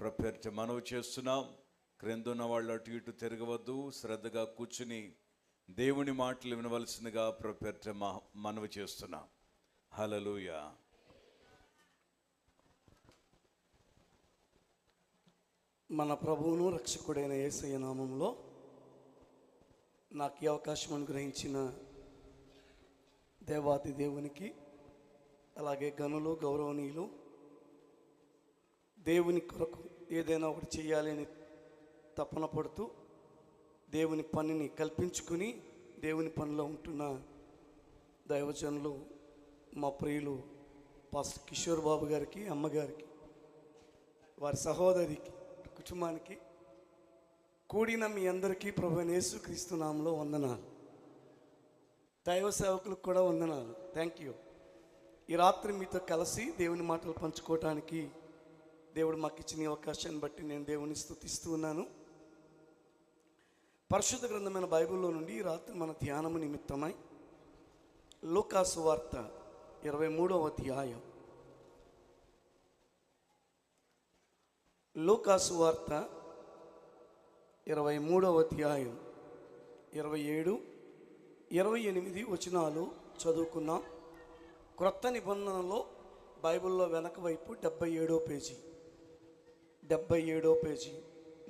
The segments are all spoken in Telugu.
ప్రపేర్చ మనవి చేస్తున్నాం. క్రిందున్న వాళ్ళు అటు ఇటు తిరగవద్దు, శ్రద్ధగా కూర్చుని దేవుని మాటలు వినవలసిందిగా ప్రపేర్చ మనవి చేస్తున్నాం. హల్లెలూయా. మన ప్రభువును రక్షకుడైన యేసయ్య నామములో నాకు ఈ అవకాశం అనుగ్రహించిన దేవాది దేవునికి, అలాగే గనులు గౌరవనీయులు, దేవుని కొరకు ఏదైనా ఒకటి చేయాలి అని తపన పడుతూ దేవుని పనిని కల్పించుకుని దేవుని పనిలో ఉంటున్న దైవజనులు, మా ప్రియులు పాస్టర్ కిషోర్ బాబు గారికి, అమ్మగారికి, వారి సహోదరికి, కుటుంబానికి, కూడిన మీ అందరికీ ప్రభువైన యేసుక్రీస్తు నామములో వందనాలు. దైవ సేవకులకు కూడా వందనాలు. Thank you. ఈ రాత్రి మీతో కలిసి దేవుని మాటలు పంచుకోవటానికి దేవుడు మాకు ఇచ్చిన అవకాశాన్ని బట్టి నేను దేవుని స్తుతిస్తూ ఉన్నాను. పరిశుద్ధ గ్రంథమైన బైబిల్లో నుండి ఈ రాత్రి మన ధ్యానము నిమిత్తమై లూకా సువార్త 23వ అధ్యాయం, లూకా సువార్త 23వ అధ్యాయం 27, 28 వచనాలు చదువుకున్నాం. క్రొత్త నిబంధనలో బైబిల్లో వెనక వైపు 77వ పేజీ, 77వ పేజీ.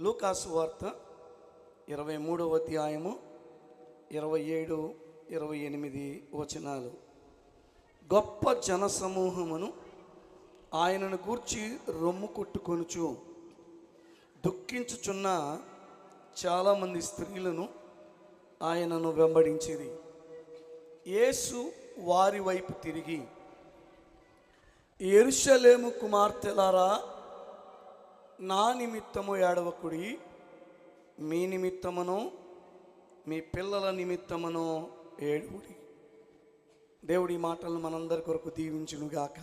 లూకా సువార్త 23వ అధ్యాయము 27, 28 వచనాలు. గొప్ప జనసమూహమును ఆయనను గూర్చి రొమ్ము కొట్టుకొనుచు దుఃఖించుచున్న చాలామంది స్త్రీలను ఆయనను వెంబడించిరి. యేసు వారి వైపు తిరిగి, యెరూషలేము కుమార్తెలారా, నా నిమిత్తము ఏడవకుడి, మీ నిమిత్తమును మీ పిల్లల నిమిత్తమును ఏడువుడి. దేవుడి మాటలను మనందరి కొరకు దీవించునుగాక.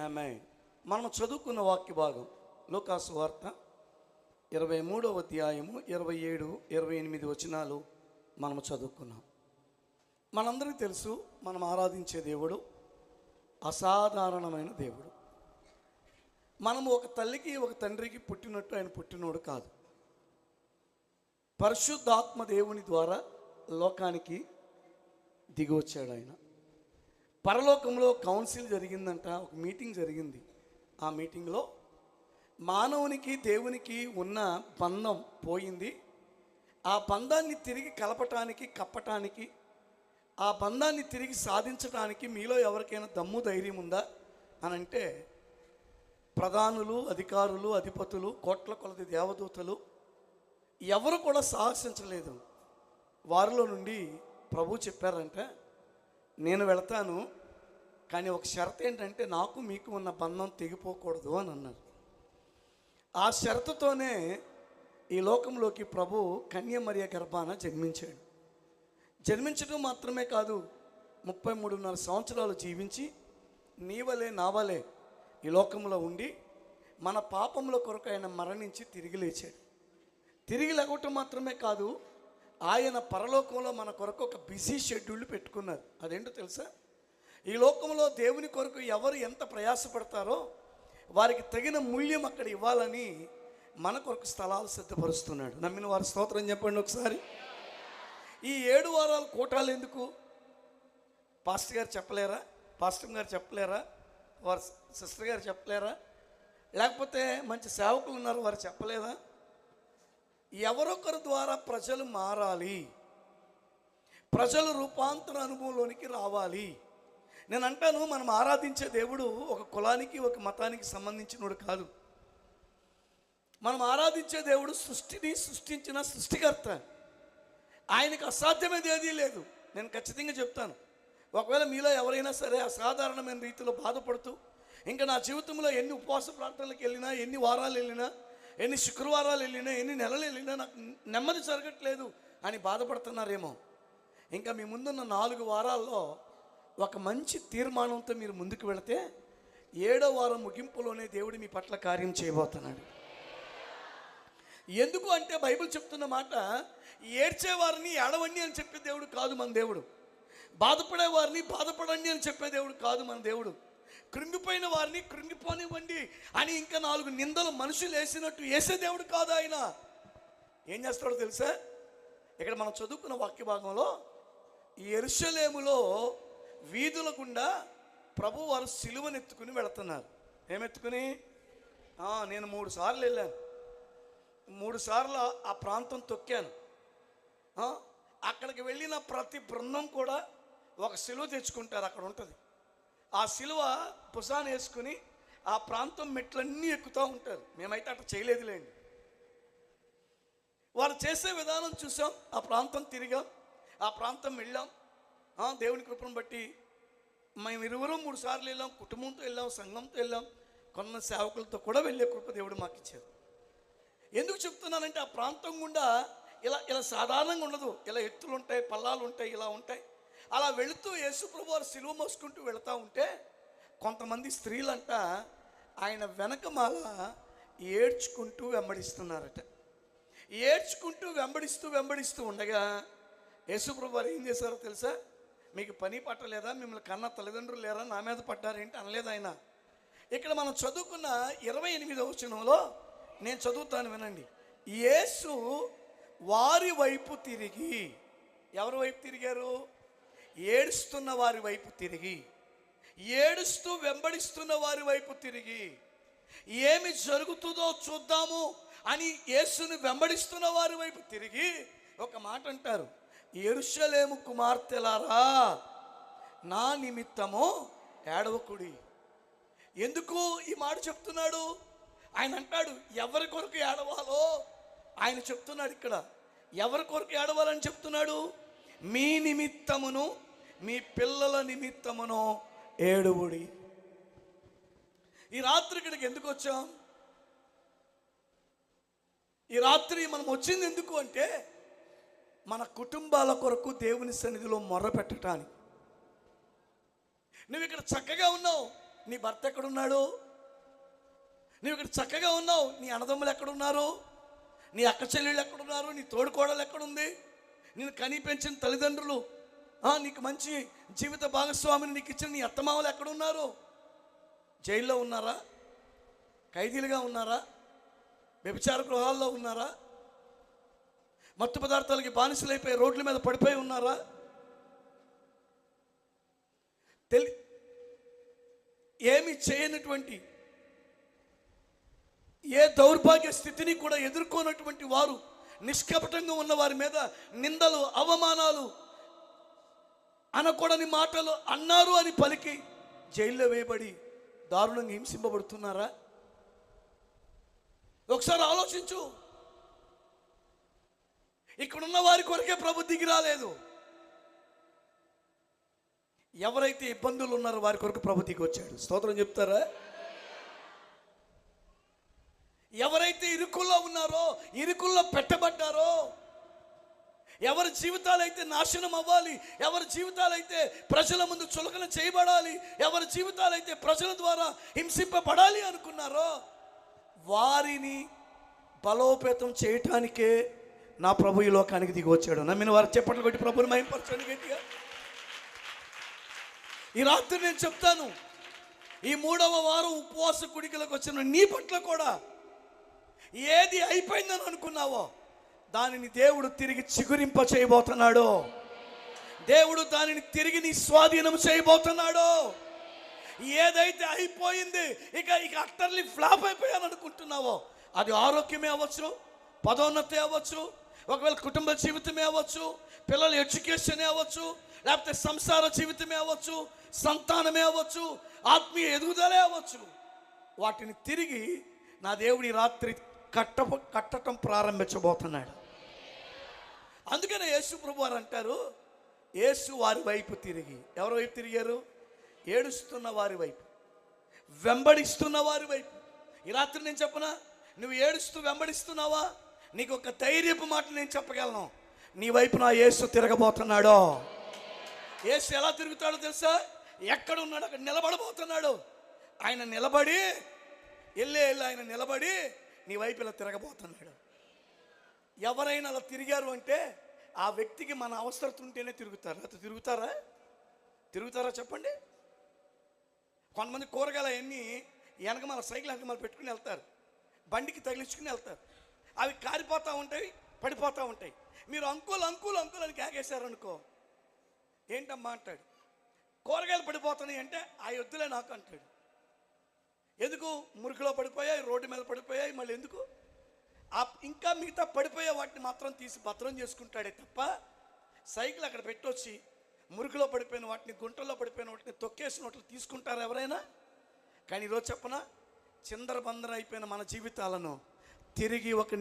ఆమేన్. మనం చదువుకున్న వాక్య భాగం లూకా సువార్త 23వ అధ్యాయము 27, 28 వచనాలు మనం చదువుకున్నాం. మనందరికీ తెలుసు, మనం ఆరాధించే దేవుడు అసాధారణమైన దేవుడు. మనము ఒక తల్లికి ఒక తండ్రికి పుట్టినట్టు ఆయన పుట్టినోడు కాదు. పరిశుద్ధాత్మ దేవుని ద్వారా లోకానికి దిగి వచ్చాడు ఆయన. పరలోకంలో కౌన్సిల్ జరిగిందంట, ఒక మీటింగ్ జరిగింది. ఆ మీటింగ్లో మానవునికి దేవునికి ఉన్న బంధం పోయింది. ఆ బంధాన్ని తిరిగి కలపటానికి, కప్పటానికి, ఆ బంధాన్ని తిరిగి సాధించడానికి మీలో ఎవరికైనా దమ్ము ధైర్యం ఉందా అని అంటే, ప్రధానులు, అధికారులు, అధిపతులు, కోట్ల కొలది దేవదూతలు ఎవరు కూడా సాహసించలేదు. వారిలో నుండి ప్రభు చెప్పారంటే, నేను వెళతాను, కానీ ఒక షరతు ఏంటంటే నాకు మీకు ఉన్న బంధం తెగిపోకూడదు అని అన్నారు. ఆ షరతుతోనే ఈ లోకంలోకి ప్రభు కన్య మరియ గర్భాన జన్మించాడు. జన్మించడం మాత్రమే కాదు, 33.5 సంవత్సరాలు జీవించి నీవలే నావలే ఈ లోకంలో ఉండి మన పాపముల కొరకు ఆయన మరణించి తిరిగి లేచాడు. తిరిగి లేవటం మాత్రమే కాదు, ఆయన పరలోకంలో మన కొరకు ఒక బిజీ షెడ్యూల్ పెట్టుకున్నారు. అదేంటో తెలుసా? ఈ లోకంలో దేవుని కొరకు ఎవరు ఎంత ప్రయాసపడతారో వారికి తగిన మూల్యం అక్కడ ఇవ్వాలని మన కొరకు స్థలాలు సిద్ధపరుస్తున్నాడు. నమ్మిన వారి స్తోత్రం చెప్పండి ఒకసారి. ఈ 7 వారాల కూటాలు ఎందుకు? పాస్టర్ గారు చెప్పలేరా? పాస్టర్ గారు చెప్పలేరా? వారి సిస్టర్ గారు చెప్పలేరా? లేకపోతే మంచి సేవకులు ఉన్నారు, వారు చెప్పలేదా? ఎవరొకరి ద్వారా ప్రజలు మారాలి, ప్రజలు రూపాంతర అనుభవంలోనికి రావాలి. నేను అంటాను, మనం ఆరాధించే దేవుడు ఒక కులానికి, ఒక మతానికి సంబంధించినోడు కాదు. మనం ఆరాధించే దేవుడు సృష్టిని సృష్టించిన సృష్టికర్త. ఆయనకు అసాధ్యమేది ఏదీ లేదు. నేను ఖచ్చితంగా చెప్తాను. ఒకవేళ మీలో ఎవరైనా సరే అసాధారణమైన రీతిలో బాధపడుతూ, ఇంకా నా జీవితంలో ఎన్ని ఉపవాస ప్రార్థనలకు వెళ్ళినా, ఎన్ని వారాలు వెళ్ళినా, ఎన్ని శుక్రవారాలు వెళ్ళినా, ఎన్ని నెలలు వెళ్ళినా నాకు నెమ్మది జరగట్లేదు అని బాధపడుతున్నారేమో, ఇంకా మీ ముందున్న 4 వారాల్లో ఒక మంచి తీర్మానంతో మీరు ముందుకు వెళితే 7వ వారం ముగింపులోనే దేవుడు మీ పట్ల కార్యం చేయబోతున్నాడు. ఎందుకు అంటే బైబిల్ చెప్తున్న మాట, ఏడ్చేవారిని ఏడవండి అని చెప్పే దేవుడు కాదు మన దేవుడు. బాధపడేవారిని బాధపడండి అని చెప్పే దేవుడు కాదు మన దేవుడు. కృంగిపోయిన వారిని కృంగిపోనివ్వండి అని ఇంకా 4 నిందలు మనుషులు వేసినట్టు వేసే దేవుడు కాదు ఆయన. ఏం చేస్తాడో తెలుసా? ఇక్కడ మనం చదువుకున్న వాక్య భాగంలో యెరూషలేములో వీధుల గుండా ప్రభు వారు సిలువనెత్తుకుని వెళుతున్నారు. ఏమెత్తుకుని? నేను 3 సార్లు వెళ్ళాను. 3 సార్లు ఆ ప్రాంతం తొక్కాను. అక్కడికి వెళ్ళిన ప్రతి బృందం కూడా ఒక సిలువ తెచ్చుకుంటారు. అక్కడ ఉంటుంది. ఆ సిలువ పుసాన వేసుకుని ఆ ప్రాంతం మెట్లన్నీ ఎక్కుతూ ఉంటారు. మేమైతే అట్లా చేయలేదులేండి. వారు చేసే విధానం చూసాం. ఆ ప్రాంతం తిరిగాం, ఆ ప్రాంతం వెళ్ళాం. దేవుని కృపను బట్టి మేము 3 సార్లు వెళ్ళాం. కుటుంబంతో వెళ్ళాం, సంఘంతో వెళ్ళాం, కొన్న సేవకులతో కూడా వెళ్ళే కృప దేవుడు మాకు ఇచ్చారు. ఎందుకు చెప్తున్నానంటే ఆ ప్రాంతం గుండా ఇలా సాధారణంగా ఉండదు. ఇలా ఎత్తులు ఉంటాయి, పల్లాలు ఉంటాయి, ఇలా ఉంటాయి. అలా వెళుతూ యేసుప్రభు వారు సిలువ మోసుకుంటూ వెళుతూ ఉంటే కొంతమంది స్త్రీలంట ఆయన వెనకమాల ఏడ్చుకుంటూ వెంబడిస్తున్నారట. ఏడ్చుకుంటూ వెంబడిస్తూ ఉండగా యేసుప్రభు వారు ఏం చేశారో తెలుసా? మీకు పని పట్టలేదా? మిమ్మల్ని కన్న తల్లిదండ్రులు లేరా? నా మీద పడ్డారేంటి అనలేదు ఆయన. ఇక్కడ మనం చదువుకున్న 28వ వచనంలో నేను చదువుతాను, వినండి. యేసు వారి వైపు తిరిగి, ఎవరి వైపు తిరిగారు? ఏడుస్తున్న వారి వైపు తిరిగి, ఏడుస్తూ వెంబడిస్తున్న వారి వైపు తిరిగి, ఏమి జరుగుతుందో చూద్దాము అని యేసుని వెంబడిస్తున్న వారి వైపు తిరిగి ఒక మాట అంటారు, యెరూషలేము కుమార్తెలారా నా నిమిత్తము ఏడవకుడి. ఎందుకు ఈ మాట చెప్తున్నాడు? ఆయన అంటాడు ఎవరి కొరకు ఏడవాలో ఆయన చెప్తున్నాడు. ఇక్కడ ఎవరి కొరకు ఏడవాలని చెప్తున్నాడు? మీ నిమిత్తమును మీ పిల్లల నిమిత్తమును ఏడువుడి. ఈ రాత్రి ఇక్కడికి ఎందుకు వచ్చాం? ఈ రాత్రి మనం వచ్చింది ఎందుకు అంటే మన కుటుంబాల కొరకు దేవుని సన్నిధిలో మొర్ర పెట్టడానికి. నువ్వు ఇక్కడ చక్కగా ఉన్నావు, నీ భర్త ఎక్కడున్నాడు? నువ్వు ఇక్కడ చక్కగా ఉన్నావు, నీ అన్నదమ్ములు ఎక్కడున్నారు? నీ అక్క చెల్లెళ్ళు ఎక్కడున్నారు? నీ తోడుకోడలు ఎక్కడుంది? నేను కని పెంచిన తల్లిదండ్రులు, నీకు మంచి జీవిత భాగస్వామిని నీకు ఇచ్చిన నీ అత్తమామలు ఎక్కడున్నారు? జైల్లో ఉన్నారా? ఖైదీలుగా ఉన్నారా? వ్యభిచార గృహాల్లో ఉన్నారా? మత్తు పదార్థాలకి బానిసలైపోయి రోడ్ల మీద పడిపోయి ఉన్నారా? ఏమి చేయనటువంటి, ఏ దౌర్భాగ్య స్థితిని కూడా ఎదుర్కొన్నటువంటి వారు, నిష్కపటంగా ఉన్న వారి మీద నిందలు, అవమానాలు, అనకూడని మాటలు అన్నారు అని పలికి జైల్లో వేయబడి దారుణంగా హింసింపబడుతున్నారా? ఒకసారి ఆలోచించు. ఇక్కడున్న వారి కొరకే ప్రభు దిగి రాలేదు. ఎవరైతే ఇబ్బందులు ఉన్నారో వారి కొరకు ప్రభు దిగి వచ్చాడు. స్తోత్రం చెప్తారా? ఎవరైతే ఇరుకుల్లో ఉన్నారో, ఇరుకుల్లో పెట్టబడ్డారో, ఎవరి జీవితాలు అయితే నాశనం అవ్వాలి, ఎవరి జీవితాలు అయితే ప్రజల ముందు చులకన చేయబడాలి, ఎవరి జీవితాలు అయితే ప్రజల ద్వారా హింసింపబడాలి అనుకున్నారో వారిని బలోపేతం చేయటానికే నా ప్రభు ఈ లోకానికి దిగి వచ్చాడు. నమ్మిన వారు చెప్పట్లు కొట్టి ప్రభుని మహింపరచండి గట్టిగా. ఈ రాత్రి నేను చెప్తాను, ఈ 3వ వారం ఉపవాస కుడికలకు వచ్చిన నీ పట్ల కూడా ఏది అయిపోయిందని అనుకున్నావో దానిని దేవుడు తిరిగి చిగురింప చేయబోతున్నాడు. దేవుడు దానిని తిరిగి నీ స్వాధీనం చేయబోతున్నాడు. ఏదైతే అయిపోయింది, ఇక అట్టర్లీ ఫ్లాప్ అయిపోయాను అనుకుంటున్నావో అది ఆరోగ్యమే అవ్వచ్చు, పదోన్నతి అవ్వచ్చు, ఒకవేళ కుటుంబ జీవితమే అవ్వచ్చు, పిల్లల ఎడ్యుకేషనే అవ్వచ్చు, లేకపోతే సంసార జీవితమే అవ్వచ్చు, సంతానమే అవ్వచ్చు, ఆత్మీయ ఎదుగుదలే అవ్వచ్చు. వాటిని తిరిగి నా దేవుడి రాత్రి కట్టడం ప్రారంభించబోతున్నాడు. అందుకనే యేసు ప్రభు వారు అంటారు, యేసు వారి వైపు తిరిగి. ఎవరి వైపు తిరిగారు? ఏడుస్తున్న వారి వైపు, వెంబడిస్తున్న వారి వైపు. ఈ రాత్రి నేను చెప్పనా, నువ్వు ఏడుస్తూ వెంబడిస్తున్నావా? నీకు ఒక ధైర్యపు మాట నేను చెప్పగలను, నీ వైపు నా యేసు తిరగబోతున్నాడు. యేసు ఎలా తిరుగుతాడో తెలుసా? ఎక్కడున్నాడు అక్కడ నిలబడబోతున్నాడు. ఆయన నిలబడి ఆయన నిలబడి నీ వైపు ఇలా తిరగబోతున్నాడు. ఎవరైనా అలా తిరిగారు అంటే ఆ వ్యక్తికి మన అవసరం ఉంటేనే తిరుగుతారు. అది తిరుగుతారా చెప్పండి? కొంతమంది కూరగాయలు అవన్నీ వెనక మన సైకిల్ వెనక మన పెట్టుకుని వెళ్తారు, బండికి తగిలించుకుని వెళ్తారు. అవి కారిపోతూ ఉంటాయి, పడిపోతూ ఉంటాయి. మీరు అంకుల్ అంకుల్ అంకుల్ అని కేకేశారనుకో, ఏంటమ్మా అంటాడు. కూరగాయలు పడిపోతున్నాయి అంటే ఆ యొద్దులే నాకు అంటాడు. ఎందుకు? మురికిలో పడిపోయాయి, రోడ్డు మీద పడిపోయాయి, మళ్ళీ ఎందుకు? ఇంకా మిగతా పడిపోయే వాటిని మాత్రం తీసి భద్రం చేసుకుంటాడే తప్ప సైకిల్ అక్కడ పెట్టొచ్చి మురికిలో పడిపోయిన వాటిని, గుంటల్లో పడిపోయిన వాటిని, తొక్కేసిన వాటిని తీసుకుంటారు ఎవరైనా? కానీ ఈరోజు చెప్పనా, చిందరబందర అయిపోయిన మన జీవితాలను తిరిగి ఒక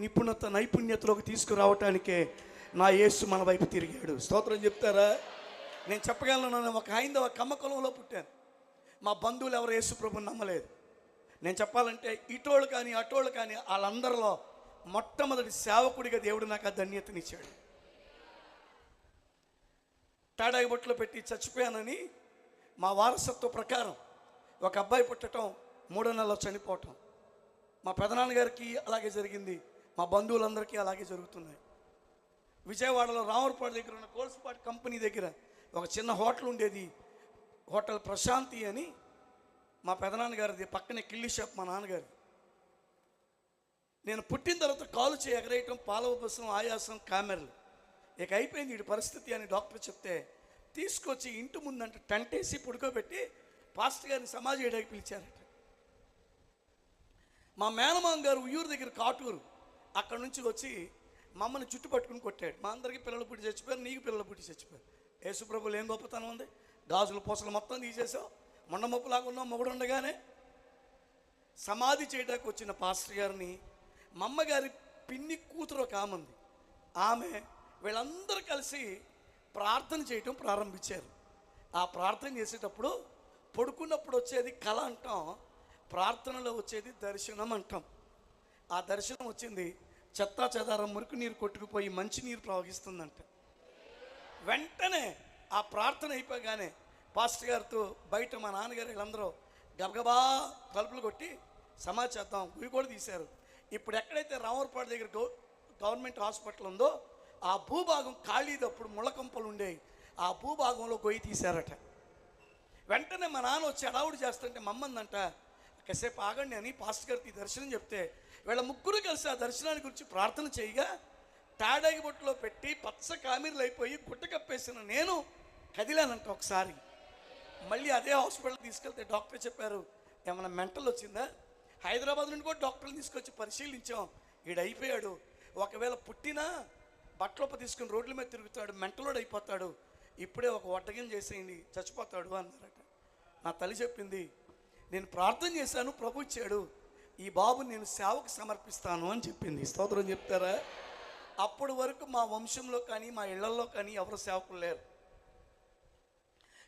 నైపుణ్యతలోకి తీసుకురావటానికే నా యేసు మన వైపు తిరిగాడు. స్తోత్రం చెప్తారా? నేను చెప్పగలను, నేను ఒక హైందవ కమ్మకులంలో పుట్టాను. మా బంధువులు ఎవరు యేసు ప్రభుని నమ్మలేదు. నేను చెప్పాలంటే ఇటోళ్ళు కానీ అటోళ్ళు కానీ వాళ్ళందరిలో మొట్టమొదటి సేవకుడిగా దేవుడు నాకు ఆ ధన్యతనిచ్చాడు. తాడాయి బొట్టులో పెట్టి చచ్చిపోయానని మా వారసత్వ ప్రకారం ఒక అబ్బాయి పుట్టడం, 3 నెలల్లో చనిపోవటం, మా పెదనాన్నగారికి అలాగే జరిగింది, మా బంధువులందరికీ అలాగే జరుగుతున్నాయి. విజయవాడలో రామూర్పాడు దగ్గర ఉన్న కోల్స్పాట్ కంపెనీ దగ్గర ఒక చిన్న హోటల్ ఉండేది, హోటల్ ప్రశాంతి అని. మా పెదనాన్నగారిది, పక్కనే కిళ్ళి షాప్ మా నాన్నగారి. నేను పుట్టిన తర్వాత కాలు చేయి ఎగరేయటం, పాలవబసం, ఆయాసం, కామెరలు, ఇక అయిపోయింది వీడి పరిస్థితి అని డాక్టర్ చెప్తే తీసుకొచ్చి ఇంటి ముందంటే టెంట్ వేసి పుడుకోబెట్టి పాస్టర్ గారిని సమాజ ఏడాకి పిలిచారట. మా మేనమామ గారు ఉయ్యూరు దగ్గర కాటూరు, అక్కడ నుంచి వచ్చి మమ్మల్ని చుట్టు పట్టుకుని కొట్టాడు. మా అందరికీ పిల్లలు పుట్టి చచ్చిపోయారు, నీకు పిల్లలు పుట్టి చచ్చిపోయారు. యేసుప్రభులు ఏం గొప్పతనం ఉంది? గాజులు పూసలు మొత్తం తీసేసావు, మొండమొప్పులాగా ఉన్నావు మొగుడు ఉండగానే. సమాధి చేయడానికి వచ్చిన పాస్టర్ గారిని మా అమ్మగారి పిన్ని కూతురు ఒక ఆమె ఉంది, ఆమె వీళ్ళందరూ కలిసి ప్రార్థన చేయటం ప్రారంభించారు. ఆ ప్రార్థన చేసేటప్పుడు పడుకున్నప్పుడు వచ్చేది కళ అంటాం, ప్రార్థనలో వచ్చేది దర్శనం అంటాం. ఆ దర్శనం వచ్చింది, చెత్తా చెదారం మురికి నీరు కొట్టుకుపోయి మంచి నీరు ప్రవహిస్తుందంట. వెంటనే ఆ ప్రార్థన అయిపోగానే పాస్టర్ గారితో బయట మా నాన్నగారు వీళ్ళందరూ గబగబా తలుపులు కొట్టి సమాచేద్దాం గురి కూడా తీశారు. ఇప్పుడు ఎక్కడైతే రామూర్పాడు దగ్గర గవర్నమెంట్ హాస్పిటల్ ఉందో ఆ భూభాగం ఖాళీదప్పుడు ముళ్ళకంపలు ఉండేవి, ఆ భూభాగంలో గొయ్యి తీశారట. వెంటనే మా నాన్న వచ్చి అడావుడు చేస్తుంటే మమ్మందంట, కాసేపు ఆగండి అని పాస్టర్ గారికి దర్శనం చెప్తే వీళ్ళ ముగ్గురు కలిసి ఆ దర్శనాన్ని గురించి ప్రార్థన చేయగా తాడాగి బొట్టులో పెట్టి పచ్చ కామీర్లు అయిపోయి గుట్ట కప్పేసిన నేను కదిలానంట. ఒకసారి మళ్ళీ అదే హాస్పిటల్ తీసుకెళ్తే డాక్టర్ చెప్పారు, ఏమైనా మెంటల్ వచ్చిందా? హైదరాబాద్ నుండి కూడా డాక్టర్ని తీసుకొచ్చి పరిశీలించాం, ఈడు అయిపోయాడు, ఒకవేళ పుట్టినా బట్టలొప్ప తీసుకుని రోడ్ల మీద తిరుగుతాడు, మెంటలోడు అయిపోతాడు, ఇప్పుడే ఒక వడ్డగం చేసేయండి చచ్చిపోతాడు అన్నారట. నా తల్లి చెప్పింది, నేను ప్రార్థన చేశాను, ప్రభు ఇచ్చాడు, ఈ బాబుని నేను సేవకు సమర్పిస్తాను అని చెప్పింది. స్తోత్రం చెప్తారా? అప్పటి వరకు మా వంశంలో కానీ మా ఇళ్లలో కానీ ఎవరు సేవకులు లేరు,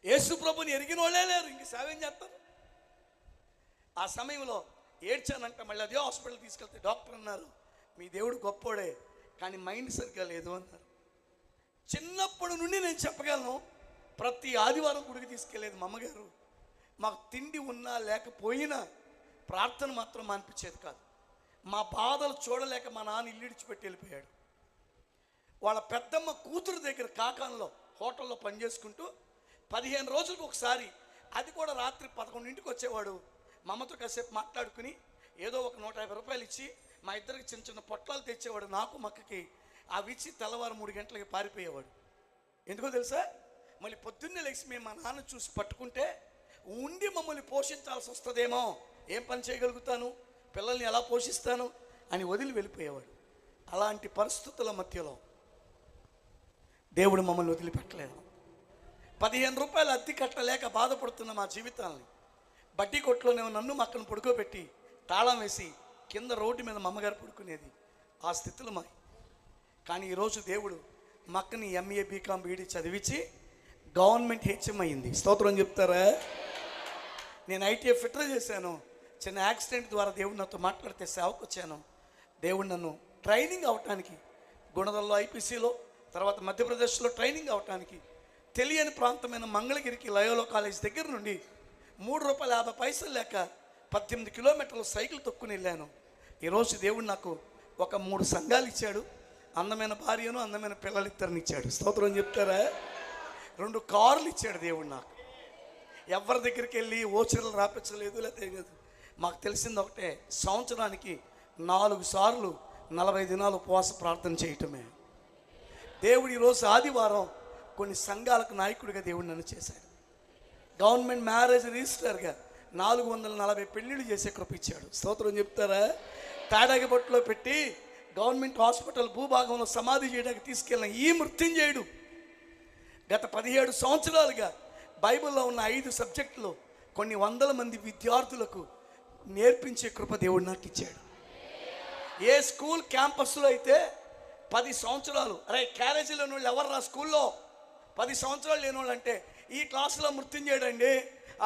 యేసు ప్రభుని ఎరిగిన వాళ్ళే లేరు, ఇంక సేవ ఏం చేస్తారు? ఆ సమయంలో ఏడ్చానంట. మళ్ళీ అదే హాస్పిటల్ తీసుకెళ్తే డాక్టర్ అన్నారు, మీ దేవుడు గొప్పోడే కానీ మైండ్ సరిగ్గా లేదు అన్నారు. చిన్నప్పటి నుండి నేను చెప్పగలను, ప్రతి ఆదివారం గుడికి తీసుకెళ్ళేది మా అమ్మగారు. మాకు తిండి ఉన్నా లేకపోయినా ప్రార్థన మాత్రం అనిపించేది కాదు. మా బాధలు చూడలేక మా నాన్న ఇల్లు ఇడిచిపెట్టి వెళ్ళిపోయాడు. వాళ్ళ పెద్దమ్మ కూతురు దగ్గర కాకాన్లో హోటల్లో పనిచేసుకుంటూ 15 రోజులకు ఒకసారి, అది కూడా రాత్రి 11ంటికి వచ్చేవాడు. మా అమ్మతో కాసేపు మాట్లాడుకుని ఏదో ఒక 150 రూపాయలు ఇచ్చి మా ఇద్దరికి చిన్న చిన్న పొట్లాలు తెచ్చేవాడు, నాకు మక్కకి. అవి ఇచ్చి తెల్లవారు 3 గంటలకి పారిపోయేవాడు. ఎందుకో తెలుసా? మళ్ళీ పొద్దున్నే లేచి మేము మా నాన్న చూసి పట్టుకుంటే ఉండి మమ్మల్ని పోషించాల్సి వస్తుందేమో, ఏం పని చేయగలుగుతాను, పిల్లల్ని ఎలా పోషిస్తాను అని వదిలి వెళ్ళిపోయేవాడు. అలాంటి పరిస్థితుల మధ్యలో దేవుడు మమ్మల్ని వదిలిపెట్టలేదు. 15 రూపాయలు అద్దె కట్టలేక బాధపడుతున్న మా జీవితాలని బడ్డీ కొట్లోనే నన్ను మక్కను పడుకోబెట్టి తాళం వేసి కింద రోడ్డు మీద మా అమ్మగారు పడుకునేది. ఆ స్థితిలో మా. కానీ ఈరోజు దేవుడు మక్కని ఎంఏ బీకామ్ బీడీ చదివించి గవర్నమెంట్ హెచ్ఎం అయింది. స్తోత్రం చెప్తారా? నేను ఐటీఐ ఫిటర్ చేశాను. చిన్న యాక్సిడెంట్ ద్వారా దేవుడు నాతో మాట్లాడితే సేవకు వచ్చాను. దేవుడు నన్ను ట్రైనింగ్ అవటానికి గుణదల్లో ఐపీసీలో, తర్వాత మధ్యప్రదేశ్లో ట్రైనింగ్ అవటానికి తెలియని ప్రాంతమైన మంగళగిరికి లయోలో కాలేజ్ దగ్గర నుండి 3 రూపాయల 50 పైసలు లేక 18 కిలోమీటర్లు సైకిల్ తొక్కుని వెళ్ళాను. ఈరోజు దేవుడు నాకు ఒక 3 సంఘాలు ఇచ్చాడు, అందమైన భార్యను, అందమైన పిల్లలు 2 ఇచ్చాడు. స్తోత్రం చెప్తారా? 2 కార్లు ఇచ్చాడు దేవుడు నాకు. ఎవరి దగ్గరికి వెళ్ళి ఓచర్లు రాపించలేదు, లేకపోతే ఏం లేదు. మాకు తెలిసింది ఒకటే, సంవత్సరానికి 4 సార్లు 40 దినాలు ఉపవాస ప్రార్థన చేయటమే. దేవుడు ఈరోజు ఆదివారం కొన్ని సంఘాలకు నాయకుడిగా దేవుడు నన్ను చేశాడు. గవర్నమెంట్ మ్యారేజ్ రిజిస్టర్గా 440 పెళ్ళిళ్ళు చేసే కృప ఇచ్చాడు. స్తోత్రం చెప్తారా? తాడాగిపట్టులో పెట్టి గవర్నమెంట్ హాస్పిటల్ భూభాగంలో సమాధి చేయడానికి తీసుకెళ్ళిన ఈ మృత్యుంజయుడు గత 17 సంవత్సరాలుగా బైబిల్లో ఉన్న 5 సబ్జెక్టులు కొన్ని వందల మంది విద్యార్థులకు నేర్పించే కృప దేవుడు నాకు ఇచ్చాడు. ఏ స్కూల్ క్యాంపస్లో అయితే 10 సంవత్సరాలు, అరే క్యారేజీ లేని వాళ్ళు ఎవరు రా స్కూల్లో 10 సంవత్సరాలు లేని వాళ్ళు అంటే, ఈ క్లాసులో మృత్యుంజయుడండి,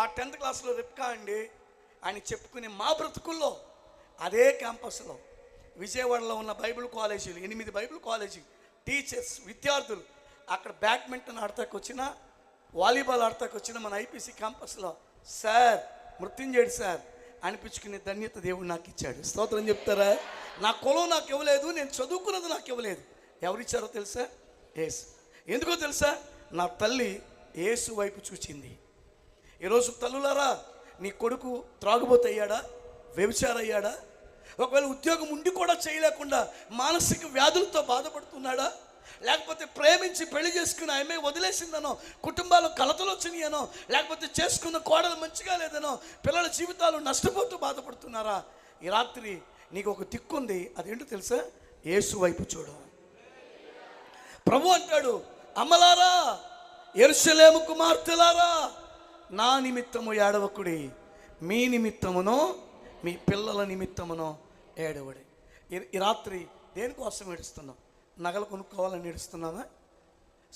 ఆ 10th క్లాస్లో రిప్కా అండి అని చెప్పుకునే మా బ్రతుకుల్లో అదే క్యాంపస్లో విజయవాడలో ఉన్న బైబిల్ కాలేజీలు 8 బైబిల్ కాలేజీ టీచర్స్, విద్యార్థులు అక్కడ బ్యాడ్మింటన్ ఆడతాకు వచ్చిన, వాలీబాల్ ఆడతాకు వచ్చిన మన ఐపీసీ క్యాంపస్లో సార్ మృత్యుంజయుడు సార్ అనిపించుకునే ధన్యత దేవుడు నాకు ఇచ్చాడు. స్తోత్రం చెప్తారా? నా కులం నాకు ఇవ్వలేదు, నేను చదువుకున్నది నాకు ఇవ్వలేదు. ఎవరిచ్చారో తెలుసా? యేసు. ఎందుకో తెలుసా? నా తల్లి యేసు వైపు చూచింది. ఈరోజు తల్లులారా, నీ కొడుకు త్రాగుబోతు అయ్యాడా, వ్యభిచారయ్యాడా, ఒకవేళ ఉద్యోగం ఉండి కూడా చేయలేకుండా మానసిక వ్యాధులతో బాధపడుతున్నాడా, లేకపోతే ప్రేమించి పెళ్లి చేసుకుని ఆమె వదిలేసిందనో, కుటుంబాలు కలతలు వచ్చినాయనో, లేకపోతే చేసుకున్న కోడలు మంచిగా లేదనో, పిల్లల జీవితాలు నష్టపోతూ బాధపడుతున్నారా? ఈ రాత్రి నీకు ఒక దిక్కుంది, అదేంటో తెలుసా? యేసు వైపు చూడు. ప్రభు అంటాడు, అమ్మలారా, యెరూషలేము కుమార్తెలారా, నా నిమిత్తము ఏడవకుడి, మీ నిమిత్తమునో మీ పిల్లల నిమిత్తమునో ఏడవడి. ఈ రాత్రి దేనికోసం ఏడుస్తున్నాం? నగలు కొనుక్కోవాలని ఏడుస్తున్నామా?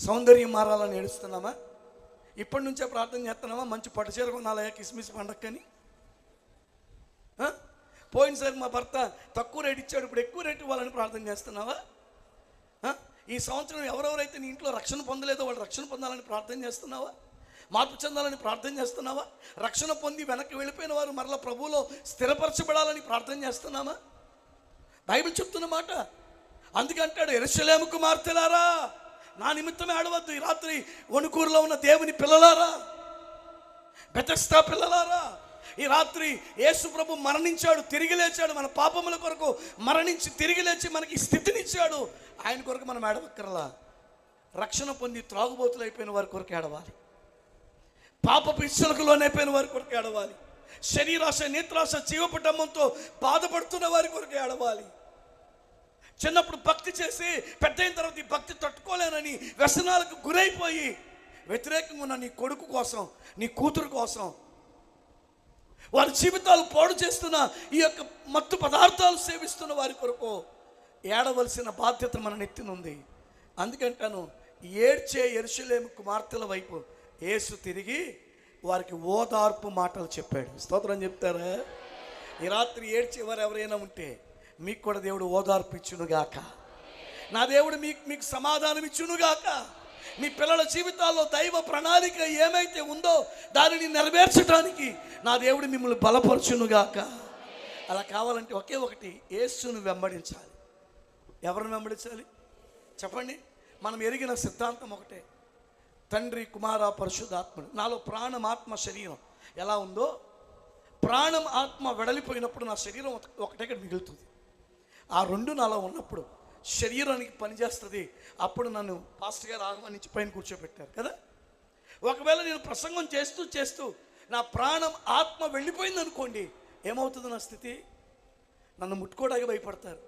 సౌందర్యం మారాలని ఏడుస్తున్నామా? ఇప్పటి నుంచే ప్రార్థన చేస్తున్నామా? మంచి పట్టుచీర కొనాలయ్యా కిస్మిస్ పండక్కని. పోయినసారి మా భర్త తక్కువ రేటు ఇచ్చాడు, ఇప్పుడు ఎక్కువ రేటు ఇవ్వాలని ప్రార్థన చేస్తున్నావా? ఈ సంవత్సరం ఎవరెవరైతే నీ ఇంట్లో రక్షణ పొందలేదో వాళ్ళు రక్షణ పొందాలని ప్రార్థన చేస్తున్నావా? మార్పు చెందాలని ప్రార్థన చేస్తున్నావా? రక్షణ పొంది వెనక్కి వెళ్ళిపోయిన వారు మరలా ప్రభువులో స్థిరపరచబడాలని ప్రార్థన చేస్తున్నామా? బైబిల్ చెప్తున్న మాట. అందుకే అంటాడు, యెరూషలేము కుమార్తెలారా, నా నిమిత్తమే ఆడవద్దు. ఈ రాత్రి వణుకూరులో ఉన్న దేవుని పిల్లలారా, బెతెస్దా పిల్లలారా, ఈ రాత్రి యేసు ప్రభు మరణించాడు, తిరిగి లేచాడు, మన పాపముల కొరకు మరణించి తిరిగి లేచి మనకి స్థితినిచ్చాడు. ఆయన కొరకు మనం ఏడవక్కర్లా. రక్షణ పొంది త్రాగుబోతులు అయిపోయిన వారి కొరకు ఏడవాలి, పాపపు ఇచ్చలకు లోనైపోయిన వారి కొరకు ఏడవాలి, శరీరాశ నేత్రాశ జీవపటంతో బాధపడుతున్న వారి కొరకు ఏడవాలి. చిన్నప్పుడు భక్తి చేసి పెద్ద అయిన తర్వాత ఈ భక్తి తట్టుకోలేనని వ్యసనాలకు గురైపోయి వ్యతిరేకంగా ఉన్న నీ కొడుకు కోసం, నీ కూతురు కోసం వారి జీవితాలు పాడు చేస్తున్న ఈ యొక్క మత్తు పదార్థాలు సేవిస్తున్న వారి కొరకు ఏడవలసిన బాధ్యత మన నెత్తినుంది. అందుకంటాను, ఏడ్చే యెరూషలేము కుమార్తెల వైపు యేసు తిరిగి వారికి ఓదార్పు మాటలు చెప్పాడు. స్తోత్రం చెప్తారా? ఈ రాత్రి ఏడ్చేవారు ఎవరైనా ఉంటే మీకు కూడా దేవుడు ఓదార్పు ఇచ్చునుగాక. నా దేవుడు మీకు సమాధానం ఇచ్చునుగాక. మీ పిల్లల జీవితాల్లో దైవ ప్రణాళిక ఏమైతే ఉందో దానిని నెరవేర్చడానికి నా దేవుడు మిమ్మల్ని బలపరచునుగాక. అలా కావాలంటే ఒకే ఒకటి, యేసును వెంబడించాలి. ఎవరిని వెంబడించాలి చెప్పండి? మనం ఎరిగిన సిద్ధాంతం ఒకటే, తండ్రి కుమార పరిశుద్ధాత్ముడు. నాలో ప్రాణం ఆత్మ శరీరం ఎలా ఉందో, ప్రాణం ఆత్మ వెడలిపోయినప్పుడు నా శరీరం ఒకటే మిగులుతుంది. ఆ రెండు నాలో ఉన్నప్పుడు శరీరానికి పనిచేస్తుంది. అప్పుడు నన్ను పాస్టర్ గారు ఆహ్వానించి పైన కూర్చోబెట్టారు కదా. ఒకవేళ నేను ప్రసంగం చేస్తూ చేస్తూ నా ప్రాణం ఆత్మ వెళ్ళిపోయింది అనుకోండి, ఏమవుతుంది నా స్థితి? నన్ను ముట్టుకోవడానికి భయపడతారు,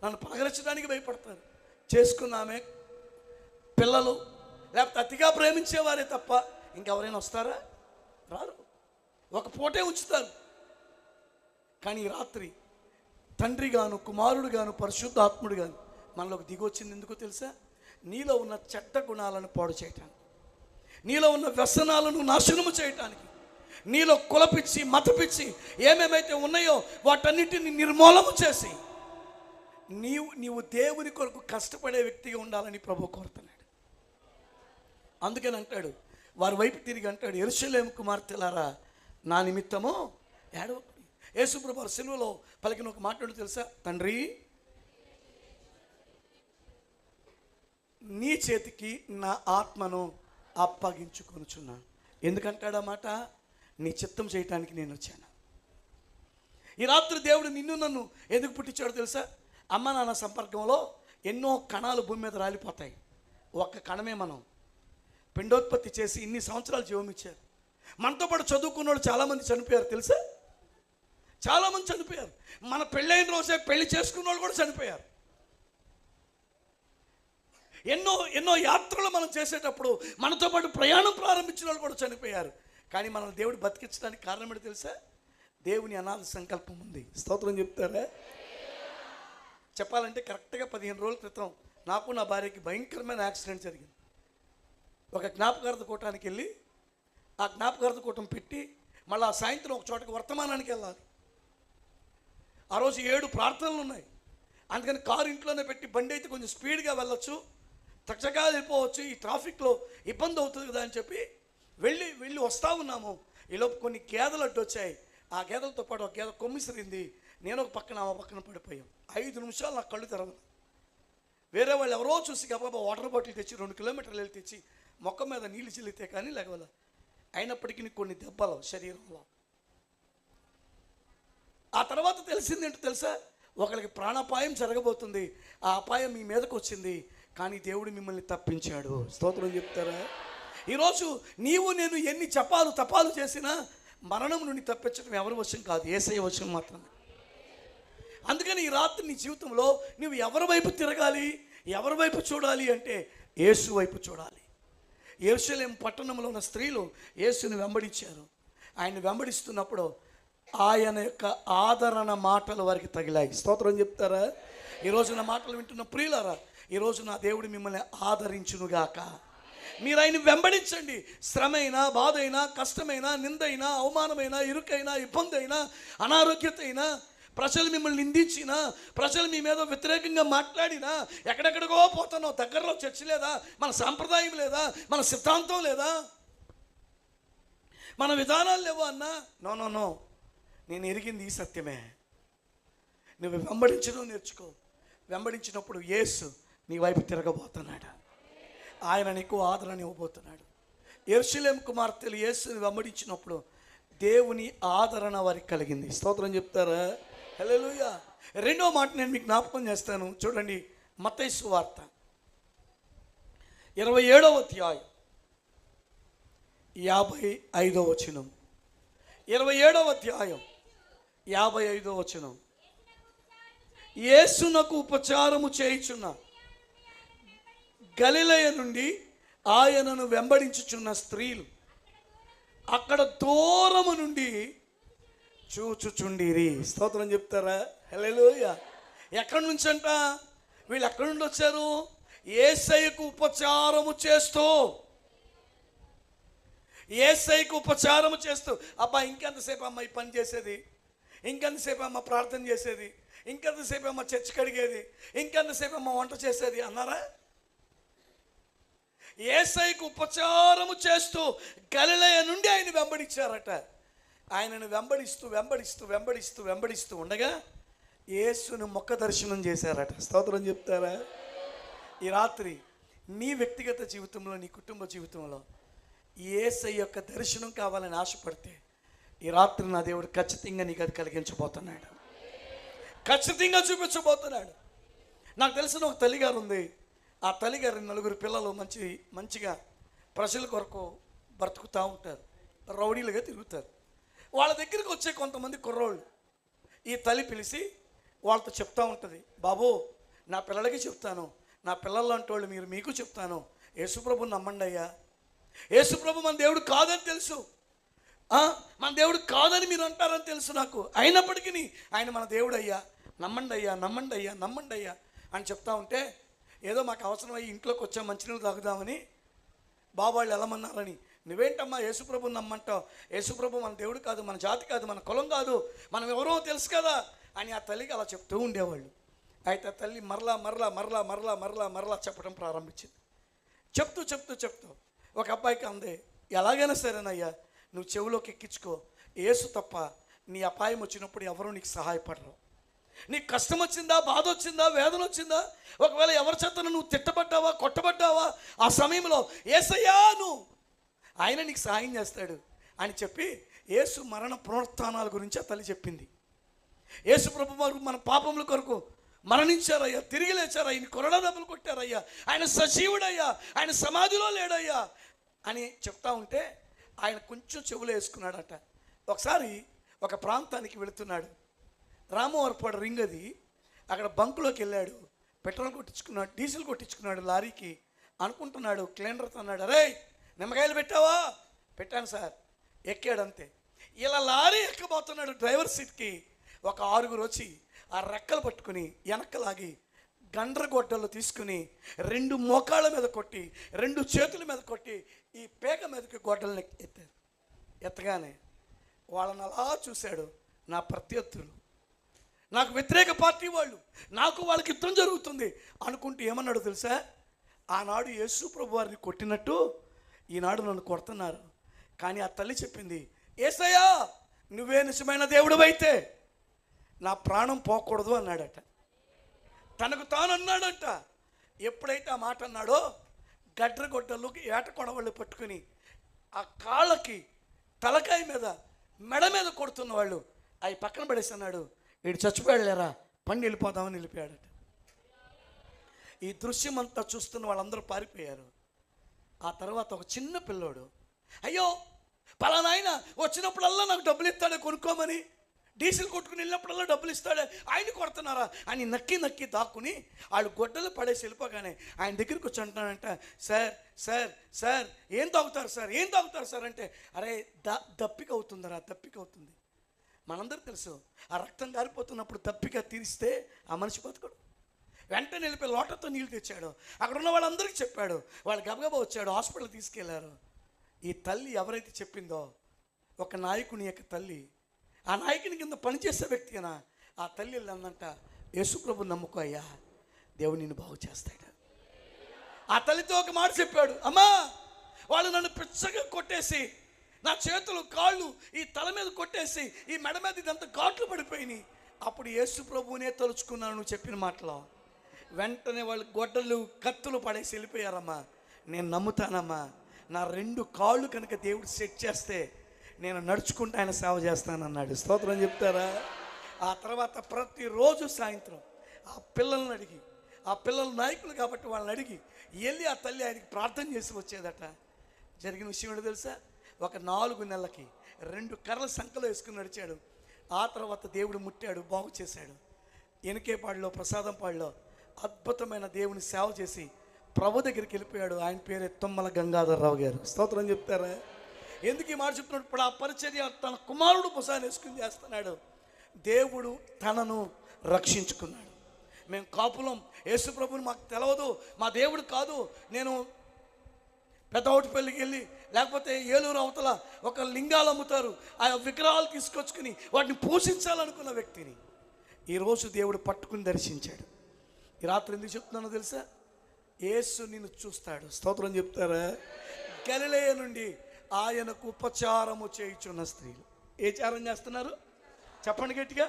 నన్ను పలకరించడానికి భయపడతారు. చేసుకున్నామే పిల్లలు లేకపోతే అతిగా ప్రేమించేవారే తప్ప ఇంకెవరైనా వస్తారా? రారు. ఒక పూటే ఉంచుతారు. కానీ ఈ రాత్రి తండ్రి గాను, కుమారుడు గాను, పరిశుద్ధాత్ముడు గాను మనలోకి దిగొచ్చింది ఎందుకో తెలుసా? నీలో ఉన్న చెడ్డ గుణాలను పాడు చేయటానికి, నీలో ఉన్న వ్యసనాలను నాశనము చేయటానికి, నీలో కులపిచ్చి మతపిచ్చి ఏమేమైతే ఉన్నాయో వాటన్నిటిని నిర్మూలన చేసి నీవు దేవుని కొరకు కష్టపడే వ్యక్తిగా ఉండాలని ప్రభు కోరుతున్నాడు. అందుకని అంటాడు, వారి వైపు తిరిగి అంటాడు, యెరూషలేము కుమార్తెలారా, నా నిమిత్తము ఏడవకుడి. యేసు ప్రభు సిలువలో పలికిన ఒక మాట తెలుసా? తండ్రి, నీ చేతికి నా ఆత్మను అప్పగించుకొనుచున్నాను. ఎందుకంటాడా మాట? నీ చిత్తం చేయటానికి నేను వచ్చాను. ఈ రాత్రి దేవుడు నిన్ను నన్ను ఎందుకు పుట్టించాడో తెలుసా? అమ్మ నాన్న సంపర్కంలో ఎన్నో కణాలు భూమి మీద రాలిపోతాయి. ఒక్క కణమే మనం పిండోత్పత్తి చేసి ఇన్ని సంవత్సరాలు జీవం ఇచ్చారు. మనతో పాటు చదువుకున్న వాళ్ళు చాలామంది చనిపోయారు తెలుసా? చాలామంది చనిపోయారు. మన పెళ్ళైన రోజే పెళ్లి చేసుకున్న వాళ్ళు కూడా చనిపోయారు. ఎన్నో ఎన్నో యాత్రలు మనం చేసేటప్పుడు మనతో పాటు ప్రయాణం ప్రారంభించిన వాళ్ళు కూడా చనిపోయారు. కానీ మనల్ని దేవుడు బతికించడానికి కారణం ఏంటో తెలుసా? దేవుని అనాథ సంకల్పం ఉంది. స్తోత్రం చెప్తారా? చెప్పాలంటే కరెక్ట్గా 15 రోజుల క్రితం నాకు నా భార్యకి భయంకరమైన యాక్సిడెంట్ జరిగింది. ఒక జ్ఞాపకార్థ కూటానికి వెళ్ళి ఆ జ్ఞాపకార్థ కూటం పెట్టి మళ్ళీ ఆ సాయంత్రం ఒక చోటకి వర్తమానానికి వెళ్ళాలి. ఆ రోజు 7 ప్రార్థనలు ఉన్నాయి. అందుకని కారు ఇంట్లోనే పెట్టి బండి అయితే కొంచెం స్పీడ్గా వెళ్ళొచ్చు, చక్కగా వెళ్ళిపోవచ్చు, ఈ ట్రాఫిక్లో ఇబ్బంది అవుతుంది కదా అని చెప్పి వెళ్ళి వస్తూ ఉన్నాము. ఈలోపు కొన్ని గేదెలు అడ్డు వచ్చాయి. ఆ గేదెలతో పాటు ఒక గేదె కొమ్మిసిరింది. నేను ఒక పక్కన ఆ పక్కన పడిపోయాం. 5 నిమిషాలు నాకు కళ్ళు తెరవదు. వేరే వాళ్ళు ఎవరో చూసి గబాబా వాటర్ బాటిల్ తెచ్చి 2 కిలోమీటర్లు వెళ్ళి తెచ్చి మొక్క మీద నీళ్ళు చెల్లితే కానీ లేకవల. అయినప్పటికీ కొన్ని దెబ్బలు శరీరంలో. ఆ తర్వాత తెలిసిందేంటో తెలుసా? ఒకరికి ప్రాణాపాయం జరగబోతుంది. ఆ అపాయం మీ మీదకు వచ్చింది, కానీ దేవుడు మిమ్మల్ని తప్పించాడు. స్తోత్రం చెప్తారా? ఈరోజు నీవు నేను ఎన్ని జపాలు తపాలు చేసినా మరణం నుండి తప్పించడం ఎవరి వశం కాదు, యేసయ్య వశం మాత్రమే. అందుకని ఈ రాత్రి నీ జీవితంలో నువ్వు ఎవరి వైపు తిరగాలి, ఎవరి వైపు చూడాలి అంటే యేసు వైపు చూడాలి. యెరూషలేము పట్టణంలో ఉన్న స్త్రీలు యేసుని వెంబడించారు. ఆయన వెంబడిస్తున్నప్పుడు ఆయన యొక్క ఆదరణ మాటలు వారికి తగిలాయి. స్తోత్రం చెప్తారా? ఈరోజు నా మాటలు వింటున్న ప్రియులారా, ఈరోజు నా దేవుడు మిమ్మల్ని ఆదరించునుగాక. మీరు ఆయన వెంబడించండి. శ్రమైనా, బాధైనా, కష్టమైనా, నిందైనా, అవమానమైనా, ఇరుకైనా, ఇబ్బంది అయినా, అనారోగ్యత అయినా, ప్రజలు మిమ్మల్ని నిందించినా, ప్రజలు మీ మీద వ్యతిరేకంగా మాట్లాడినా, ఎక్కడెక్కడికో పోతున్నావు, దగ్గరలో చర్చ లేదా, మన సాంప్రదాయం లేదా, మన సిద్ధాంతం లేదా, మన విధానాలు లేవు అన్నా, నో నేను ఎరిగింది ఈ సత్యమే. నువ్వు వెంబడించడం నేర్చుకో. వెంబడించినప్పుడు యేసు నీ వైపు తిరగబోతున్నాడు. ఆయన నీకు ఆదరణ ఇవ్వబోతున్నాడు. యెరూషలేము కుమార్తెలు యేసుని వెంబడించినప్పుడు దేవుని ఆదరణ వారికి కలిగింది. స్తోత్రం చెప్తారా? హల్లెలూయా. రెండో మాట నేను మీకు జ్ఞాపకం చేస్తాను. చూడండి, మత్తయి సువార్త 27వ అధ్యాయం 55వ వచనం. 27వ అధ్యాయం 55వ వచనం. యేసునకు ఉపచారము చేయుచున్న గలిలయ నుండి ఆయనను వెంబడించుచున్న స్త్రీలు అక్కడ దూరము నుండి చూచుచుండిరి. స్తోత్రం చెప్తారా? హల్లెలూయా. ఎక్కడి నుంచి అంట? వీళ్ళు ఎక్కడి నుండి వచ్చారు? యేసయ్యకు ఉపచారము చేస్తూ, యేసయ్యకు ఉపచారము చేస్తూ. అబ్బా ఇంకెంతసేపు అమ్మ ఈ పని చేసేది, ఇంకెంతసేపు అమ్మ ప్రార్థన చేసేది, ఇంకెంతసేపు అమ్మ చర్చ కడిగేది, ఇంకెంతసేపు అమ్మ వంట చేసేది అన్నారా? యేసయ్యకు ఉపచారము చేస్తూ గలిలయ నుండి ఆయన వెంబడించారట. ఆయనను వెంబడిస్తూ ఉండగా యేసును ముఖ దర్శనం చేశారట. స్తోత్రం చెప్తారా? ఈ రాత్రి నీ వ్యక్తిగత జీవితంలో, నీ కుటుంబ జీవితంలో యేసయ్య యొక్క దర్శనం కావాలని ఆశపడితే ఈ రాత్రి నా దేవుడు ఖచ్చితంగా నీకు అది కలిగించబోతున్నాడు, ఖచ్చితంగా చూపించబోతున్నాడు. నాకు తెలిసిన ఒక తల్లిగారు ఉంది. ఆ తల్లిగారి 4 పిల్లలు మంచిగా ప్రజల కొరకు బ్రతుకుతూ ఉంటారు, రౌడీలుగా తిరుగుతారు. వాళ్ళ దగ్గరికి వచ్చే కొంతమంది కుర్రోళ్ళు ఈ తల్లి పిలిచి వాళ్ళతో చెప్తూ ఉంటుంది, బాబు నా పిల్లలకి చెప్తాను, నా పిల్లలు లాంటి వాళ్ళు మీరు మీకు చెప్తాను, యేసుప్రభుని నమ్మండి అయ్యా. యేసుప్రభు మన దేవుడు కాదని తెలుసు, మన దేవుడు కాదని మీరు అంటారని తెలుసు నాకు, అయినప్పటికీ ఆయన మన దేవుడు అయ్యా, నమ్మండి అయ్యా, నమ్మండి అయ్యా, నమ్మండి అయ్యా అని చెప్తా ఉంటే, ఏదో మాకు అవసరమయ్యి ఇంట్లోకి వచ్చా మంచినీళ్ళు తాగుదామని బాబు వాళ్ళు వెళ్ళమన్నారని, నువ్వేంటమ్మా యేసుప్రభుని నమ్మంటావు, యేసుప్రభు మన దేవుడు కాదు, మన జాతి కాదు, మన కులం కాదు, మనం ఎవరో తెలుసు కదా అని ఆ తల్లికి అలా చెప్తూ ఉండేవాళ్ళు. అయితే ఆ తల్లి మరలా చెప్పడం ప్రారంభించింది. చెప్తూ ఒక అబ్బాయికి అందే, ఎలాగైనా సరేనయ్యా నువ్వు చెవిలోకి ఎక్కించుకో, యేసు తప్ప నీ అపాయం వచ్చినప్పుడు ఎవరూ నీకు సహాయపడరు. నీకు కష్టం వచ్చిందా, బాధ వచ్చిందా, వేదన వచ్చిందా, ఒకవేళ ఎవరి చేత నువ్వు తిట్టబడ్డావా, కొట్టబడ్డావా, ఆ సమయంలో యేసయ్యా ఆయన నీకు సహాయం చేస్తాడు అని చెప్పి యేసు మరణ పునరుత్థానాల గురించి ఆ తల్లి చెప్పింది. యేసు ప్రభు వారు మన పాపముల కొరకు మరణించారయ్యా, తిరిగి లేచారయ్యా, ఆయన కొరడా దెబ్బలు కొట్టారయ్యా, ఆయన సజీవుడయ్యా, ఆయన సమాధిలో లేడయ్యా అని చెప్తా ఉంటే ఆయన కొంచెం చెవులు వేసుకున్నాడట. ఒకసారి ఒక ప్రాంతానికి వెళుతున్నాడు, రామవరపాడు రింగ్ అది, అక్కడ బంకులోకి వెళ్ళాడు, పెట్రోల్ కొట్టించుకున్నాడు, డీజిల్ కొట్టించుకున్నాడు లారీకి. అనుకుంటున్నాడు, క్లీనర్తో అన్నాడు, అరే నిమ్మకాయలు పెట్టావా? పెట్టాను సార్. ఎక్కాడంతే. ఇలా లారీ ఎక్కబోతున్నాడు, డ్రైవర్ సీట్కి ఒక 6 వచ్చి ఆ రెక్కలు పట్టుకుని వెనక్కలాగి గండ్రగొడ్డలు తీసుకుని 2 మోకాళ్ళ మీద కొట్టి 2 చేతుల మీద కొట్టి ఈ పేక మీదకి గొడ్డల్ని ఎత్తారు. ఎత్తగానే వాళ్ళని అలా చూశాడు. నా ప్రత్యర్థులు, నాకు వ్యతిరేక పార్టీ వాళ్ళు, నాకు వాళ్ళకి యుద్ధం జరుగుతుంది అనుకుంటూ ఏమన్నాడు తెలుసా? ఆనాడు యేసు ప్రభు వారిని కొట్టినట్టు ఈనాడు నన్ను కొడుతున్నారు. కానీ ఆ తల్లి చెప్పింది, యేసయ్యా నువ్వే నిజమైన దేవుడు అయితే నా ప్రాణం పోకూడదు అన్నాడట. తనకు తాను అన్నాడట. ఎప్పుడైతే ఆ మాట అన్నాడో గడ్రగొడ్డలు ఏట కొడవళ్ళు పట్టుకుని ఆ కాళ్ళకి తలకాయ మీద మెడ మీద కొడుతున్న వాళ్ళు అవి పక్కన పడేసి అన్నాడు, వీడు చచ్చిపోయాడు లేరా, పండి వెళ్ళిపోదామని వెళ్ళిపోయాడట. ఈ దృశ్యం అంతా చూస్తున్న వాళ్ళందరూ పారిపోయారు. ఆ తర్వాత ఒక చిన్న పిల్లోడు, అయ్యో పలానా ఆయన వచ్చినప్పుడల్లా నాకు డబ్బులు ఇస్తాడే కొనుక్కోమని, డీజిల్ కొట్టుకుని వెళ్ళినప్పుడల్లా డబ్బులు ఇస్తాడే, ఆయన కొడుతున్నారా అని నక్కి నక్కి దాక్కుని వాళ్ళు గొడ్డలు పడేసి వెళ్ళిపోగానే ఆయన దగ్గరికి వచ్చి అంటున్నాడంట, సార్ సార్ సార్ ఏం తాగుతారు సార్, ఏం తాగుతారు సార్ అంటే, అరే దప్పిక అవుతుందరా, దప్పిక అవుతుంది. మనందరూ తెలుసు, ఆ రక్తం కారిపోతున్నప్పుడు దప్పిక తీరిస్తే ఆ మనిషి బతకడు. వెంటనే వెళ్ళిపోయి లోటతో నీళ్ళు తెచ్చాడు. అక్కడ ఉన్న వాళ్ళందరికీ చెప్పాడు. వాళ్ళు గబగబా వచ్చాడు, హాస్పిటల్ తీసుకెళ్లారు. ఈ తల్లి ఎవరైతే చెప్పిందో ఒక నాయకుని యొక్క తల్లి, ఆ నాయకుని కింద పనిచేసే వ్యక్తి అయినా ఆ తల్లి వెళ్ళందంట, యేసుప్రభు నమ్ముకో అయ్యా, దేవుడు నిన్ను బాగు చేస్తాడు. ఆ తల్లితో ఒక మాట చెప్పాడు, అమ్మా వాళ్ళు నన్ను పిచ్చగా కొట్టేసి నా చేతులు కాళ్ళు ఈ తల మీద కొట్టేసి ఈ మెడ మీద ఇదంతా ఘాట్లు పడిపోయినాయి. అప్పుడు యేసు ప్రభువునే తలుచుకున్నాను నువ్వు చెప్పిన మాటలో. వెంటనే వాళ్ళు గొడ్డలు కత్తులు పడేసి వెళ్ళిపోయారమ్మా. నేను నమ్ముతానమ్మా, నా 2 కాళ్ళు కనుక దేవుడు సెట్ చేస్తే నేను నడుచుకుంటూ ఆయన సేవ చేస్తానన్నాడు. స్తోత్రం చెప్తారా? ఆ తర్వాత ప్రతిరోజు సాయంత్రం ఆ పిల్లల్ని అడిగి, ఆ పిల్లల నాయకులు కాబట్టి వాళ్ళని అడిగి వెళ్ళి ఆ తల్లి ఆయనకి ప్రార్థన చేసి వచ్చేదట. జరిగిన విషయం ఏంటో తెలుసా? ఒక 4 నెలలకి 2 కర్రల సంకలో వేసుకుని నడిచాడు. ఆ తర్వాత దేవుడు ముట్టాడు, బాగు చేశాడు. ఎనకేపాడులో ప్రసాదంపాడులో అద్భుతమైన దేవుని సేవ చేసి ప్రభు దగ్గరికి వెళ్ళిపోయాడు. ఆయన పేరే తుమ్మల గంగాధరరావు గారు. స్తోత్రం చెప్తారా? ఎందుకు ఈ మాట చెప్తున్నాడు? ఇప్పుడు ఆ పరిచర్య తన కుమారుడు పుసాన్ని వేసుకుని చేస్తున్నాడు. దేవుడు తనను రక్షించుకున్నాడు. మేము కాపులం, యేసు ప్రభుని మాకు తెలవదు, మా దేవుడు కాదు, నేను పెద్దవటిపల్లికి వెళ్ళి లేకపోతే ఏలూరు అవతల ఒక లింగాలు అమ్ముతారు, ఆ విగ్రహాలు తీసుకొచ్చుకుని వాటిని పోషించాలనుకున్న వ్యక్తిని ఈరోజు దేవుడు పట్టుకుని దర్శించాడు. ఈ రాత్రి ఎందుకు చెప్తున్నానో తెలుసా? యేసు నిన్ను చూస్తాడు. స్తోత్రం చెప్తారా? గలిలయ నుండి ఆయనకు ఉపచారము చేయుచున్న స్త్రీలు ఏ చారం చేస్తున్నారు? చెప్పండి గట్టిగా.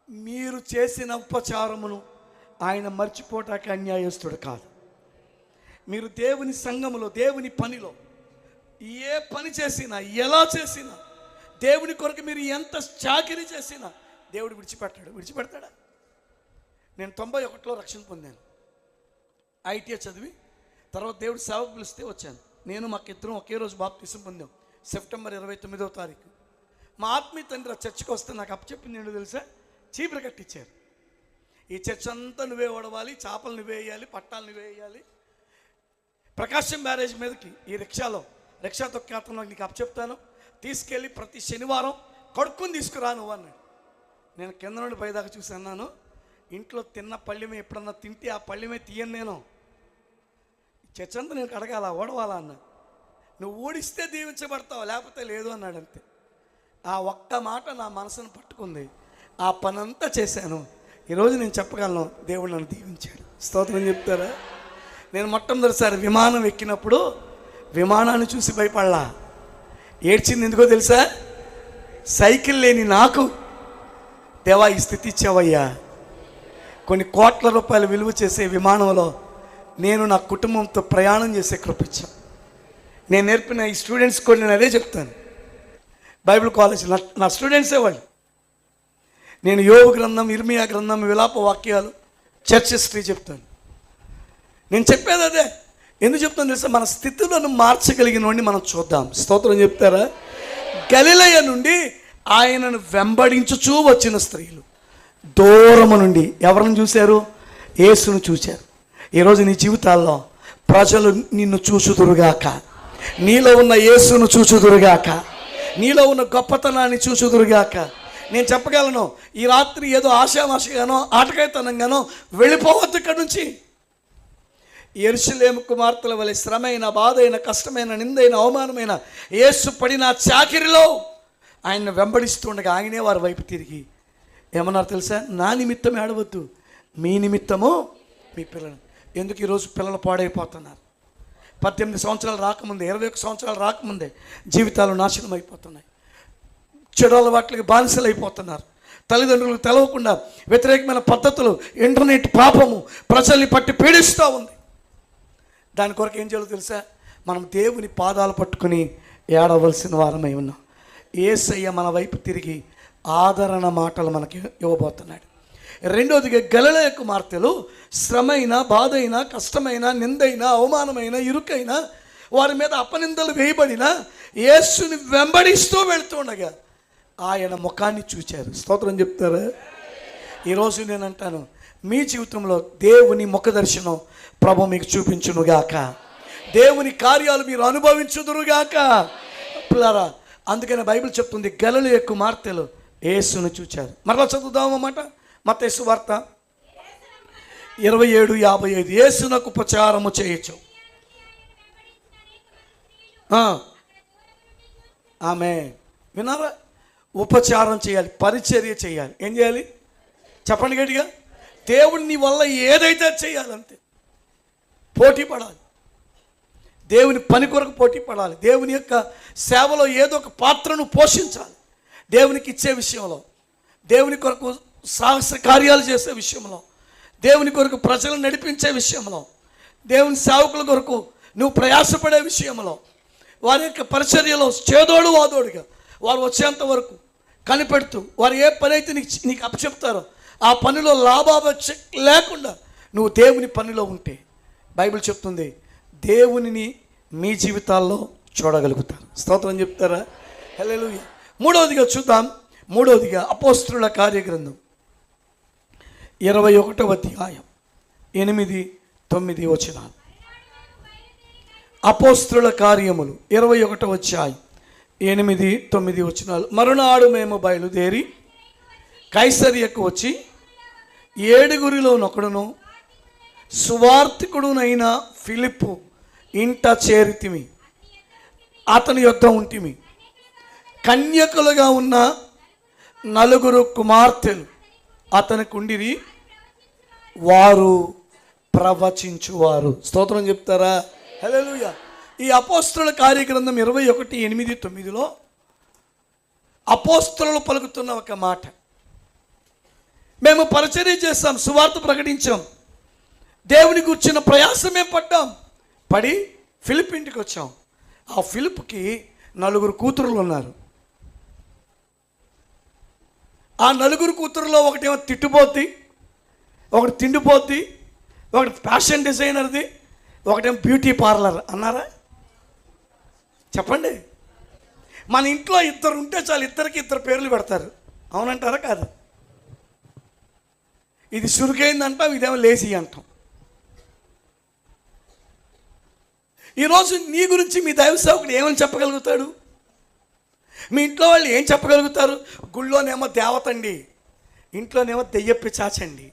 మీరు చేసిన ఉపచారమును ఆయన మర్చిపోటానికి అన్యాయస్తుడు కాదు. మీరు దేవుని సంఘములో, దేవుని పనిలో ఏ పని చేసినా, ఎలా చేసినా, దేవుని కొరకు మీరు ఎంత చాకిరీ చేసినా దేవుడు విడిచిపెట్టాడు. విడిచిపెడతాడా? నేను 91లో రక్షణ పొందాను. ఐటీఐ చదివి తర్వాత దేవుడు సేవకు పిలిస్తే వచ్చాను. నేను మాకిద్దరం ఒకే రోజు బాప్తిసం పొందాం, సెప్టెంబర్ 29వ తారీఖు. మా ఆత్మీయ తండ్రి ఆ చర్చికి వస్తే నాకు అప్పచెప్పింది ఏంటో తెలుసా? చీపురు కట్టించారు. ఈ చర్చ్ అంతా నువ్వే ఓడవాలి, చేపలు నువ్వే వేయాలి, పట్టాలు నువ్వే వేయాలి. ప్రకాశం బ్యారేజ్ మీదకి ఈ రిక్షా తొక్కేతను నీకు అప్పచెప్తాను, తీసుకెళ్ళి ప్రతి శనివారం కడుక్కుని తీసుకురా నువ్వు అన్నాడు. నేను కింద నుండి పైదాకా చూసి అన్నాను, ఇంట్లో తిన్న పళ్ళెమే ఎప్పుడన్నా తింటే ఆ పళ్ళెమే తీయను, నేను చర్చ్ అంతా నేను కడగాల, ఓడవాలా అన్నా. నువ్వు ఊడిస్తే దీవించబడతావు, లేకపోతే లేదు అన్నాడు. అంతే. ఆ ఒక్క మాట నా మనసును పట్టుకుంది. ఆ పనంతా చేశాను. ఈరోజు నేను చెప్పగలను, దేవుడు నన్ను దీవించాడు. స్తోత్రం చెప్తారా? నేను మొట్టమొదటిసారి విమానం ఎక్కినప్పుడు విమానాన్ని చూసి భయపడలా, ఏడ్చింది ఎందుకో తెలుసా? సైకిల్ లేని నాకు దేవా ఈ స్థితి ఇచ్చావయ్యా. కొన్ని కోట్ల రూపాయలు విలువ చేసే విమానంలో నేను నా కుటుంబంతో ప్రయాణం చేసే కృప ఇచ్చా. నేను నేర్పిన ఈ స్టూడెంట్స్ కూడా నేను అదే చెప్తాను. బైబిల్ కాలేజ్ నా స్టూడెంట్సే వాళ్ళు. నేను యోబు గ్రంథం, ఇర్మియా గ్రంథం, విలాప వాక్యాలు, చర్చ్ హిస్టరీ చెప్తాను. నేను చెప్పేది అదే. ఎందుకు చెప్తాను తెలుసా? మన స్థితులను మార్చగలిగిన వాడిని మనం చూద్దాం. స్తోత్రం చెప్తారా? గలిలయ నుండి ఆయనను వెంబడించుచూ వచ్చిన స్త్రీలు దూరము నుండి ఎవరిని చూశారు? యేసును చూశారు. ఈరోజు నీ జీవితాల్లో ప్రజలు నిన్ను చూచుదురుగాక, నీలో ఉన్న యేసును చూచుదురుగాక, నీలో ఉన్న గొప్పతనాన్ని చూచుదురుగాక. నేను చెప్పగలను, ఈ రాత్రి ఏదో ఆశామాషగానో ఆటకాయతనంగానో వెళ్ళిపోవద్దు ఇక్కడి నుంచి. యెరూషలేము కుమార్తెల వలె శ్రమైన, బాధైన, కష్టమైన, నిందైన, అవమానమైన యేసు పడిన చాకిరిలో ఆయన్ని వెంబడిస్తుండగా ఆయనే వారి వైపు తిరిగి ఏమన్నారు తెలుసా? నా నిమిత్తం ఏడవద్దు, మీ నిమిత్తము మీ పిల్లలు. ఎందుకు ఈరోజు పిల్లలు పాడైపోతున్నారు? 18 సంవత్సరాలు రాకముందే, 21 సంవత్సరాలు రాకముందే జీవితాలు నాశనం అయిపోతున్నాయి. చెడు అలవాట్లకి బానిసలు అయిపోతున్నారు. తల్లిదండ్రులకు తెలవకుండా వ్యతిరేకమైన పద్ధతులు, ఇంటర్నెట్ పాపము ప్రజల్ని పట్టి పీడిస్తూ ఉంది. దాని కొరకు ఏం చేయాలో తెలుసా? మనం దేవుని పాదాలు పట్టుకుని ఏడవలసిన వారమై ఉన్నాం. యేసయ్య మన వైపు తిరిగి ఆదరణ మాటలు మనకి ఇవ్వబోతున్నాడు. రెండోదిగా గలిలయ కుమార్తెలు శ్రమైన, బాధైన, కష్టమైన, నిందైన, అవమానమైన, ఇరుకైన, వారి మీద అపనిందలు వేయబడిన యేసుని వెంబడిస్తూ వెళుతుండగా ఆయన ముఖాన్ని చూచారు. స్తోత్రం చెప్తారా? ఈరోజు నేను అంటాను, మీ జీవితంలో దేవుని ముఖ దర్శనం ప్రభు మీకు చూపించునుగాక. దేవుని కార్యాలు మీరు అనుభవించుదురుగాక పిల్లరా. అందుకని బైబిల్ చెప్తుంది, గలిలయ కుమార్తెలు యేసును చూచారు. మరలా చదువుదామన్నమాట. మత్తయి సువార్త 27:55. యేసునకు ఉపచారము చేయొచ్చు. ఆమె విన్నారా? ఉపచారం చేయాలి, పరిచర్య చేయాలి. ఏం చేయాలి చెప్పండి గట్టిగా? దేవుని వల్ల ఏదైతే చేయాలంతే. పోటీ పడాలి, దేవుని పని కొరకు పోటీ పడాలి. దేవుని యొక్క సేవలో ఏదో ఒక పాత్రను పోషించాలి. దేవునికి ఇచ్చే విషయంలో, దేవుని కొరకు సాహస కార్యాలు చేసే విషయంలో, దేవుని కొరకు ప్రజలను నడిపించే విషయంలో, దేవుని సేవకుల కొరకు నువ్వు ప్రయాసపడే విషయంలో, వారి యొక్క పరిచర్యలో చేదోడు వాదోడుగా వారు వచ్చేంత వరకు కనిపెడుతూ వారు ఏ పని అయితే నీకు అప్పచెప్తారో ఆ పనిలో లాభాపేక్ష లేకుండా నువ్వు దేవుని పనిలో ఉంటే బైబిల్ చెప్తుంది, దేవునిని మీ జీవితాల్లో చూడగలుగుతారు. స్తోత్రం చెప్తారా? హల్లెలూయా. మూడవదిగా చూద్దాం. మూడవదిగా అపోస్తలుల కార్యగ్రంథం 21వ అధ్యాయం 8-9 వచనాలు. అపోస్తలుల కార్యములు 21వ అధ్యాయం 8-9 వచనాలు. మరునాడు మేము బయలుదేరి కైసరియకు వచ్చి 7 సువార్తికుడునైన ఫిలిప్పు ఇంట చేరితిమి. అతని యొద్ద ఉంటిమి. కన్యకులుగా ఉన్న 4 కుమార్తెలు అతనికి ఉండిరి, వారు ప్రవచించువారు. స్తోత్రం చెప్తారా? హల్లెలూయా. ఈ అపోస్తలుల కార్యగ్రంథం 21:8-9లో అపోస్తలులు పలుకుతున్న ఒక మాట. మేము పరిచర్య చేస్తాం, సువార్త ప్రకటించాం, దేవుని గురించిన ప్రయాసమే పడ్డాం. పడి ఫిలిప్ ఇంటికి వచ్చాం. ఆ ఫిలిప్కి 4 కూతురులు ఉన్నారు. ఆ 4 కూతురులో ఒకటేమో తిట్టుపోద్ది, ఒకటి తిండిపోద్ది, ఒకటి ఫ్యాషన్ డిజైనర్ది, ఒకటేమో బ్యూటీ పార్లర్. అన్నారా? చెప్పండి. మన ఇంట్లో 2 ఉంటే చాలు, 2కి 2 పేర్లు పెడతారు. అవునంటారా? కాదు. ఇది చురుకైందంటాం, ఇదేమో లేజీ అంటాం. ఈరోజు నీ గురించి మీ దైవ సేవకుడు ఏమని చెప్పగలుగుతాడు? మీ ఇంట్లో వాళ్ళు ఏం చెప్పగలుగుతారు? గుళ్ళోనేమో దేవతండి, ఇంట్లోనేమో దెయ్యప్పి చాచండి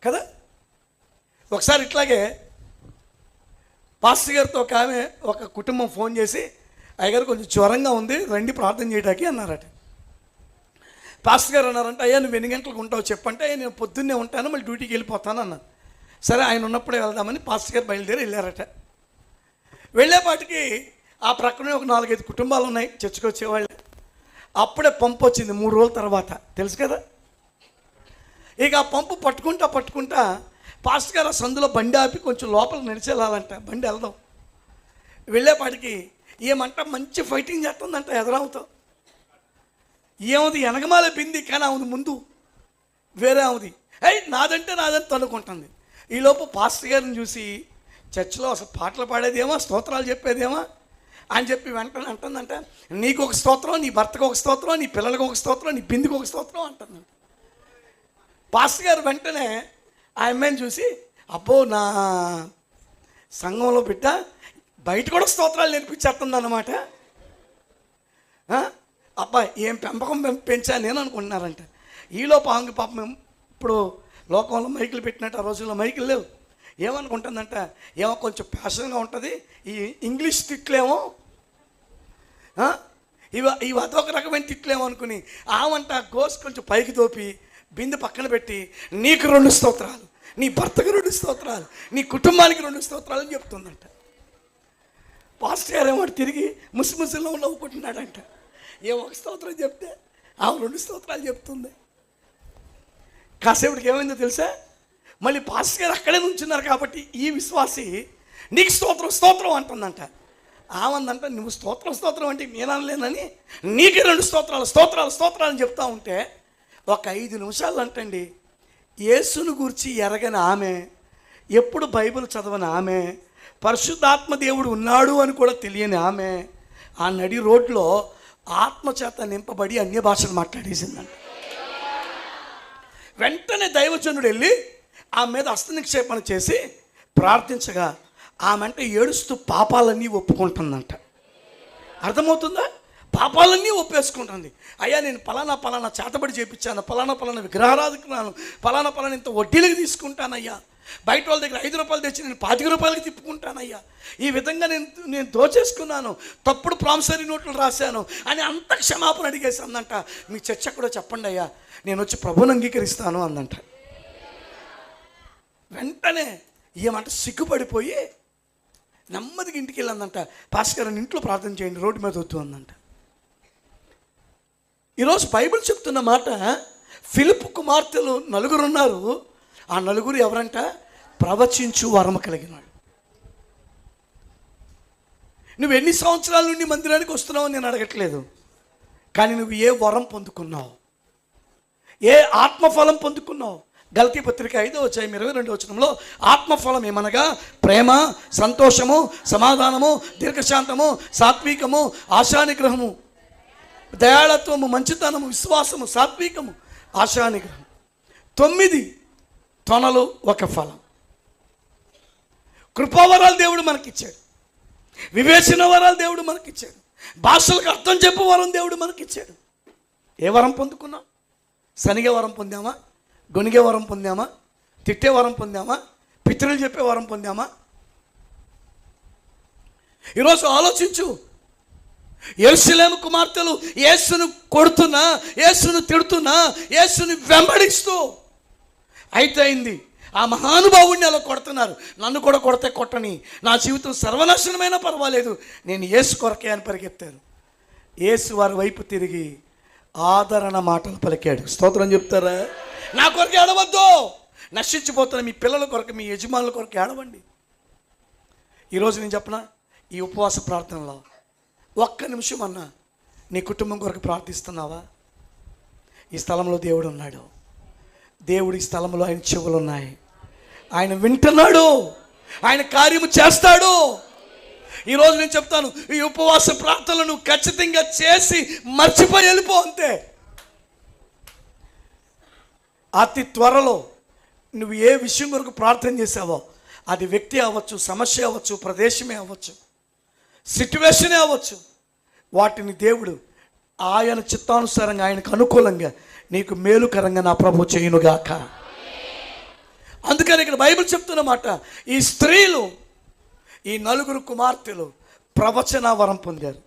కదా. ఒకసారి ఇట్లాగే పాస్టర్ గారితో ఒక కుటుంబం ఫోన్ చేసి, అయ్యగారు కొంచెం జ్వరంగా ఉంది, రండి ప్రార్థన చేయడానికి అన్నారట. పాస్టర్ గారు అన్నారంటే, అయ్యా నువ్వు ఎన్ని గంటలకు ఉంటావు చెప్పంటే, అయ్యా నేను పొద్దున్నే ఉంటాను, మళ్ళీ డ్యూటీకి వెళ్ళిపోతాను అన్నాను. సరే ఆయన ఉన్నప్పుడే వెళ్దామని పాస్టర్ గారు బయలుదేరి వెళ్ళారట. వెళ్ళేపాటికి ఆ ప్రక్కనే ఒక 4-5 కుటుంబాలు ఉన్నాయి చర్చికి వచ్చేవాళ్ళు. అప్పుడే పంపు వచ్చింది 3 రోజుల తర్వాత, తెలుసు కదా. ఇక ఆ పంపు పట్టుకుంటా పాస్టర్ గారు ఆ సందులో బండి ఆపి కొంచెం లోపల నడిచేళ్ళాలంట, బండి వెళ్దాం. వెళ్ళేపాటికి ఏమంట మంచి ఫైటింగ్ చేస్తుందంట ఎదురవుతో. ఏమవుతుంది వెనకమాల బింది, కానీ అవును ముందు వేరే అవుది. నాదంటే నాదని తనుకుంటుంది. ఈలోపు పాస్టర్ గారిని చూసి చర్చిలో అసలు పాటలు పాడేదేమో, స్తోత్రాలు చెప్పేదేమో అని చెప్పి వెంటనే అంటుందంట, నీకు ఒక స్తోత్రం, నీ భర్తకు ఒక స్తోత్రం, నీ పిల్లలకు ఒక స్తోత్రం, నీ బిందుకు ఒక స్తోత్రం అంటుందంట. పాస్టర్ గారు వెంటనే ఆ అమ్మాయిని చూసి, అబ్బో నా సంఘంలో బిడ్డ బయట కూడా స్తోత్రాలు నేర్పించేస్తుంది అన్నమాట. అబ్బాయి ఏం పెంపకం పెంచా నేను అనుకుంటున్నారంట. ఈలోపు ఆంగి పాపం ఇప్పుడు లోకంలో మైకులు పెట్టినట్టు ఆ రోజుల్లో మైకులు లేవు. ఏమనుకుంటుందంట, ఏమో కొంచెం ప్యాషన్గా ఉంటుంది, ఈ ఇంగ్లీష్ తిట్లేమో ఇవి అదొక రకమైన తిట్లేమో అనుకుని ఆమంట గోస్ కొంచెం పైకి తోపి బిందె పక్కన పెట్టి, నీకు 2 స్తోత్రాలు, నీ భర్తకు 2 స్తోత్రాలు, నీ కుటుంబానికి 2 స్తోత్రాలు అని చెప్తుందంట. పాస్టర్ గారు ఏమో తిరిగి ముసిముసిలో నవ్వుకుంటున్నాడంట. ఒక స్తోత్రం చెప్తే ఆమె 2 స్తోత్రాలు చెప్తుంది. కాసేపటికి ఏమైందో తెలుసా, మళ్ళీ పాస్టర్ గారు అక్కడే నుంచున్నారు కాబట్టి ఈ విశ్వాసి నీకు స్తోత్రం స్తోత్రం అంటుందంట. ఆమందంట, నువ్వు స్తోత్రం అంటే నేనలేనని నీకు 2 స్తోత్రాలు అని చెప్తా ఉంటే ఒక 5 నిమిషాలు అంటండి, యేసును గురించి ఎరగని ఆమె, ఎప్పుడు బైబిల్ చదవని ఆమె, పరిశుద్ధాత్మ దేవుడు ఉన్నాడు అని కూడా తెలియని ఆమె ఆ నడి రోడ్లో ఆత్మచేత నింపబడి అన్య భాషలు మాట్లాడేసిందంట. వెంటనే దైవజనుడు వెళ్ళి ఆమె మీద హస్తనిక్షేపణ చేసి ప్రార్థించగా ఆమెంట ఏడుస్తూ పాపాలన్నీ ఒప్పుకుంటుందంట. అర్థమవుతుందా? పాపాలన్నీ ఒప్పేసుకుంటుంది. అయ్యా నేను పలానా చేతబడి చేయించాను, పలానా విగ్రహారాధకున్నాను, పలానా ఇంత వడ్డీలకు తీసుకుంటానయ్యా, బయట వాళ్ళ దగ్గర 5 రూపాయలు తెచ్చి నేను 25 రూపాయలకి తిప్పుకుంటానయ్యా, ఈ విధంగా నేను దోచేసుకున్నాను, తప్పుడు ప్రామిసరీ నోట్లు రాశాను అని అంత క్షమాపణ అడిగేసి అందంట. మీ చర్చ కూడా చెప్పండి అయ్యా, నేను వచ్చి ప్రభువుని అంగీకరిస్తాను అందంట. వెంటనే ఏమంట సిగ్గుపడిపోయి నెమ్మదిగా ఇంటికి వెళ్ళందంట. పాస్టర్ గారిని ఇంట్లో ప్రార్థన చేయండి, రోడ్డు మీద వద్దు అందంట. ఈరోజు బైబిల్ చెప్తున్న మాట, ఫిలిప్పు కుమార్తెలు 4 ఉన్నారు. ఆ 4 ఎవరంట? ప్రవచించు వరము కలిగినాడు. నువ్వు ఎన్ని సంవత్సరాల నుండి మందిరానికి వస్తున్నావు నేను అడగట్లేదు, కానీ నువ్వు ఏ వరం పొందుకున్నావు, ఏ ఆత్మఫలం పొందుకున్నావు? గలతీ పత్రిక 5వ అధ్యాయం 22వ వచనంలో ఆత్మఫలం ఏమనగా ప్రేమ, సంతోషము, సమాధానము, దీర్ఘశాంతము, సాత్వికము, ఆశానిగ్రహము, దయాళత్వము, మంచితనము, విశ్వాసము, సాత్వికము, ఆశానిగ్రహం. 9 తొనలు ఒక ఫలం. కృపావరాలు దేవుడు మనకిచ్చాడు, వివేచన వరాలు దేవుడు మనకిచ్చాడు, భాషలకు అర్థం చెప్పు వరం దేవుడు మనకిచ్చాడు. ఏ వరం పొందుకున్నాం? శనిగే వరం పొందామా? గొనిగే వరం పొందామా? తిట్టే వరం పొందామా? పితరులు చెప్పే వరం పొందామా? ఈరోజు ఆలోచించు. యెరూషలేము కుమార్తెలు యేసును కొడుతున్నా, యేసును తిడుతున్నా, యేసుని వెంబడిస్తూ అయితే అయింది. ఆ మహానుభావుడిని అలా కొడుతున్నారు, నన్ను కూడా కొడితే కొట్టని, నా జీవితం సర్వనాశనమైనా పర్వాలేదు, నేను యేసు కొరకే అని పరిగెత్తారు. యేసు వారి వైపు తిరిగి ఆదరణ మాటలు పలికాడు. స్తోత్రం చెప్తారా? నా కొరకే ఏడవద్దు, నశించిపోతున్న మీ పిల్లల కొరకు, మీ యజమానుల కొరకు ఏడవండి. ఈరోజు నేను చెప్పనా, ఈ ఉపవాస ప్రార్థనలో 1 నిమిషం అన్నా నీ కుటుంబం కొరకు ప్రార్థిస్తున్నావా? ఈ స్థలంలో దేవుడు ఉన్నాడు, దేవుడి స్థలంలో ఆయన చెవులు ఉన్నాయి, ఆయన వింటున్నాడు, ఆయన కార్యము చేస్తాడు. ఈరోజు నేను చెప్తాను, ఈ ఉపవాస ప్రార్థనలను ఖచ్చితంగా చేసి మర్చిపోయి వెళ్ళిపో అంతే. అతి త్వరలో నువ్వు ఏ విషయం కొరకు ప్రార్థన చేసావో, అది వ్యక్తి అవ్వచ్చు, సమస్య అవ్వచ్చు, ప్రదేశమే అవ్వచ్చు, సిట్యువేషనే అవ్వచ్చు, వాటిని దేవుడు ఆయన చిత్తానుసారంగా, ఆయనకు అనుకూలంగా నీకు మేలుకరంగా నా ప్రభు చేయునుగాక. అందుకని ఇక్కడ బైబిల్ చెప్తున్నమాట, ఈ స్త్రీలు, ఈ 4 కుమార్తెలు ప్రవచన వరం పొందారు.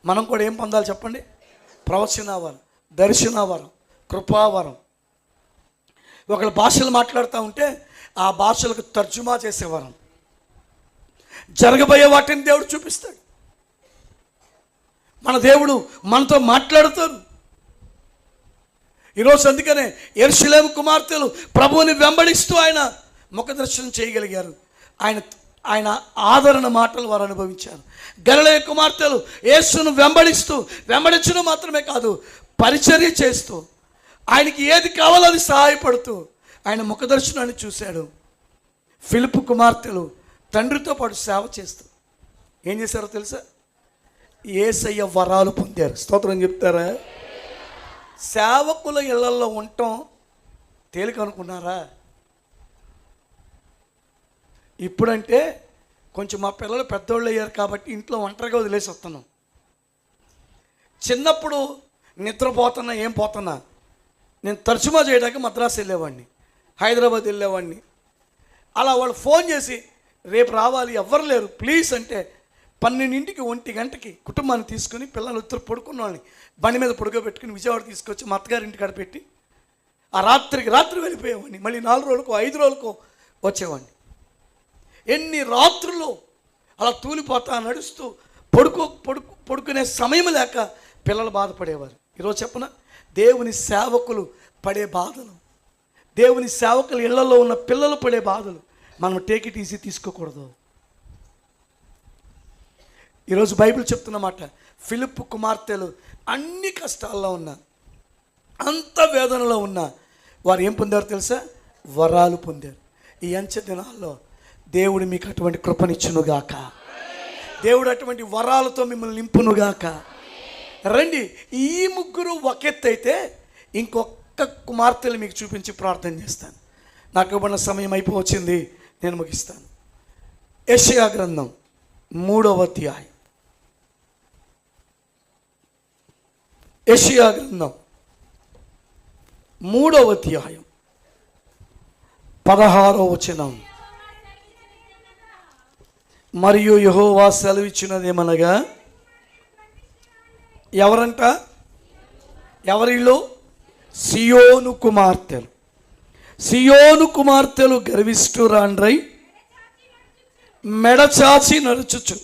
మనం కూడా ఏం పొందాలి చెప్పండి? ప్రవచన వరం, దర్శన వరం, కృపావరం. ఒకళ్ళ భాషలు మాట్లాడుతూ ఉంటే ఆ భాషలకు తర్జుమా చేసేవరం, జరగబోయే వాటిని దేవుడు చూపిస్తాడు. మన దేవుడు మనతో మాట్లాడుతాడు. ఈరోజు అందుకనే యెరూషలేము కుమార్తెలు ప్రభువుని వెంబడిస్తూ ఆయన ముఖదర్శనం చేయగలిగారు. ఆయన ఆయన ఆదరణ మాటలు వారు అనుభవించారు. గలిలయ కుమార్తెలు యేసును వెంబడించడం మాత్రమే కాదు, పరిచర్య చేస్తూ ఆయనకి ఏది కావాలో అది సహాయపడుతూ ఆయన ముఖదర్శనాన్ని చూశాడు. ఫిలిప్పు కుమార్తెలు తండ్రితో పాటు సేవ చేస్తూ ఏం చేశారో తెలుసా? యేసయ్య వరాలు పొందారు. స్తోత్రం చెప్తారా? సేవకుల ఇళ్లలో ఉండటం తేలిక అనుకున్నారా? ఇప్పుడంటే కొంచెం మా పిల్లలు పెద్దోళ్ళు అయ్యారు కాబట్టి ఇంట్లో ఒంటరిగా వదిలేసి వస్తున్నాం. చిన్నప్పుడు నిద్రపోతున్నా ఏం పోతున్నా, నేను తర్జుమా చేయడానికి మద్రాసు వెళ్ళేవాడిని, హైదరాబాద్ వెళ్ళేవాడిని. అలా వాళ్ళు ఫోన్ చేసి రేపు రావాలి ఎవ్వరు లేరు ప్లీజ్ అంటే 12ంటికి 1 గంటకి కుటుంబాన్ని తీసుకుని పిల్లలు ఇద్దరు పడుకున్న వాళ్ళని బండి మీద పడుకోబెట్టుకుని విజయవాడ తీసుకొచ్చి మా అత్తగారి ఇంటికి కాడ పెట్టి ఆ రాత్రి వెళ్ళిపోయేవాడిని. మళ్ళీ 4 రోజులకో 5 రోజులకో వచ్చేవాడిని. ఎన్ని రాత్రులు అలా తూలిపోతా నడుస్తూ పడుకునే సమయం లేక పిల్లలు బాధపడేవారు. ఈరోజు చెప్పన, దేవుని సేవకులు పడే బాధలు, దేవుని సేవకుల ఇళ్లలో ఉన్న పిల్లలు పడే బాధలు మనం టేక్ ఇట్ ఈజీ తీసుకోకూడదు. ఈరోజు బైబిల్ చెప్తున్నమాట, ఫిలిప్పు కుమార్తెలు అన్ని కష్టాల్లో ఉన్నా, అంత వేదనలో ఉన్నా వారు ఏం పొందారు తెలుసా? వరాలు పొందారు. ఈ అంచె దినాల్లో దేవుడు మీకు అటువంటి కృపనిచ్చునుగాక. దేవుడు అటువంటి వరాలతో మిమ్మల్ని నింపునుగాక. రండి, ఈ ముగ్గురు ఒకెత్తైతే ఇంకొక కుమార్తెలు మీకు చూపించి ప్రార్థన చేస్తాను. నాకు ఇవ్వబడిన సమయం అయిపోవచ్చింది, నేను ముగిస్తాను. యెషయా గ్రంథం 3వ అధ్యాయం. యెషయా గ్రంథం 3వ అధ్యాయం 16వ వచనం. మరియు యెహోవా సెలవిచ్చినదేమనగా, ఎవరంట? ఎవరిలో? సియోను కుమార్తెలు గర్విష్ఠురాండ్రై మెడచాచి నడుచుచు.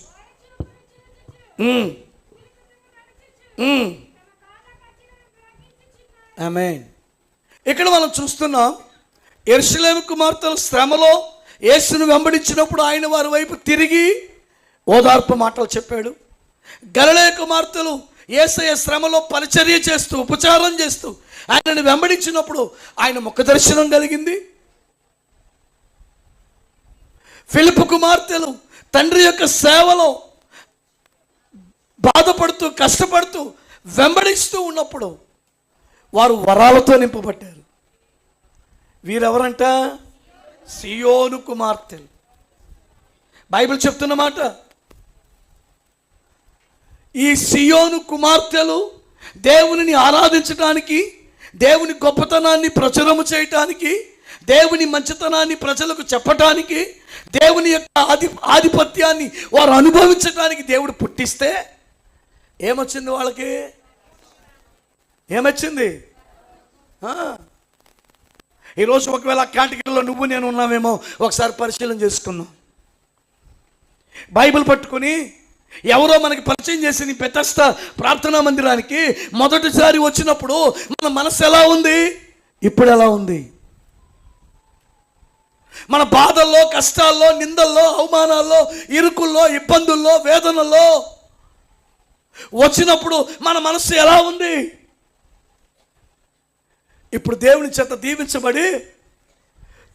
ఆమేన్. ఇక్కడ మనం చూస్తున్నాం, యెరూషలేము కుమార్తెలు శ్రమలో యేసును వెంబడించినప్పుడు ఆయన వారి వైపు తిరిగి ఓదార్పు మాటలు చెప్పాడు. గలిలయ కుమార్తెలు యేసయ్య శ్రమలో పరిచర్య చేస్తూ ఉపచారం చేస్తూ ఆయనను వెంబడించినప్పుడు ఆయన ముఖదర్శనం కలిగింది. ఫిలిప్పు కుమార్తెలు తండ్రి యొక్క సేవలో బాధపడుతూ కష్టపడుతూ వెంబడిస్తూ ఉన్నప్పుడు వారు వరాలతో నింపబడ్డారు. వీరెవరంట? సియోను కుమార్తెలు. బైబిల్ చెప్తున్నమాట, ఈ సియోను కుమార్తెలు దేవునిని ఆరాధించడానికి, దేవుని గొప్పతనాన్ని ప్రచురము చేయటానికి, దేవుని మంచితనాన్ని ప్రజలకు చెప్పటానికి, దేవుని యొక్క ఆధిపత్యాన్ని వారు అనుభవించడానికి దేవుడు పుట్టిస్తే ఏమొచ్చింది వాళ్ళకి? ఏమొచ్చింది? ఈరోజు ఒకవేళ కేటగిరీలో నువ్వు నేను ఉన్నామేమో ఒకసారి పరిశీలన చేసుకుందాం. బైబిల్ పట్టుకుని ఎవరో మనకి పరిచయం చేసి నీ బెతెస్దా ప్రార్థనా మందిరానికి మొదటిసారి వచ్చినప్పుడు మన మనసు ఎలా ఉంది, ఇప్పుడు ఎలా ఉంది? మన బాధల్లో, కష్టాల్లో, నిందల్లో, అవమానాల్లో, ఇరుకుల్లో, ఇబ్బందుల్లో, వేదనల్లో వచ్చినప్పుడు మన మనసు ఎలా ఉంది? ఇప్పుడు దేవుని చేత దీవించబడి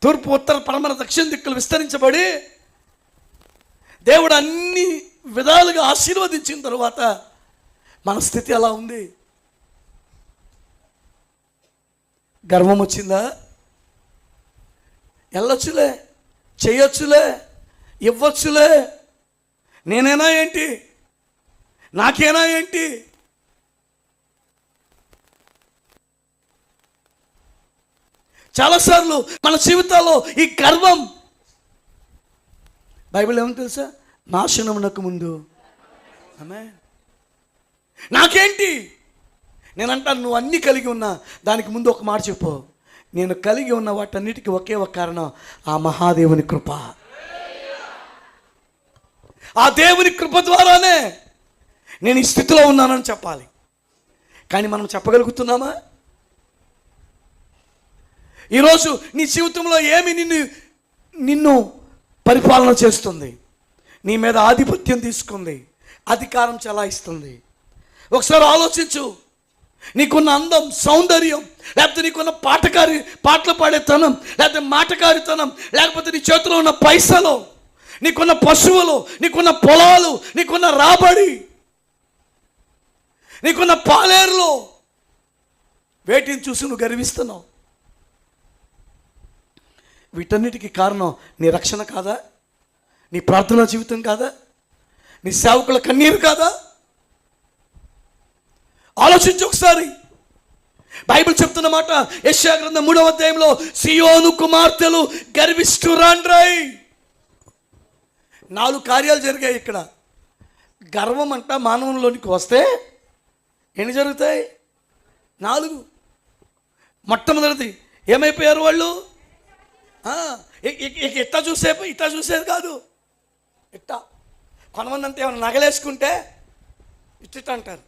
తూర్పు, ఉత్తర, పడమర, దక్షిణ దిక్కులు విస్తరించబడి దేవుడు అన్ని విధాలుగా ఆశీర్వదించిన తర్వాత మన స్థితి ఎలా ఉంది? గర్వం వచ్చిందా? వెళ్ళొచ్చులే, చేయొచ్చులే, ఇవ్వచ్చులే, నేనేనా ఏంటి, నాకేనా ఏంటి? చాలాసార్లు మన జీవితాల్లో ఈ గర్వం, బైబిల్ ఏమని తెలుసా? నాశనమునకు ముందు ఆమేన్. నాకేంటి? నేనంటాను, నువ్వు అన్నీ కలిగి ఉన్నా దానికి ముందు ఒక మాట చెప్పు, నేను కలిగి ఉన్న వాటన్నిటికీ ఒకే ఒక కారణం, ఆ మహాదేవుని కృప. ఆ దేవుని కృప ద్వారానే నేను ఈ స్థితిలో ఉన్నానని చెప్పాలి. కానీ మనం చెప్పగలుగుతున్నామా? ఈరోజు నీ జీవితంలో ఏమి నిన్ను నిన్ను పరిపాలన చేస్తుంది, నీ మీద ఆధిపత్యం తీసుకుంది, అధికారం చలాయిస్తుంది. ఒకసారి ఆలోచించు. నీకున్న అందం, సౌందర్యం, లేకపోతే నీకున్న పాటలు పాడేతనం, లేకపోతే మాటకారితనం, లేకపోతే నీ చేతిలో ఉన్న పైసలు, నీకున్న పశువులు, నీకున్న పొలాలు, నీకున్న రాబడి, నీకున్న పాలేరులో వేటిని చూసి నువ్వు గర్విస్తున్నావు. వీటన్నిటికీ కారణం నీ రక్షణ కాదా? నీ ప్రార్థనా జీవితం కాదా? నీ సేవకుల కన్నీరు కాదా? ఆలోచించు ఒకసారి. బైబిల్ చెప్తున్న మాట యెషయా గ్రంథం 3వ అధ్యాయంలో, సియోను కుమార్తెలు గర్విష్ఠురాండ్రై. 4 కార్యాలు జరిగాయి ఇక్కడ. గర్వం అంట మానవునిలోనికి వస్తే ఎన్ని జరుగుతాయి? 4. మొట్టమొదటిది ఏమైపోయారు వాళ్ళు? ఇట్లా చూసేది కాదు, ఇట్టా. కొంతమంది అంతా ఏమైనా నగలేసుకుంటే ఇట్ట అంటారు.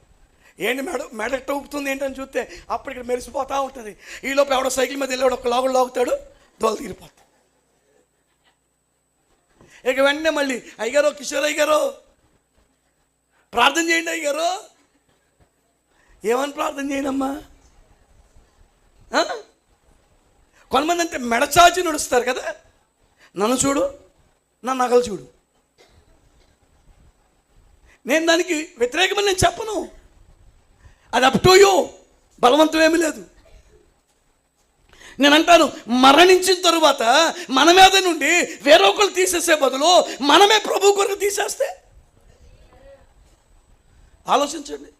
ఏంటి మెడ ఎట్ట ఊపుతుంది ఏంటని చూస్తే అప్పుడు ఇక్కడ మెరిసిపోతూ ఉంటుంది. ఈలోపు ఎవడో సైకిల్ మీద వెళ్ళాడు, ఒక లాగుతాడు, దోలు తీరిపోతాడు. ఇక వెంటనే మళ్ళీ అయ్యగారు, కిషోర్ అయ్యగారు ప్రార్థన చేయండి అయ్యగారు. ఏమని ప్రార్థన చేయనమ్మా? కొంతమంది అంటే మెడచాచి నడుస్తారు కదా, నన్ను చూడు, నా నగలు చూడు. నేను దానికి వ్యతిరేకమని నేను చెప్పను, అది అప్ టు యూ, బలవంతం ఏమీ లేదు. నేను అంటాను, మరణించిన తరువాత మన మీద నుండి వేరొకరు తీసేసే బదులు మనమే ప్రభు కొరకు తీసేస్తే ఆలోచించండి.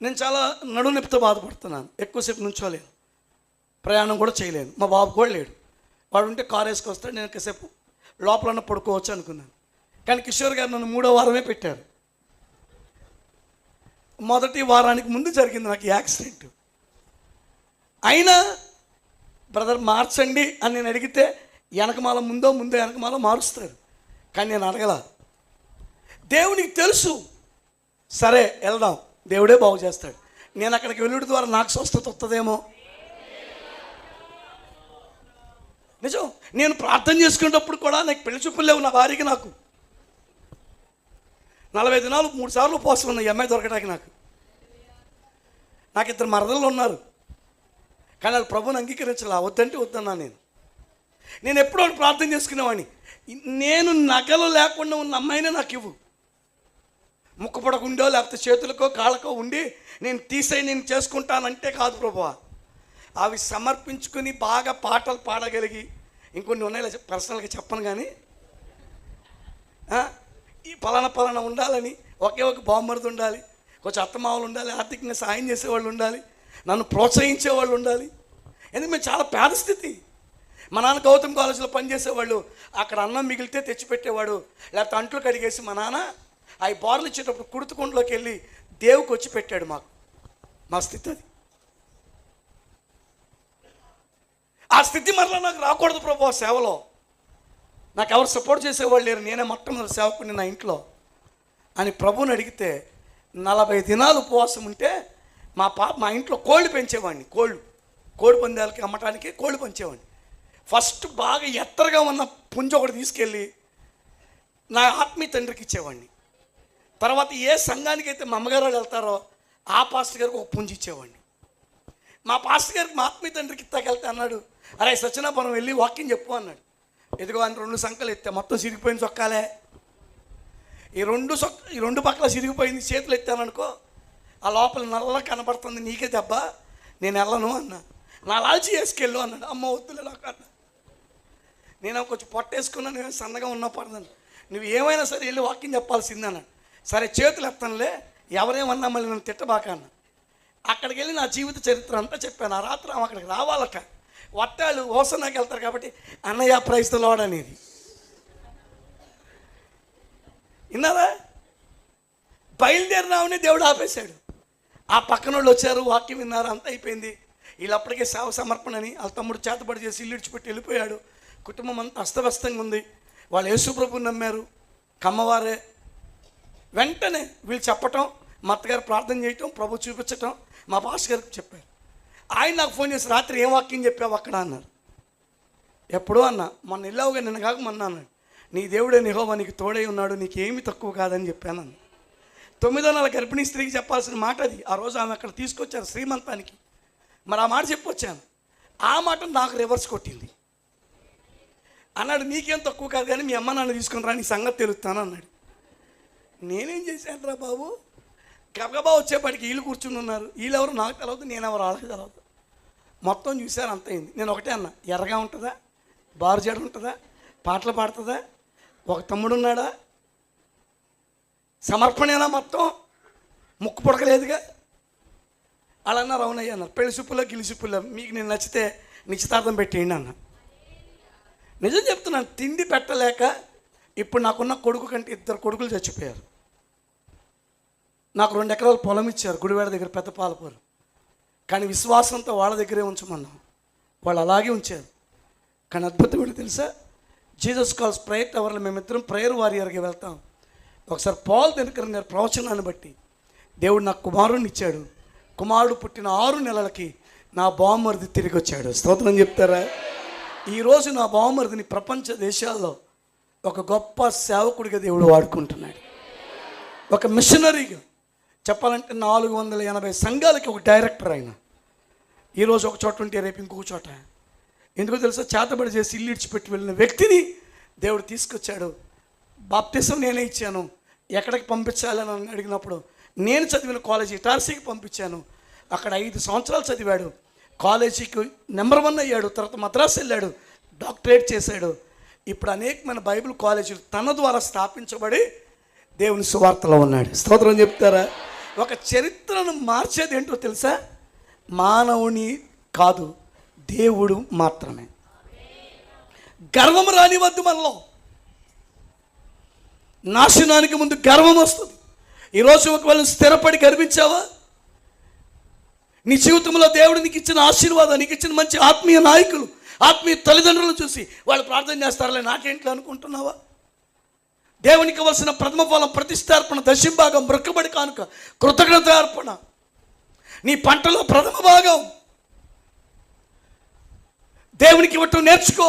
నేను చాలా నడుము నొప్పితో బాధపడుతున్నాను, ఎక్కువసేపు నుంచోలేను, ప్రయాణం కూడా చేయలేను. మా బాబు కూడా లేడు, వాడు ఉంటే కారు వేసుకొస్తాడు, నేను ఎక్కువసేపు లోపలన్న పడుకోవచ్చు అనుకున్నాను. కానీ కిషోర్ గారు నన్ను 3వ వారమే పెట్టారు. మొదటి వారానికి ముందు జరిగింది నాకు యాక్సిడెంట్. అయినా బ్రదర్ మార్చండి అని నేను అడిగితే వెనకమాల ముందో వెనకమాల మారుస్తాడు. కానీ నేను అడగల. దేవునికి తెలుసు, సరే వెళ్దాం, దేవుడే బాగు చేస్తాడు. నేను అక్కడికి వెళ్ళుడి ద్వారా నాకు స్వస్థత వస్తుందేమో. నిజం, నేను ప్రార్థన చేసుకునేటప్పుడు కూడా నాకు పెళ్లి చూపులు లేవు నా భార్యకి. నాకు 40 దినాలు 3 సార్లు ఉపవాసం ఉన్నాయి ఈ అమ్మాయి దొరకడానికి. నాకు 2 మరదళ్ళు ఉన్నారు, కానీ వాళ్ళు ప్రభుని అంగీకరించాల. వద్దంటే వద్దన్నా. నేను ఎప్పుడో ప్రార్థన చేసుకునేవాడిని, నేను నగలు లేకుండా ఉన్న అమ్మాయినే నాకు ఇవ్వు. ముక్కుపడకుండో లేకపోతే చేతులకో కాళ్ళకో ఉండి నేను చేసుకుంటానంటే కాదు ప్రభువా. అవి సమర్పించుకుని బాగా పాటలు పాడగలిగి, ఇంకొన్ని ఉన్నాయి పర్సనల్గా చెప్పను, కానీ ఈ పలానా ఉండాలని, ఒకే ఒక బామ్మరిది ఉండాలి, కొంచెం అత్తమావులు ఉండాలి, ఆర్థికంగా సాయం చేసేవాళ్ళు ఉండాలి, నన్ను ప్రోత్సహించేవాళ్ళు ఉండాలి. ఎందుకంటే మేము చాలా పేద స్థితి. మా నాన్న గౌతమ్ కాలేజీలో పనిచేసేవాళ్ళు, అక్కడ అన్నం మిగిలితే తెచ్చిపెట్టేవాడు, లేకపోతే అంట్లు కడిగేసి మా నాన్న అవి బార్లు ఇచ్చేటప్పుడు కుడుతుకుండలోకి వెళ్ళి దేవుకి వచ్చి పెట్టాడు మాకు. మా స్థితి అది. ఆ స్థితి మరలా నాకు రాకూడదు ప్రభు. సేవలో నాకు ఎవరు సపోర్ట్ చేసేవాళ్ళు లేరు, నేనే మొట్టమొదటి సేవకుని నా ఇంట్లో అని ప్రభుని అడిగితే 40 దినాలు ఉపవాసం ఉంటే మా ఇంట్లో కోళ్ళు పెంచేవాడిని. కోడి పందాలకి అమ్మటానికి కోళ్ళు పెంచేవాడిని. ఫస్ట్ బాగా ఎత్తరగా ఉన్న పుంజ ఒకటి తీసుకెళ్ళి నా ఆత్మీయ తండ్రికి ఇచ్చేవాడిని. తర్వాత ఏ సంఘానికి అయితే మా అమ్మగారు వెళ్తారో ఆ పాస్టర్ గారికి ఒక పుంజు ఇచ్చేవాడిని. మా పాస్టర్ గారికి మా ఆత్మీయ తండ్రికి ఇస్తాకెళ్తే అన్నాడు, అరే సత్యనాపురం వెళ్ళి వాక్యం చెప్పు అన్నాడు. ఎదుగో అని 2 సంకలు ఎత్తే మొత్తం సిరిగిపోయిన చొక్కాలే. ఈ రెండు పక్కల సిరిగిపోయింది. చేతులు ఎత్తాననుకో, ఆ లోపల నల్ల కనబడుతుంది, నీకే దెబ్బ, నేను వెళ్ళను అన్నా. నా లాల్చి వేసుకెళ్ళు అన్నాడు. అమ్మ వద్దులే నాకు అన్నా. నేను కొంచెం పొట్టేసుకున్నా, నేను సన్నగా ఉన్నా పడదాను, నువ్వు ఏమైనా సరే వెళ్ళి వాక్యం చెప్పాల్సింది అన్నాడు. సరే చేతులు ఎత్తానులే, ఎవరేమన్నా మళ్ళీ నన్ను తిట్టబాక అన్నా. అక్కడికి వెళ్ళి నా జీవిత చరిత్ర అంతా చెప్పాను. ఆ రాత్రి ఆమె అక్కడికి రావాలట. వట్టాలు ఓసనాకి వెళ్తారు కాబట్టి అన్నయ్య ప్రైజ్ ది లార్డ్ అనేది విన్నారా? బయలుదేరినామని దేవుడు ఆపేశాడు. ఆ పక్కన వాళ్ళు వచ్చారు, వాక్యం విన్నారు, అంతా అయిపోయింది. వీళ్ళప్పటికే సేవ సమర్పణని వాళ్ళ తమ్ముడు చేతబడి చేసి ఇల్లు ఇడిచిపెట్టి వెళ్ళిపోయాడు. కుటుంబం అంతా అస్తవ్యస్తంగా ఉంది. వాళ్ళు యేసు ప్రభువుని నమ్మారు, కమ్మవారే. వెంటనే వీళ్ళు చెప్పటం, మా అత్తగారు ప్రార్థన చేయటం, ప్రభు చూపించటం, మా పాస్టర్ గారికి చెప్పారు. ఆయన నాకు ఫోన్ చేసి రాత్రి ఏం వాక్యం చెప్పావు అక్కడ అన్నారు. ఎప్పుడో అన్న, మొన్న వెళ్ళావుగా, నిన్న కాక మొన్న అన్నాడు. నీ దేవుడే యెహోవా నీకు తోడై ఉన్నాడు, నీకేమీ తక్కువ కాదని చెప్పాను అన్న. 9వ నెల గర్భిణీ స్త్రీకి చెప్పాల్సిన మాట అది. ఆ రోజు ఆమె అక్కడ తీసుకొచ్చారు శ్రీమంతానికి. మరి ఆ మాట చెప్పొచ్చాను. ఆ మాట నాకు రివర్స్ కొట్టింది. అన్నాడు, నీకేం తక్కువ కాదు కానీ మీ అమ్మ నాన్న తీసుకుని రా, నీ సంగతి తెలుస్తాను అన్నాడు. నేనేం చేశాను రా బాబు, గబగబా వచ్చేపాటికి వీళ్ళు కూర్చుని ఉన్నారు. వీళ్ళెవరు నాకు తెలవదు, నేనెవరు వాళ్ళకి తెలవదు. మొత్తం చూశారు, అంత అయింది. నేను ఒకటే అన్నా, ఎర్రగా ఉంటుందా, బారు జడ ఉంటుందా, పాటలు పాడుతుందా, ఒక తమ్ముడు ఉన్నాడా, సమర్పణేనా, మొత్తం ముక్కు పుడకలేదుగా. అలా అన్నారు. అవునయ్య అన్నారు. పెళ్లి చూపుల్లో గిలి చూపుల్లో మీకు నేను నచ్చితే నిశ్చితార్థం పెట్టేయండి అన్న. నిజం చెప్తున్నాను, తిండి పెట్టలేక ఇప్పుడు నాకున్న కొడుకు కంటే 2 కొడుకులు చచ్చిపోయారు. నాకు 2 ఎకరాల పొలం ఇచ్చారు గుడివాడ దగ్గర పెద్దపాలపూరు. కానీ విశ్వాసంతో వాళ్ళ దగ్గరే ఉంచమన్నాం, వాళ్ళు అలాగే ఉంచారు. కానీ అద్భుతం ఏంటో తెలుసా, జీసస్ కాల్స్ ప్రేయర్ టవర్లో మేమిద్దరం ప్రేయర్ వారియర్గా వెళ్తాం. ఒకసారి పాల్ దినకరన్ గారి ప్రవచనాన్ని బట్టి దేవుడు నాకు కుమారుడిని ఇచ్చాడు. కుమారుడు పుట్టిన 6 నెలలకి నా బావమరిది తిరిగి వచ్చాడు. స్తోత్రం చెప్తారా? ఈరోజు నా బావమరిదిని ప్రపంచ దేశాల్లో ఒక గొప్ప సేవకుడిగా దేవుడు వాడుకుంటున్నాడు. ఒక మిషనరీగా చెప్పాలంటే 480 సంఘాలకి ఒక డైరెక్టర్ ఆయన. ఈరోజు ఒక చోట ఉంటే రేపు ఇంకొక చోట. ఎందుకో తెలుసా, చేతబడి చేసి ఇల్లు ఇడిచిపెట్టి వెళ్ళిన వ్యక్తిని దేవుడు తీసుకొచ్చాడు. బాప్టిజం నేనే ఇచ్చాను. ఎక్కడికి పంపించాలని అని అడిగినప్పుడు నేను చదివిన కాలేజీ ఇటార్సీకి పంపించాను. అక్కడ 5 సంవత్సరాలు చదివాడు. కాలేజీకి నెంబర్ 1 అయ్యాడు. తర్వాత మద్రాసు వెళ్ళాడు, డాక్టరేట్ చేశాడు. ఇప్పుడు అనేకమైన బైబిల్ కాలేజీలు తన ద్వారా స్థాపించబడి దేవుని సువార్తలో ఉన్నాడు. స్తోత్రం చెప్తారా? ఒక చరిత్రను మార్చేది ఏంటో తెలుసా, మానవుని కాదు, దేవుడు మాత్రమే. గర్వం రానివద్దు మనలో. నాశనానికి ముందు గర్వం వస్తుంది. ఈరోజు ఒకవేళ స్థిరపడి గర్వించావా, నీ జీవితంలో దేవుడు నీకు ఇచ్చిన ఆశీర్వాదం, నీకు ఇచ్చిన మంచి ఆత్మీయ నాయకులు, ఆత్మీయ తల్లిదండ్రులను చూసి వాళ్ళు ప్రార్థన చేస్తారులే నాకేంట్లో అనుకుంటున్నావా? దేవునికి ఇవ్వాల్సిన ప్రథమ ఫలం, ప్రతిష్టార్పణ, దశంభాగం, మొక్కుబడి కానుక, కృతజ్ఞత అర్పణ, నీ పంటలో ప్రథమ భాగం దేవునికి ఇవ్వటం నేర్చుకో.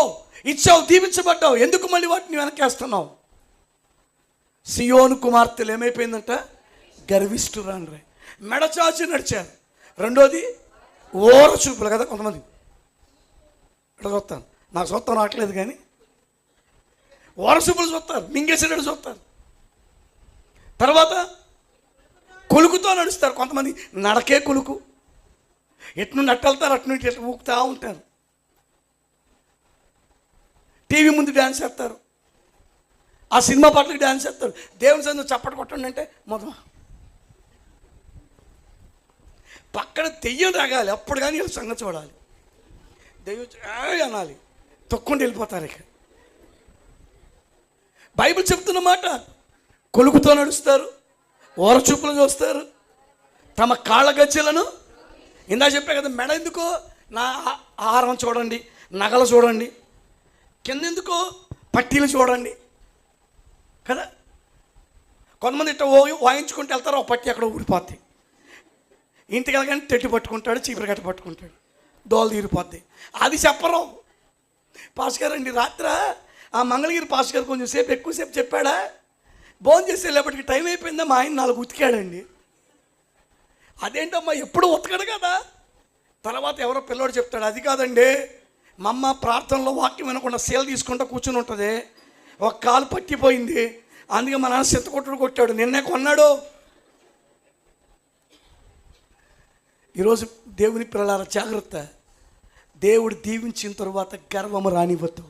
ఇచ్చావు, దీవించబడ్డావు, ఎందుకు మళ్ళీ వాటిని వెనకేస్తున్నావు? సియోను కుమార్తెలు ఏమైపోయిందంట, గర్విష్ఠురాండ్రే, మెడచాచి నడిచారు. రెండోది ఓర చూపులు కదా. కొంతమంది ఇక్కడ చూస్తాను, నాకు చూస్తాం రావట్లేదు కానీ ఓర చూపులు చూస్తారు, మింగేసేటట్టు చూస్తారు. తర్వాత కొలుకుతో నడుస్తారు. కొంతమంది నడకే కొలుకు, ఎటు నుండి అట్టు వెళ్తారు, అటు నుండి ఎటు ఊపుతూ ఉంటారు. టీవీ ముందు డ్యాన్స్ చేస్తారు, ఆ సినిమా పాటలకు డ్యాన్స్ చేస్తారు. దేవుని సందు చప్పటి కొట్టండి అంటే మొదలు పక్కన దెయ్యం రాగాలి, అప్పుడు కానీ వీళ్ళు సంగతి చూడాలి. దెయ్యం అనాలి, తొక్కుండి వెళ్ళిపోతారు. ఇక బైబిల్ చెప్తున్న మాట, కొలుకుతో నడుస్తారు, ఓరచూపులు చూస్తారు, తమ కాళ్ళ గజ్జలను ఇందా చెప్పే కదా, మెడ ఎందుకో, నా ఆహారం చూడండి, నగలు చూడండి, కిందెందుకో పట్టీలు చూడండి కదా. కొంతమంది ఇట్లా వాయించుకుంటూ వెళ్తారు, ఒక పట్టి అక్కడ ఊడిపోద్ది. ఇంటికి వెళ్ళగానే తెట్టి పట్టుకుంటాడు, చీపురు గట్ట పట్టుకుంటాడు, దోలు తీరిపోద్ది. అది చెప్పరు. పాస్ గారండి రాత్రి ఆ మంగళగిరి పాస్ గారు కొంచెం సేపు ఎక్కువసేపు చెప్పాడా, భోజనం చేసి వెళ్ళేప్పటికి టైం అయిపోయిందా, మా ఆయన 4 ఉతికాడండి. అదేంటమ్మా ఎప్పుడు ఉతకడు కదా. తర్వాత ఎవరో పిల్లోడు చెప్తాడు, అది కాదండి మా అమ్మ ప్రార్థనలో వాక్యం వినకుండా సేల్ తీసుకుంటూ కూర్చుని ఉంటుంది, ఒక కాలు పట్టిపోయింది, అందుకే మా నాన్న చింతకొట్టుడు కొట్టాడు, నిన్నే కొన్నాడు. ఈరోజు దేవుని పిల్లల జాగ్రత్త. దేవుడు దీవించిన తర్వాత గర్వము రానివ్వద్దు.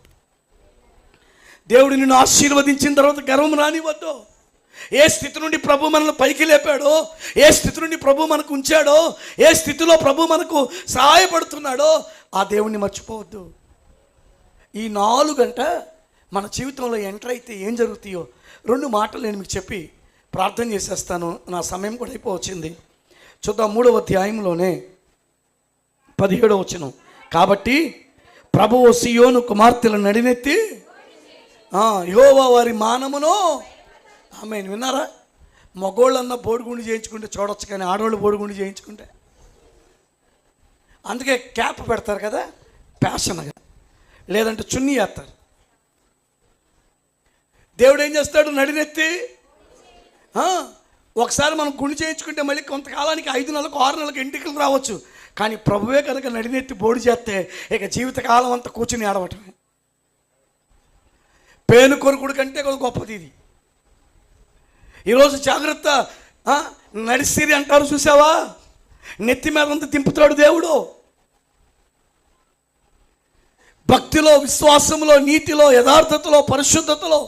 దేవుడు నిన్ను ఆశీర్వదించిన తర్వాత గర్వం రానివ్వద్దు. ఏ స్థితి నుండి ప్రభు మనల్ని పైకి లేపాడో, ఏ స్థితి నుండి ప్రభు మనకు ఉంచాడో, ఏ స్థితిలో ప్రభు మనకు సహాయపడుతున్నాడో ఆ దేవుణ్ణి మర్చిపోవద్దు. ఈ 4 గంట మన జీవితంలో ఎంటర్ అయితే ఏం జరుగుతాయో 2 మాటలు నేను మీకు చెప్పి ప్రార్థన చేసేస్తాను. నా సమయం కూడా అయిపోవచ్చింది. చూద్దాం 3వ అధ్యాయంలోనే 17వ వచనం. కాబట్టి ప్రభువు సియోను కుమార్తెల నడినెత్తి యెహోవా వారి మానమును, ఆమె విన్నారా? మగోళ్ళన్న బోడిగుండి చేయించుకుంటే చూడొచ్చు, కానీ ఆడవాళ్ళు బోడిగుండి చేయించుకుంటే అందుకే క్యాప్ పెడతారు కదా ప్యాషన్గా, లేదంటే చున్నీ వేస్తారు. దేవుడు ఏం చేస్తాడు? నడినెత్తి ఒకసారి మనం గుండు చేయించుకుంటే మళ్ళీ కొంతకాలానికి 5 నెలలకు 6 నెలలకు ఎంటికలు రావచ్చు. కానీ ప్రభువే కనుక నడినెత్తి బోడి చేస్తే ఇక జీవితకాలం అంతా కూర్చుని ఆడవటమే. పేను కొరుకుడు కంటే గొప్పది ఇది. ఈరోజు జాగ్రత్త, నడిసిరి అంటారు చూసావా, నెత్తి మీద అంతా దింపుతాడు దేవుడు. భక్తిలో, విశ్వాసంలో, నీతిలో, యథార్థతలో, పరిశుద్ధతలో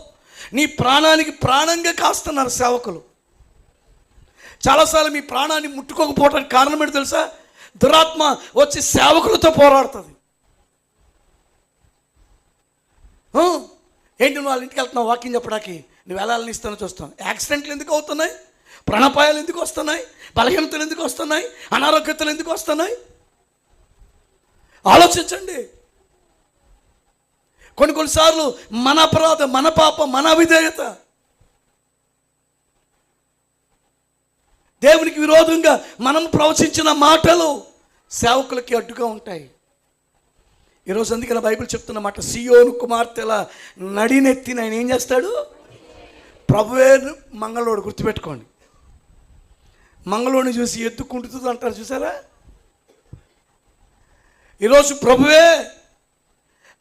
నీ ప్రాణానికి ప్రాణంగా కాస్తున్నారు సేవకులు. చాలాసార్లు మీ ప్రాణాన్ని ముట్టుకోకపోవడానికి కారణం ఏంటి తెలుసా? దురాత్మ వచ్చి సేవకులతో పోరాడుతుంది. ఏంటి నువ్వు వాళ్ళ ఇంటికి వెళ్తున్నావు వాకింగ్ చెప్పడానికి, నువ్వు వెళ్ళాలని ఇస్తాను చూస్తాం. యాక్సిడెంట్లు ఎందుకు అవుతున్నాయి? ప్రాణాపాయాలు ఎందుకు వస్తున్నాయి? బలహీనతలు ఎందుకు వస్తున్నాయి? అనారోగ్యతలు ఎందుకు వస్తున్నాయి? ఆలోచించండి. కొన్నిసార్లు మన అపరాధం, మన పాపం, మన అవిధేయత దేవునికి విరోధంగా మనం ప్రవచించిన మాటలు సేవకులకి అడ్డుగా ఉంటాయి. ఈరోజు అందుకని బైబిల్ చెప్తున్న మాట, సియోను కుమార్తెల నడినెత్తిన ఆయన ఏం చేస్తాడు? ప్రభువే మంగళోడు. గుర్తుపెట్టుకోండి, మంగళోడిని చూసి ఎత్తుకుంటుంది అంటారు చూసారా? ఈరోజు ప్రభువే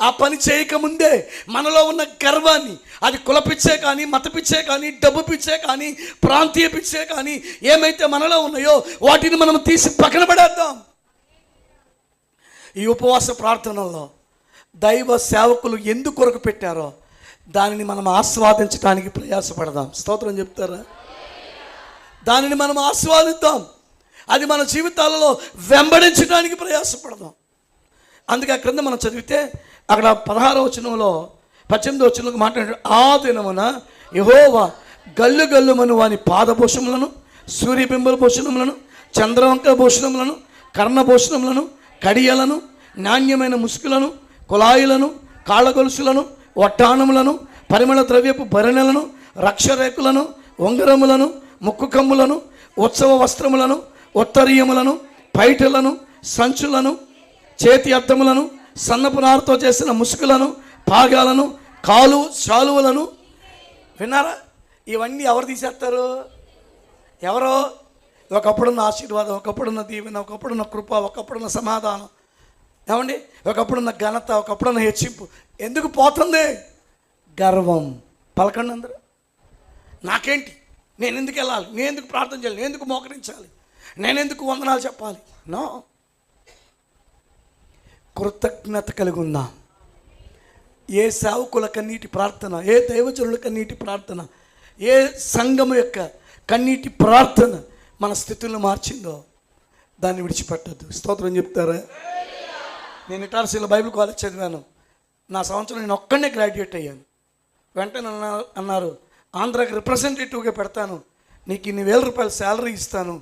ఆ పని చేయకముందే మనలో ఉన్న గర్వాన్ని, అది కులపిచ్చే కానీ, మతపిచ్చే కానీ, డబ్బు పిచ్చే కానీ, ప్రాంతీయ పిచ్చే కానీ, ఏమైతే మనలో ఉన్నాయో వాటిని మనం తీసి పక్కన పడేద్దాం. ఈ ఉపవాస ప్రార్థనల్లో దైవ సేవకులు ఎందుకు కొరకు పెట్టారో దానిని మనం ఆస్వాదించడానికి ప్రయాసపడదాం. స్తోత్రం చెప్తారా? దానిని మనం ఆస్వాదిద్దాం. అది మన జీవితాలలో వెంబడించడానికి ప్రయాసపడదాం. అందుకే ఆ క్రింద మనం చదివితే అక్కడ 16వ వచనంలో 18వ వచనంలో మాట్లాడాడు, ఆ దినమున యెహోవా గల్లు గల్లుమను వాని పాదభూషణములను, సూర్యబింబల భూషణములను, చంద్రవంక భూషణములను, కర్ణభూషణములను, కడియలను, నాణ్యమైన ముసుగులను, కుళాయిలను, కాళ్ళగొలుసులను, వడ్డాణములను, పరిమళ ద్రవ్యపు భరణలను, రక్షరేకులను, ఉంగరములను, ముక్కు కమ్ములను, ఉత్సవ వస్త్రములను, ఉత్తరీయములను, పైటలను, సంచులను, చేతి అద్దములను, సన్నపు నారుతో చేసిన ముసుగులను, పాగాలను, శాలువలను. విన్నారా? ఇవన్నీ ఎవరు తీసేస్తారు? ఎవరో ఒకప్పుడున్న ఆశీర్వాదం, ఒకప్పుడున్న దీవెన, ఒకప్పుడున్న కృప, ఒకప్పుడున్న సమాధానం, ఏమండి, ఒకప్పుడున్న ఘనత, ఒకప్పుడున్న హెచ్చింపు ఎందుకు పోతుంది? గర్వం. పలకండి అందరూ. నాకేంటి, నేను ఎందుకు వెళ్ళాలి, నేను ఎందుకు ప్రార్థన చేయాలి, నేను ఎందుకు మోకరించాలి, నేను ఎందుకు వందనాలు చెప్పాలి? నో. కృతజ్ఞత కలిగి ఉందాం. ఏ సేవకుల కన్నీటి ప్రార్థన, ఏ దైవజనుల కన్నీటి ప్రార్థన, ఏ సంఘం యొక్క కన్నీటి ప్రార్థన మన స్థితులను మార్చిందో దాన్ని విడిచిపెట్టద్దు. స్తోత్రం చెప్తారా? నేను ఇటార్సీలో బైబిల్ కాలేజ్ చదివాను. నా సంవత్సరం నేను ఒక్కడనే గ్రాడ్యుయేట్ అయ్యాను. వెంటనే అన్నారు, ఆంధ్రాకి రిప్రజెంటేటివ్గా పెడతాను, నీకు ఇన్ని ₹1000 శాలరీ ఇస్తాను,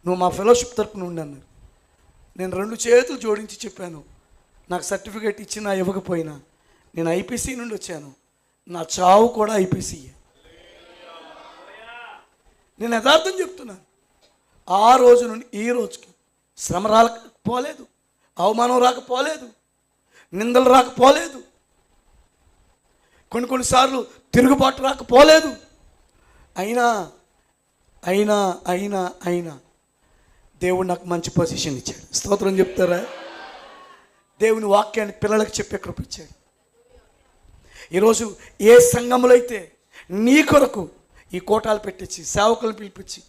నువ్వు మా ఫెలోషిప్ తరపున ఉండి అన్నారు. నేను 2 చేతులు జోడించి చెప్పాను, నాకు సర్టిఫికేట్ ఇచ్చినా ఇవ్వకపోయినా నేను ఐపీసీ నుండి వచ్చాను, నా చావు కూడా ఐపీసీయే. నేను యథార్థం చెప్తున్నాను. ఆ రోజు నుండి ఈ రోజుకి శ్రమ రాకపోలేదు, అవమానం రాకపోలేదు, నిందలు రాకపోలేదు, కొన్నిసార్లు తిరుగుబాటు రాకపోలేదు. అయినా అయినా అయినా అయినా దేవుడు నాకు మంచి పొజిషన్ ఇచ్చాడు. స్తోత్రం చెప్తారా? దేవుని వాక్యాన్ని పిల్లలకు చెప్పే కృప ఇచ్చాడు. ఈరోజు ఏ సంఘములో అయితే నీ కొరకు ఈ కోటాలు పెట్టించి, సేవకులను పిలిపించి,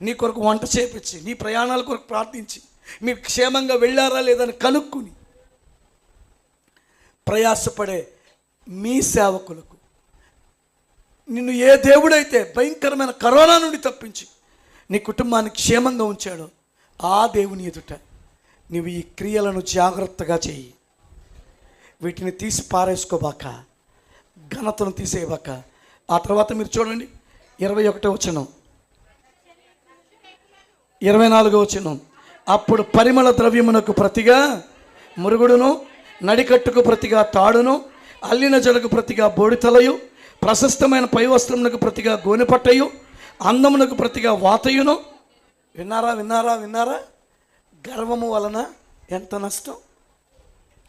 నీ కొరకు వంట చేపించి, నీ ప్రయాణాల కొరకు ప్రార్థించి, మీరు క్షేమంగా వెళ్ళారా లేదని కనుక్కుని ప్రయాసపడే మీ సేవకులకు నిన్ను ఏ దేవుడైతే భయంకరమైన కరోనా నుండి తప్పించి నీ కుటుంబాన్ని క్షేమంగా ఉంచాడో ఆ దేవుని ఎదుట నువ్వు ఈ క్రియలను జాగ్రత్తగా చెయ్యి. వీటిని తీసి పారేసుకోబాక, ఘనతను తీసేయబాక. ఆ తర్వాత మీరు చూడండి 21వ వచనం, 24వ వచనం. అప్పుడు పరిమళ ద్రవ్యమునకు ప్రతిగా మురుగుడును, నడికట్టుకు ప్రతిగా తాడును, అల్లిన జడకు ప్రతిగా బోడితలయు, ప్రశస్తమైన పై వస్త్రమునకు ప్రతిగా గోనెపట్టయు, అందమునకు ప్రతిగా వాతయును. విన్నారా విన్నారా విన్నారా? గర్వము వలన ఎంత నష్టం.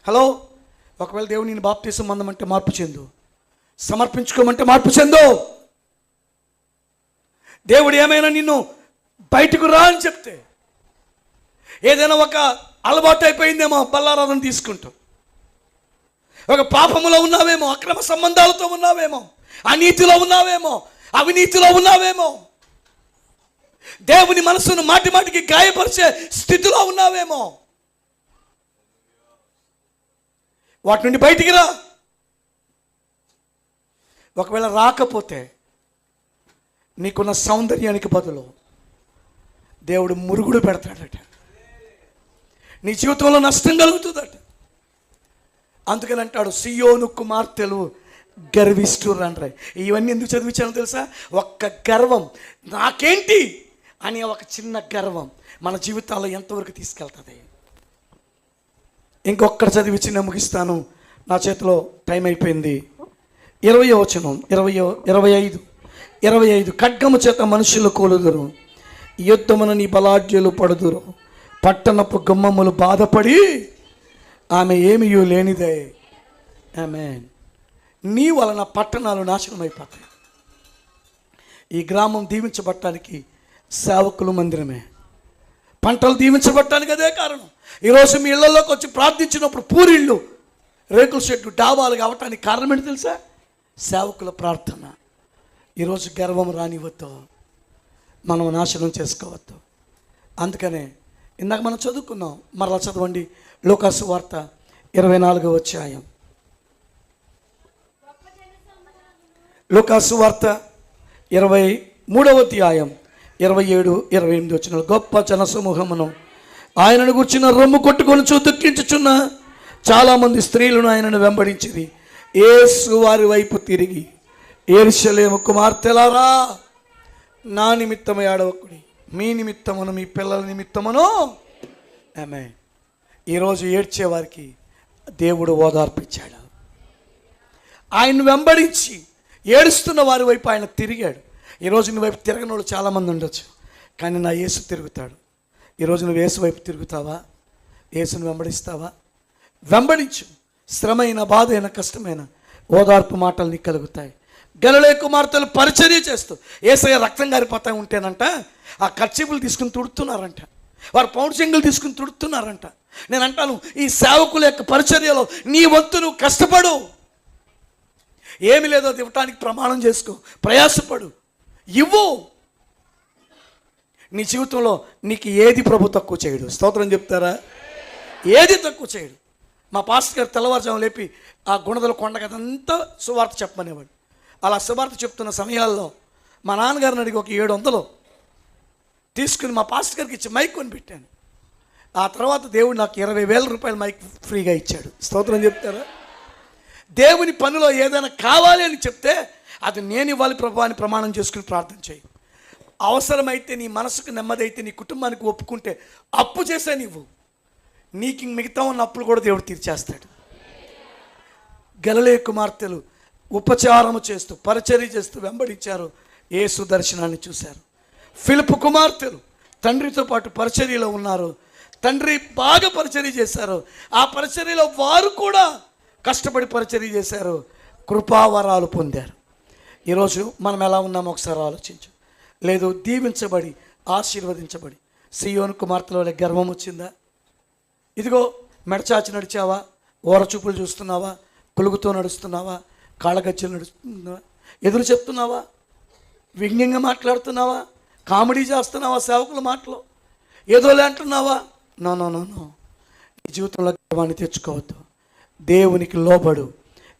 హలో, ఒకవేళ దేవుడు నేను బాప్తిసం పొందమంటే మార్పు చెందు, సమర్పించుకోమంటే మార్పు చెందు. దేవుడు ఏమైనా నిన్ను బయటకు రా అని చెప్తే, ఏదైనా ఒక అలవాటు అయిపోయిందేమో బల్లారాధన తీసుకుంటాం, ఒక పాపములో ఉన్నావేమో, అక్రమ సంబంధాలతో ఉన్నావేమో, అనీతిలో ఉన్నావేమో, అవినీతిలో ఉన్నావేమో, దేవుని మనసును మాటి మాటికి గాయపరిచే స్థితిలో ఉన్నావేమో, వాటి నుండి బయటికి రా. ఒకవేళ రాకపోతే నీకున్న సౌందర్యానికి బదులు దేవుడు మురుగుడు పెడతాడట, నీ జీవితంలో నష్టం కలుగుతుందట. అందుకని అంటాడు, సియోను కుమార్తెలు గర్విష్ఠురంటారు. ఇవన్నీ ఎందుకు చదివించానో తెలుసా? ఒక్క గర్వం, నాకేంటి అనే ఒక చిన్న గర్వం మన జీవితాల్లో ఎంతవరకు తీసుకెళ్తుంది. ఇంకొక్కటి చదివించి నేను ముగిస్తాను, నా చేతిలో టైం అయిపోయింది. 20వ వచనం, 25 ఖడ్గము చేత మనుషులు కూలుదురు, యుద్ధమున నీ బలాఢ్యులు పడుదురు, పట్టణపు గుమ్మములు బాధపడి ఆమె ఏమీ లేనిదే. ఆమేన్. నీ వలన పట్టణాలు నాశనం అయిపోతాయి. ఈ గ్రామం దీవించబడటానికి సేవకులు మందిరమే, పంటలు దీవించబడటానికి అదే కారణం. ఈరోజు మీ ఇళ్లలోకి వచ్చి ప్రార్థించినప్పుడు పూరిళ్ళు, రేకుల షెడ్డు, డాబాలు కావటానికి కారణం ఏంటి తెలుసా? సేవకుల ప్రార్థన. ఈరోజు గర్వం రానివద్దు, మనం నాశనం చేసుకోవద్దు. అందుకనే ఇందాక మనం చదువుకున్నాం, మరలా చదవండి. లూకాసు వార్త 24వ అధ్యాయం. లూకాసు వార్త 23వ అధ్యాయం 27-28 వచ్చిన గొప్ప జనసమూహమును ఆయనను గుర్చిన రొమ్ము కొట్టుకొని దుఃఖించుచున్న చాలామంది స్త్రీలను ఆయనను వెంబడించింది. యేసు వారి వైపు తిరిగి, యెరూషలేము కుమార్తెలారా, నా నిమిత్తము ఏడవకుడి, మీ నిమిత్తమును మీ పిల్లల నిమిత్తమును. ఆమేన్. ఈరోజు ఏడ్చేవారికి దేవుడు ఓదార్పిచ్చాడు. ఆయన్ను వెంబడించి ఏడుస్తున్న వారి వైపు ఆయన తిరిగాడు. ఈరోజు నీ వైపు తిరగని వాళ్ళు చాలామంది ఉండొచ్చు, కానీ నా యేసు తిరుగుతాడు. ఈరోజు నువ్వు యేసు వైపు తిరుగుతావా? యేసును వెంబడిస్తావా? వెంబడించు. శ్రమైన, బాధ అయిన, కష్టమైన ఓదార్పు మాటలు నీకు కలుగుతాయి. గలిలయ కుమార్తెలు పరిచర్య చేస్తూ యేసయ్య రక్తం గారిపోతా ఉంటేనంట ఆ కర్చీపులు తీసుకుని తుడుతున్నారంట, వారు పౌండ్ చెంగులు తీసుకుని తుడుతున్నారంట. నేను అంటాను, ఈ సేవకుల యొక్క పరిచర్యలో నీ వంతు నువ్వు కష్టపడు. ఏమి లేదో అది ఇవ్వటానికి ప్రమాణం చేసుకో, ప్రయాసపడు, ఇవ్వు. నీ జీవితంలో నీకు ఏది ప్రభు తక్కువ చేయడు. స్తోత్రం చెప్తారా? ఏది తక్కువ చేయడు. మా పాస్టర్ గారు తెల్లవారుజాము లేపి ఆ గుణదల కొండ కదంతా సువార్త చెప్పమనేవాడు. అలా సువార్త చెప్తున్న సమయాల్లో మా నాన్నగారిని అడిగి ఒక 700 తీసుకుని మా పాస్టర్ గారికి ఇచ్చి మైక్ కొని పెట్టాను. ఆ తర్వాత దేవుడు నాకు 20,000 రూపాయలు మైక్ ఫ్రీగా ఇచ్చాడు. స్తోత్రం చెప్తారా? దేవుని పనిలో ఏదైనా కావాలి అని చెప్తే అది నేను ఇవ్వాలి ప్రభు అని ప్రమాణం చేసుకుని ప్రార్థన చేయి. అవసరమైతే నీ మనసుకు నెమ్మది అయితే, నీ కుటుంబానికి ఒప్పుకుంటే అప్పు చేసే నీవు, నీకు మిగతా ఉన్న అప్పులు కూడా దేవుడు తీర్చేస్తాడు. గలిలయ కుమార్తెలు ఉపచారము చేస్తూ పరిచర్య చేస్తూ వెంబడించారు, యేసు దర్శనాన్ని చూశారు. ఫిలిప్పు కుమార్తెలు తండ్రితో పాటు పరిచర్యలో ఉన్నారు, తండ్రి బాగా పరిచర్య చేశారు. ఆ పరిచర్యలో వారు కూడా కష్టపడి పరిచర్య చేశారు, కృపావరాలు పొందారు. ఈరోజు మనం ఎలా ఉన్నామో ఒకసారి ఆలోచించు. లేదు, దీవించబడి ఆశీర్వదించబడి సియోను కుమార్తెల వల్ల గర్వం వచ్చిందా? ఇదిగో మెడచాచి నడిచావా? ఓరచూపులు చూస్తున్నావా? పులుగుతో నడుస్తున్నావా? కాళ్ళగజ్జలు నడుస్తున్నావా? ఎదురు చెప్తున్నావా? వ్యంగ్యంగా మాట్లాడుతున్నావా? కామెడీ చేస్తున్నావా? సేవకుల మాటలు ఏదోలే అంటున్నావా? No no no no. నీ జీవితంలో గర్వాన్ని తెచ్చుకోవద్దు. దేవునికి లోబడు,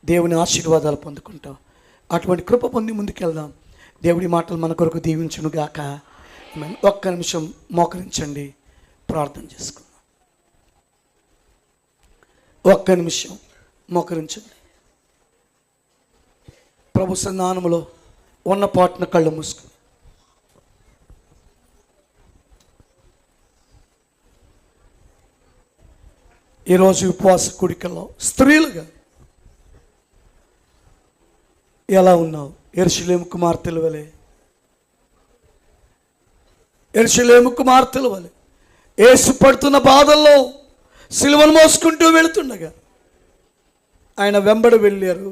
దేవుని ఆశీర్వాదాలు పొందుకుంటావు. అటువంటి కృప పొంది ముందుకెళ్దాం. దేవుడి మాటలు మన కొరకు దీవించును గాక. ఒక్క నిమిషం మోకరించండి, ప్రార్థన చేసుకుందాం. ఒక్క నిమిషం మోకరించండి. ప్రభు సన్నిధానములో ఉన్న పాటున కళ్ళు మూసుకుని ఈరోజు ఉపవాస కూడికల్లో స్త్రీలుగా ఎలా ఉన్నావు? యెరూషలేము కుమార్తెల వలె, యెరూషలేము కుమార్తెల వలె యేసు పడుతున్న బాధల్లో సిలువను మోసుకుంటూ వెళుతుండగా ఆయన వెంబడి వెళ్ళారు.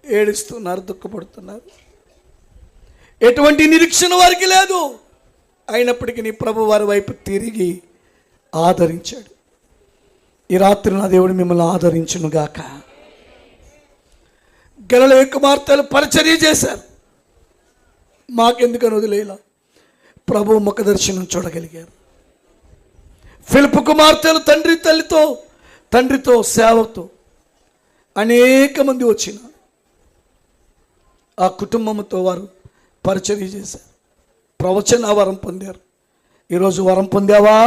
ఏడుస్తున్నారు, దుఃఖపడుతున్నారు. ఎటువంటి నిరీక్షణ వారికి లేదు. అయినప్పటికీ నీ ప్రభు వారి వైపు తిరిగి ఆదరించాడు. ఈ రాత్రి నా దేవుడు మిమ్మల్ని ఆదరించును గాక. గలిలయ కుమార్తెలు పరిచర్య చేశారు. మాకెందుకని వదిలేలా ప్రభు ముఖ దర్శనం చూడగలిగారు. ఫిలిప్పు కుమార్తెలు తండ్రితో సేవతో అనేక మంది వచ్చిన ఆ కుటుంబంతో వారు పరిచర్య చేశారు. ప్రవచన వరం పొందారు. ఈరోజు వరం పొందావా?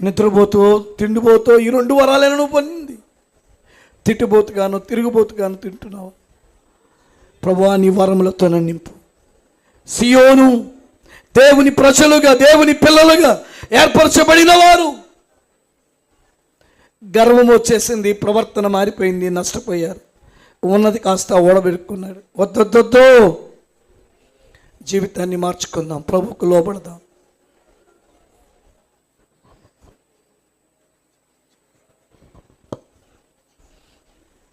నిద్రపోతూ తిండిపోతూ ఈ 2 వరాలైనా నువ్వు పొందింది. తిట్టుబోతుగాను తిరుగుబోతుగాను తింటున్నావు. ప్రభువా, నీ వరములతో నన్ను నింపు. సియోను దేవుని ప్రజలుగా, దేవుని పిల్లలుగా ఏర్పరచబడిన వారు. గర్వం వచ్చేసింది, ప్రవర్తన మారిపోయింది, నష్టపోయారు. ఉన్నది కాస్త ఓడబెట్టుకున్నాడు. వద్దొద్దొద్దు, జీవితాన్ని మార్చుకుందాం, ప్రభువుకు లోబడదాం.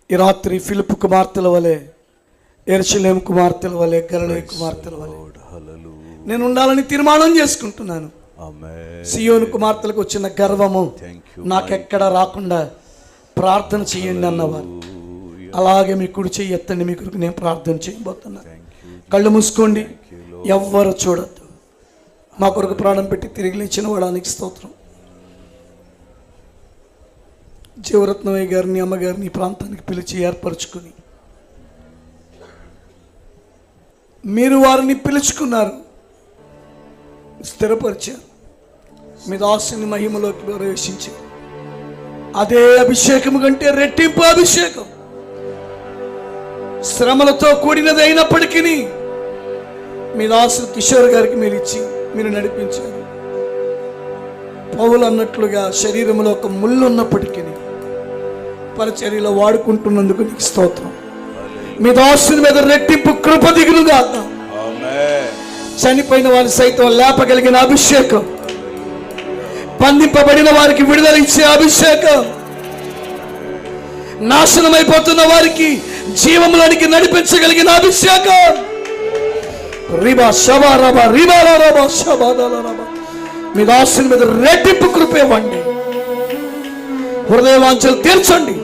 ఈ రాత్రి ఫిలిప్పు కుమార్తెల వలె, యెరూషలేము కుమార్తెల వలె, గలిలయ కుమార్తెల వలె నేను ఉండాలని తీర్మానం చేసుకుంటున్నాను. సియోను కుమార్తెలకు వచ్చిన గర్వము నాకెక్కడ రాకుండా ప్రార్థన చేయండి అన్నవారు. అలాగే మీ కుడి చెయ్యి ఎత్తండి, మీ కొరకు నేను ప్రార్థన చేయబోతున్నాను. కళ్ళు మూసుకోండి, ఎవ్వరు చూడద్దు. మా కొరకు ప్రాణం పెట్టి తిరిగి లేచిన వాడానికి స్తోత్రం. జీవరత్నమయ్య గారిని, అమ్మగారిని ప్రాంతానికి పిలిచి ఏర్పరచుకుని మీరు వారిని పిలుచుకున్నారు, స్థిరపరిచారు, మీ దాసుని మహిమలోకి ప్రవేశించారు. అదే అభిషేకం కంటే రెట్టింపు అభిషేకం శ్రమలతో కూడినది అయినప్పటికీ మీ దాసు కిషోర్ గారికి మీరు ఇచ్చి మీరు నడిపించారు. పౌలు అన్నట్లుగా శరీరంలో ఒక ముళ్ళు ఉన్నప్పటికీ పరిచర్యలో వాడుకుంటున్నందుకు నీకు స్తోత్రం. మీ దాసుని మీద రెట్టింపు కృప దిగులుగా, చనిపోయిన వారి సైతం లేపగలిగిన అభిషేకం, బంధింపబడిన వారికి విడుదల ఇచ్చే అభిషేకం, నాశనమైపోతున్న వారికి జీవంలోనికి నడిపించగలిగిన అభిషేకం. రిబా శబా రబా రిబా రబా శబా రబా మీ దాసుని మీద రెట్టింపు కృప ఇవ్వండి. హృదయ వాంఛలు తీర్చండి.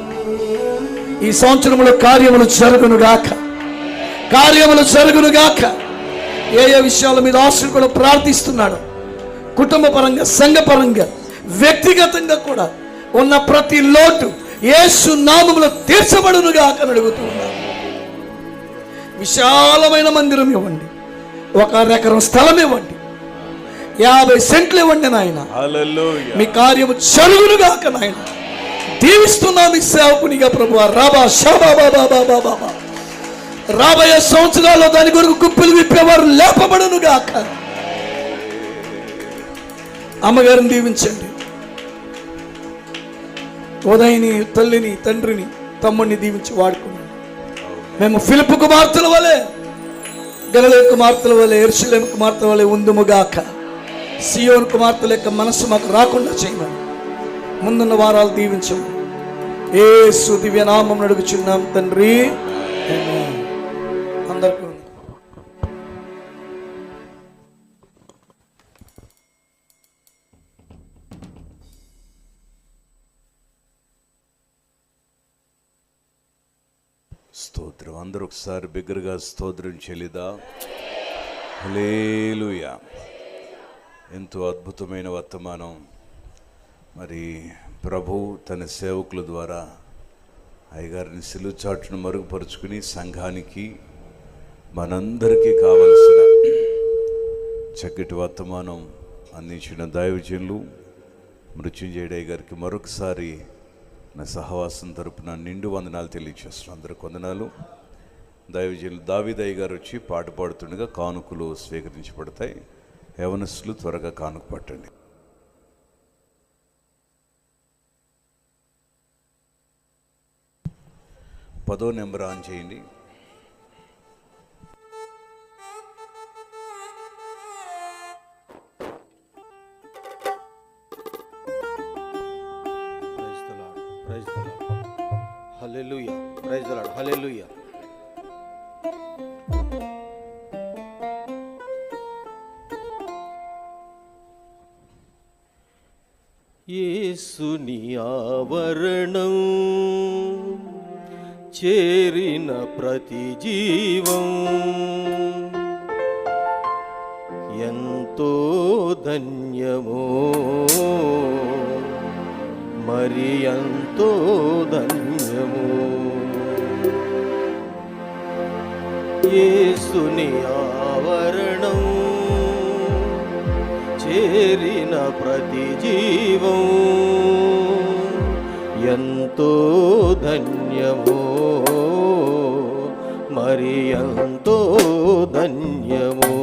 ఈ సంవత్సరంలో కార్యములు జరుగునుగాక, కార్యములు జరుగునుగాక. ఏ ఏ విషయాల మీద ఆశలు కూడా ప్రార్థిస్తున్నాడు. కుటుంబ పరంగా, సంఘ పరంగా, వ్యక్తిగతంగా కూడా ఉన్న ప్రతి లోటు యేసు నామములో తీర్చబడునుగాక అని అడుగుతున్నాను. విశాలమైన మందిరం ఇవ్వండి, 1 ఎకరం స్థలం ఇవ్వండి, 50 సెంట్లు ఇవ్వండి నాయన. మీ కార్యము జరుగునుగాక నాయన. దీవిస్తున్నాం ఈ సేవకునిగా ప్రభువా. రాబా షాబా బాబా బాబా బాబా. రాబోయే సంవత్సరాల్లో దాని కొరకు గుప్పిలు విప్పేవారు లేపబడునుగాక. అమ్మగారిని దీవించండి. ఉదయని, తల్లిని, తండ్రిని, తమ్ముడిని దీవించి వాడుకున్నాం. మేము ఫిలిప్పు కుమార్తెల వలె, గలిలయ కుమార్తెల వలె, యెరూషలేము కుమార్తెల వలె ఉందుముగాక. సియోను కుమార్తెల యొక్క మనస్సు మాకు రాకుండా చేయమని ముందున్న వారాలు దీవించము. యేసు దివ్యనామం అడుగుచున్నాం తండ్రి. అందరికీ స్తోత్రం. అందరూ ఒకసారి బిగ్గరగా స్తోత్రం చెల్లిదా. హల్లెలూయా. ఎంతో అద్భుతమైన వర్తమానం. మరి ప్రభు తన సేవకుల ద్వారా అయ్యగారిని సిలుచాటును మరుగుపరుచుకుని సంఘానికి, మనందరికీ కావలసిన చక్కటి వర్తమానం అందించిన దైవజనులు మృత్యుంజయుడయ్య గారికి మరొకసారి నా సహవాసం తరపున నిండు వందనాలు తెలియజేస్తున్నాను. అందరికి వందనాలు. దైవజనులు దావీదయ్య గారు వచ్చి పాట పాడుతుండగా కానుకలు స్వీకరించబడతాయి. యవనస్తులు త్వరగా కానుక పట్టండి. పదో నెంబర్ ఆన్ చేయండి. Praise the lord. Hallelujah. Praise the lord. Hallelujah. యేసుని ఆవరణం చేరిన ప్రతి జీవం ఎంతో ధన్యమో, మరి ఎంతో ధన్యమో. యేసుని ఆవరణం చేరిన ప్రతి జీవం ఎంతో ధన్యమో, మరి ఎంతో ధన్యమో.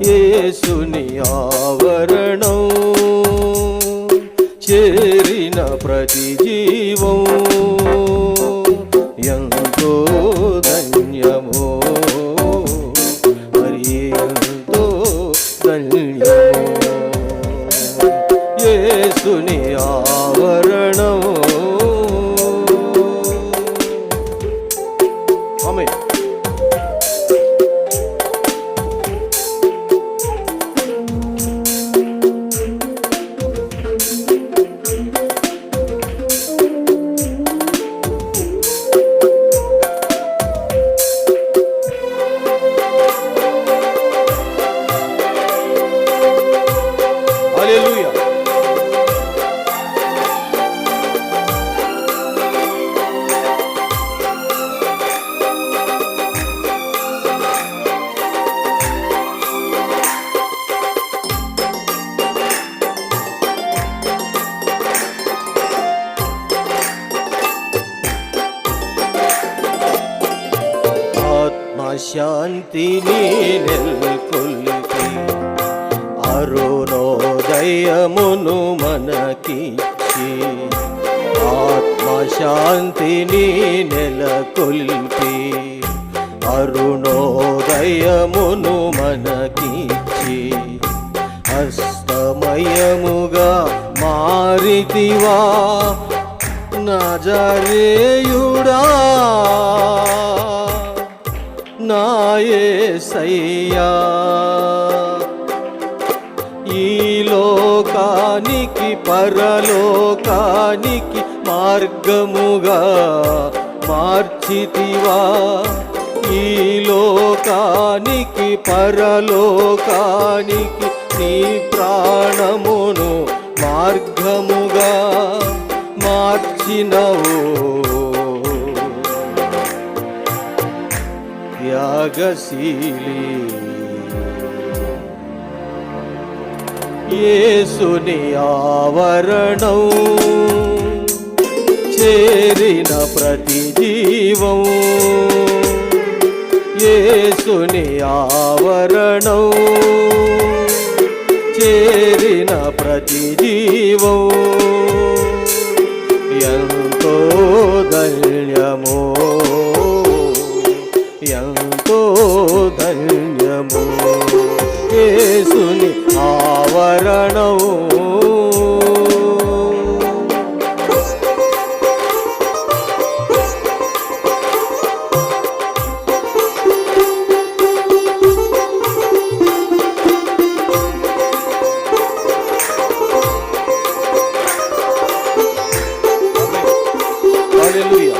యేసుని ఆవరణం చేరిన ప్రతి జీవం ఎంతో ధన్యమో, మరి ఎంతో ధన్యమో. యేసుని ఆవరణం. ఆమేన్. హల్లెలూయా. ఆత్మశాంతిని నెలకొల్పి అరుణోదయమును మనకిచ్చి, ఆత్మశాంతిని నెలకొల్పి అరుణోదయమును మనకిచ్చి, హస్తమయముగా మారితివా నజరేయుడా నా యేసయ్యా. ఈ లోకానికి పరలోకానికి మార్గముగా మార్చితివా, ఈ లోకానికి పరలోకానికి నీ ప్రాణమును మార్గముగా మార్చినవు. త్యాగశీలి యేసుని ఆవరణం చేరిన ప్రతి జీవం, యేసుని ఆవరణం చేరిన ప్రతి జీవం ఎంతో ధన్యమో, ఎంతో ధన్యమో. యేసుని ఆవరణం. హల్లెలూయా.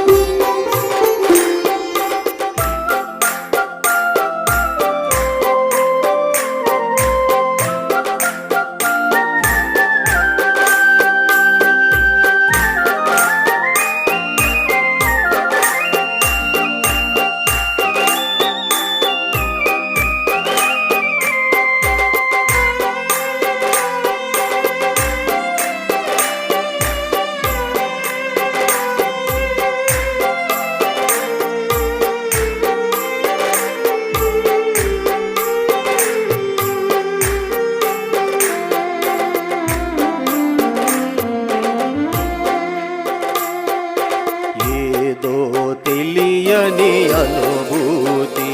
తెలియని అనుభూతి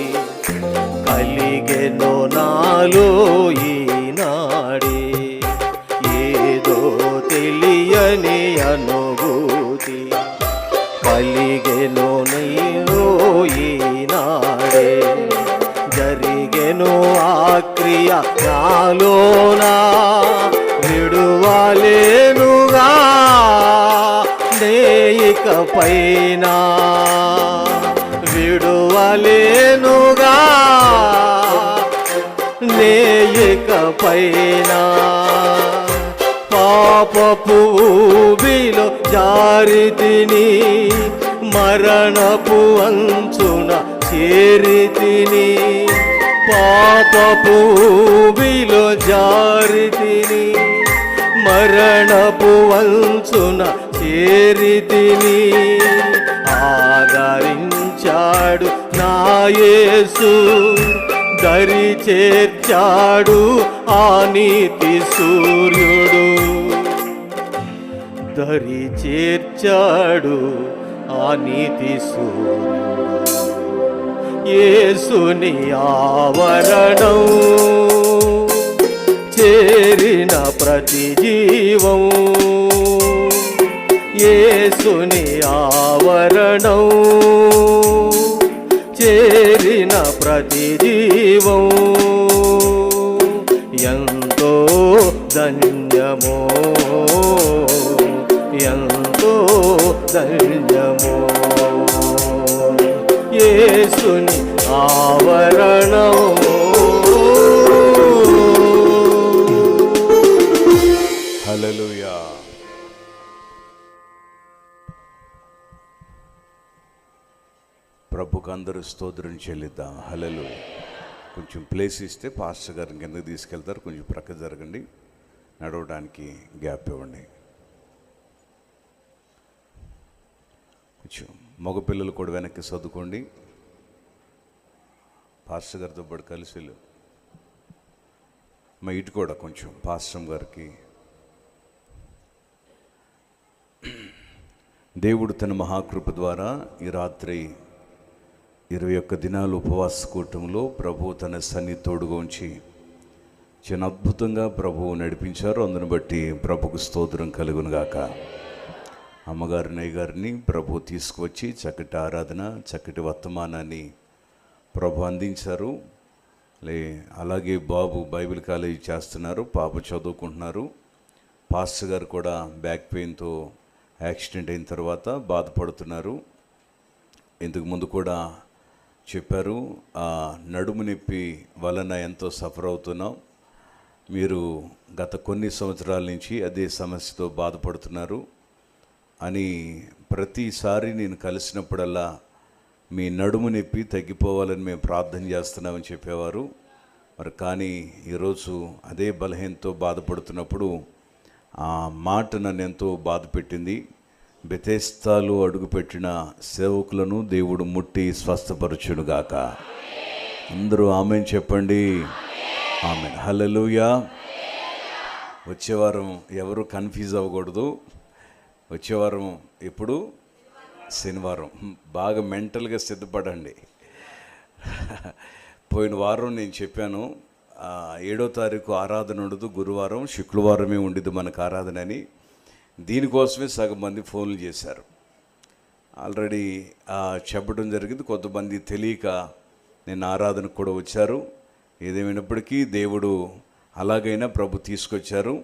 కలిగెనో నాలో ఈనాడే, ఏదో తెలియని తెలియని అనుభూతి కలిగెను నీలో ఈనాడే జరిగెను ఆ క్రియ నాలోనా విడువలేనుగా నేయిక పైన విడువలేనుగా నేయిక పైన పాపపు ఊబిలో జారితిని మరణపు అంచున చేరితిని పాపపు ఊబిలో జారితిని మరణపు అంచున చేరితిని ఆదరించాడు నా యేసు దరి చేర్చాడు ఆ నీతి సూర్యుడు దరి చేర్చాడు ఆ నీతి సూర్యుడు యేసుని ఆవరణం చేరిన ప్రతి జీవం యేసుని ఆవరణం చేరిన ప్రతి జీవం ఎంతో ధన్యమో ఎంతో ధన్యమో యేసుని ఆవరణం హల్లెలూయా. ప్రభుకు అందరూ స్తోత్రం చెల్లిద్దాం. హల్లెలూయా. కొంచెం ప్లేస్ ఇస్తే పాస్టర్ గారిని కిందకి తీసుకెళ్తారు. కొంచెం ప్రక్క జరగండి, నడవడానికి గ్యాప్ ఇవ్వండి. కొంచెం మగపిల్లలు కూడా వెనక్కి చదువుకోండి. పాస్టర్ గారితో పాటు కలిసి వెళ్ళు. మా ఇటు కూడా కొంచెం పాస్టర్ గారికి. దేవుడు తన మహాకృప ద్వారా ఈ రాత్రి 21 దినాలు ఉపవాస కూటంలో ప్రభు తన సన్నిధి తోడుగా ఉంచి చాలా అద్భుతంగా ప్రభువు నడిపించారు. అందును బట్టి ప్రభుకు స్తోత్రం కలుగునుగాక. అమ్మగారు నయ్యగారిని ప్రభు తీసుకువచ్చి చక్కటి ఆరాధన, చక్కటి వర్తమానాన్ని ప్రభు అందించారు. అలాగే బాబు బైబిల్ కాలేజీ చేస్తున్నారు, పాప చదువుకుంటున్నారు. పాస్టర్ గారు కూడా బ్యాక్ పెయిన్తో యాక్సిడెంట్ అయిన తర్వాత బాధపడుతున్నారు. ఇంతకు ముందు కూడా చెప్పారు, ఆ నడుము నొప్పి వలన ఎంతో సఫర్ అవుతున్నాం. మీరు గత కొన్ని సంవత్సరాల నుంచి అదే సమస్యతో బాధపడుతున్నారు అని ప్రతిసారి నేను కలిసినప్పుడల్లా మీ నడుము నొప్పి తగ్గిపోవాలని మేము ప్రార్థన చేస్తున్నామని చెప్పేవారు. మరి కానీ ఈరోజు అదే బలహీనతో బాధపడుతున్నప్పుడు ఆ మాట నన్ను ఎంతో బాధ పెట్టింది. బెతెస్దాలో అడుగుపెట్టిన సేవకులను దేవుడు ముట్టి స్వస్థపరచునుగాక. అందరూ ఆమెన్ చెప్పండి. ఆమెన్. హల్లెలూయా. వచ్చేవారం ఎవరు కన్ఫ్యూజ్ అవ్వకూడదు. వచ్చేవారం ఎప్పుడు? శనివారం. బాగా మెంటల్గా సిద్ధపడండి. పోయిన వారం నేను చెప్పాను 7వ తారీఖు ఆరాధన ఉండదు, గురువారం శుక్రవారమే ఉండదు మనకు ఆరాధన అని. దీనికోసమే సగం మంది ఫోన్లు చేశారు. ఆల్రెడీ చెప్పడం జరిగింది. కొంతమంది తెలియక నేను ఆరాధనకు కూడా వచ్చారు. ఏదేమైనప్పటికీ దేవుడు అలాగైనా ప్రభు తీసుకొచ్చారు.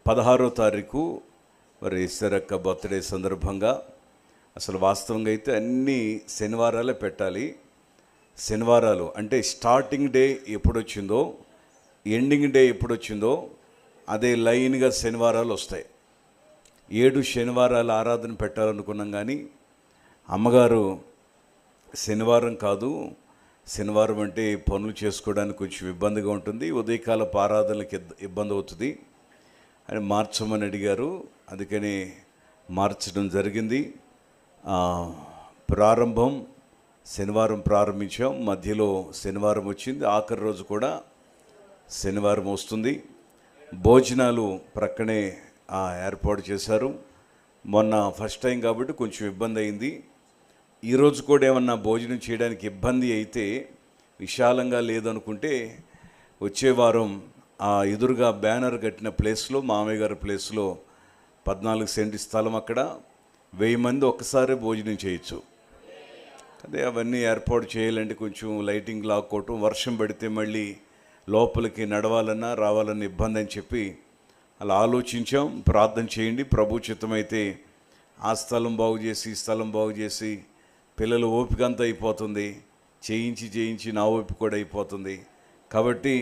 16వ తారీఖు మరి ఇస్తరక్క బర్త్డే సందర్భంగా అసలు వాస్తవంగా అయితే అన్ని శనివారాలే పెట్టాలి. శనివారాలు అంటే స్టార్టింగ్ డే ఎప్పుడొచ్చిందో ఎండింగ్ డే ఎప్పుడొచ్చిందో అదే లైన్గా శనివారాలు వస్తాయి. 7 శనివారాలు ఆరాధన పెట్టాలనుకున్నాం, కానీ అమ్మగారు శనివారం కాదు, శనివారం అంటే పనులు చేసుకోవడానికి కొంచెం ఇబ్బందిగా ఉంటుంది, ఉదయకాలపు ఆరాధనలకు ఇబ్బంది అవుతుంది అని మార్చమని అడిగారు. అందుకని మార్చడం జరిగింది. ప్రారంభం శనివారం ప్రారంభించాం, మధ్యలో శనివారం వచ్చింది, ఆఖరి రోజు కూడా శనివారం వస్తుంది. భోజనాలు ప్రక్కనే ఏర్పాటు చేశారు. మొన్న ఫస్ట్ టైం కాబట్టి కొంచెం ఇబ్బంది అయింది. ఈరోజు కూడా ఏమన్నా భోజనం చేయడానికి ఇబ్బంది అయితే విశాలంగా లేదనుకుంటే వచ్చే వారం ఎదురుగా బ్యానర్ కట్టిన ప్లేస్లో, మామయ్య గారి ప్లేస్లో 14 సెంటు స్థలం అక్కడ 1000 మంది ఒక్కసారి భోజనం చేయొచ్చు. అదే అవన్నీ ఏర్పాటు చేయాలంటే కొంచెం లైటింగ్ లాక్కోవటం, వర్షం పడితే మళ్ళీ లోపలికి నడవాలన్నా రావాలన్న ఇబ్బంది అని చెప్పి అలా ఆలోచించాం. ప్రార్థన చేయండి, ప్రభు చిత్తమైతే ఆ స్థలం బాగు చేసి ఈ స్థలం బాగు చేసి పిల్లల ఓపిక అంతా అయిపోతుంది, చేయించి నా ఓపిక కూడా అయిపోతుంది. కాబట్టి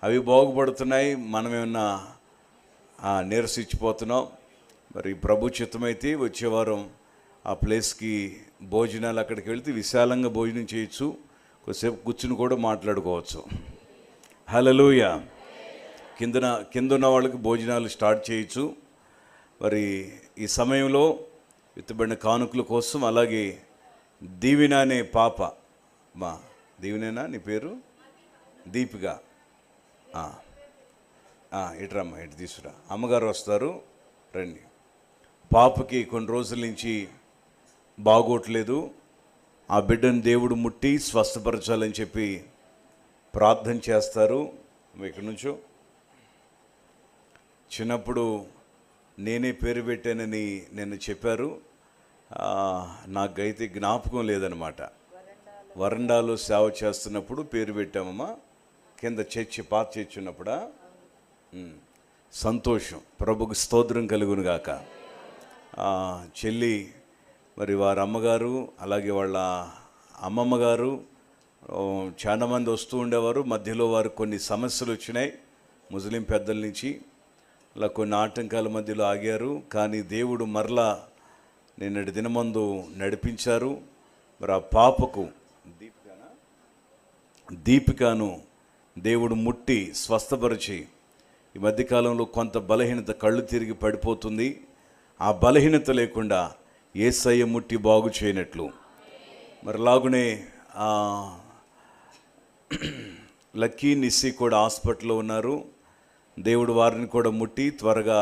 అవి బాగుపడుతున్నాయి, మనమేమన్నా నీరసించిపోతున్నాం. మరి ప్రభు చిత్తమైతే వచ్చే వారం ఆ ప్లేస్కి భోజనాలు అక్కడికి వెళ్తే విశాలంగా భోజనం చేయొచ్చు, కొద్దిసేపు కూర్చుని కూడా మాట్లాడుకోవచ్చు. హల్లెలూయా. కింద ఉన్న వాళ్ళకి భోజనాలు స్టార్ట్ చేయొచ్చు. మరి ఈ సమయంలో విత్తబడిన కానుకల కోసం, అలాగే దీవెన అనే పాప, మా దీవెనేనా నీ పేరు? దీపిక. ఇట్రమ్మా, ఇటు తీసుకురా, అమ్మగారు వస్తారు, రండి. పాపకి కొన్ని రోజుల నుంచి బాగోట్లేదు, ఆ బిడ్డను దేవుడు ముట్టి స్వస్థపరచాలని చెప్పి ప్రార్థన చేస్తారు. ఇక్కడ నుంచో చిన్నప్పుడు నేనే పేరు పెట్టానని నిన్న చెప్పారు, నాకైతే జ్ఞాపకం లేదనమాట. వరండాలో సేవ చేస్తున్నప్పుడు పేరు పెట్టామమ్మా, కింద చర్చి, పాత చర్చి ఉన్నప్పుడా. సంతోషం, ప్రభుకు స్తోత్రం కలుగును గాక. చెల్లి మరి వారి అమ్మగారు అలాగే వాళ్ళ అమ్మమ్మ గారు చాలామంది వస్తూ ఉండేవారు. మధ్యలో వారు కొన్ని సమస్యలు వచ్చినాయి ముస్లిం పెద్దల నుంచి, అలా కొన్ని ఆటంకాల మధ్యలో ఆగారు. కానీ దేవుడు మరలా నిన్నటి దినమందు నడిపించారు. మరి ఆ పాపకు దీపికను దేవుడు ముట్టి స్వస్థపరిచి, ఈ మధ్యకాలంలో కొంత బలహీనత, కళ్ళు తిరిగి పడిపోతుంది, ఆ బలహీనత లేకుండా యేసయ్య ముట్టి బాగు చేయనట్లు. మరి లాగునే లక్కీ, నిస్సి కూడా హాస్పిటల్లో ఉన్నారు. దేవుడు వారిని కూడా ముట్టి త్వరగా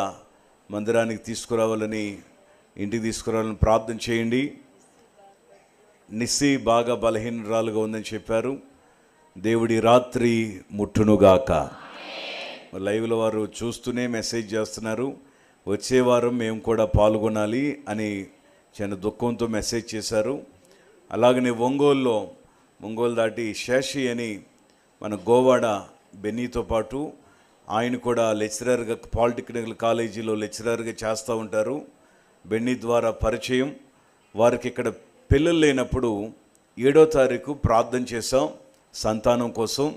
మందిరానికి తీసుకురావాలని, ఇంటికి తీసుకురావాలని ప్రార్థన చేయండి. నిస్సి బాగా బలహీనరాలుగా ఉందని చెప్పారు. దేవుడి రాత్రి ముట్టునుగాక. లైవ్లో వారు చూస్తూనే మెసేజ్ చేస్తున్నారు, వచ్చే వారం మేము కూడా పాల్గొనాలి అని చిన్న దుఃఖంతో మెసేజ్ చేశారు. అలాగనే ఒంగోలు దాటి శేషి అని మన గోవాడ బెన్నీతో పాటు ఆయన కూడా లెక్చరర్గా, పాలిటెక్నికల్ కాలేజీలో లెక్చరర్గా చేస్తూ ఉంటారు. బెన్నీ ద్వారా పరిచయం. వారికి ఇక్కడ పిల్లలు లేనప్పుడు 7వ తారీఖు ప్రార్థన చేశాం సంతానం కోసం.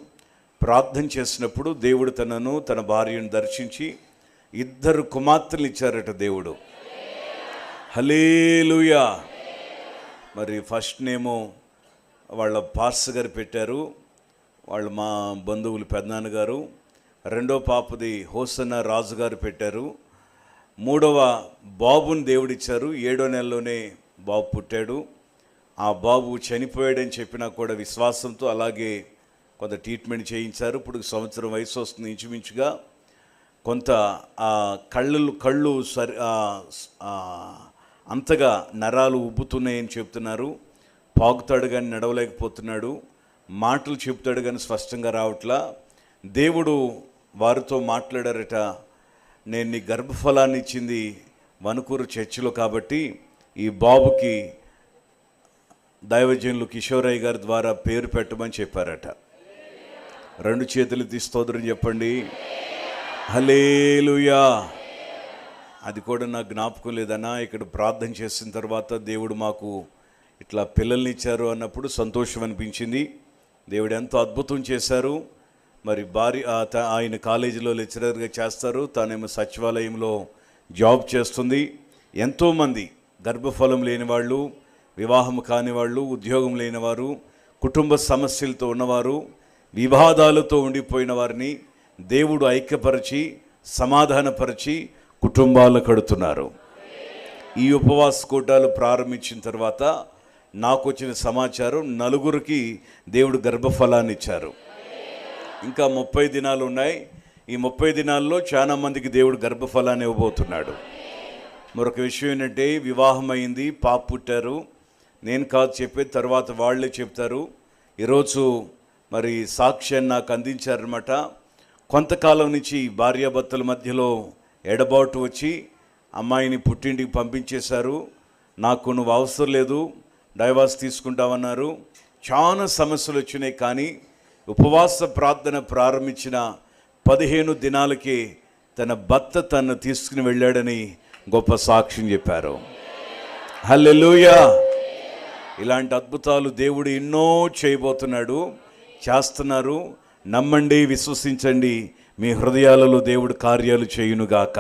ప్రార్థన చేసినప్పుడు దేవుడు తనను, తన భార్యను దర్శించి 2 కుమార్తెలు ఇచ్చారట దేవుడు. హల్లెలూయా. మరి ఫస్ట్ నేమో వాళ్ళ పాస్టర్ గారు పెట్టారు, వాళ్ళు మా బంధువులు పెద్దనాన్నగారు. 2వ పాపది హోసన్న రాజు గారు పెట్టారు. 3వ బాబుని దేవుడిచ్చారు. 7వ నెలలోనే బాబు పుట్టాడు. ఆ బాబు చనిపోయాడని చెప్పినా కూడా విశ్వాసంతో అలాగే కొంత ట్రీట్మెంట్ చేయించారు. ఇప్పుడు 1 సంవత్సరం వయసు వస్తుంది ఇంచుమించుగా. కొంత కళ్ళు అంతగా నరాలు ఉబ్బుతున్నాయని చెప్తున్నారు. పాకుతాడు కానీ నడవలేకపోతున్నాడు, మాటలు చెప్తాడు కానీ స్పష్టంగా రావట్లా. దేవుడు వారితో మాట్లాడారట, నేను నీ గర్భఫలాన్ని ఇచ్చింది వనుకూరు చర్చిలో కాబట్టి ఈ బాబుకి దైవజనులు కిషోరయ్య గారి ద్వారా పేరు పెట్టమని చెప్పారట. 2 చేతులు తీసి స్తోత్రం చెప్పండి. హల్లెలూయా. అది కూడా నాకు జ్ఞాపకం లేదన్నా. ఇక్కడ ప్రార్థన చేసిన తర్వాత దేవుడు మాకు ఇట్లా పిల్లల్ని ఇచ్చారు అన్నప్పుడు సంతోషం అనిపించింది. దేవుడు ఎంతో అద్భుతం చేశారు. మరి ఆయన కాలేజీలో లెక్చరర్గా చేస్తారు, తానేమో సచివాలయంలో జాబ్ చేస్తుంది. ఎంతోమంది గర్భఫలం లేని వాళ్ళు, వివాహం కాని వాళ్ళు, ఉద్యోగం లేనివారు, కుటుంబ సమస్యలతో ఉన్నవారు, వివాదాలతో ఉండిపోయిన వారిని దేవుడు ఐక్యపరిచి సమాధానపరిచి కుటుంబాలు కడుతున్నారు. ఈ ఉపవాస కూటాలు ప్రారంభించిన తర్వాత నాకు వచ్చిన సమాచారం 4 దేవుడు గర్భఫలాన్ని ఇచ్చారు. ఇంకా 30 దినాలు ఉన్నాయి. ఈ 30 దినాల్లో చాలా మందికి దేవుడు గర్భఫలాన్ని ఇవ్వబోతున్నాడు. మరొక విషయం ఏంటంటే, వివాహం అయింది, పాప పుట్టారు, నేను కాదు చెప్పేది, తర్వాత వాళ్ళే చెప్తారు. ఈరోజు మరి సాక్ష్యాన్ని నాకు అందించారనమాట. కొంతకాలం నుంచి భార్యాభర్తల మధ్యలో ఎడబాటు వచ్చి అమ్మాయిని పుట్టింటికి పంపించేశారు, నాకు నువ్వు అవసరం లేదు, డైవర్స్ తీసుకుంటామన్నారు. చాలా సమస్యలు వచ్చినాయి. కానీ ఉపవాస ప్రార్థన ప్రారంభించిన 15 దినాలకి తన భర్త తను తీసుకుని వెళ్ళాడని గొప్ప సాక్ష్యం చెప్పారు. హల్లెలూయా. ఇలాంటి అద్భుతాలు దేవుడు ఎన్నో చేయబోతున్నాడు, చేస్తున్నారు. నమ్మండి, విశ్వసించండి, మీ హృదయాలలో దేవుడు కార్యాలు చేయునుగాక.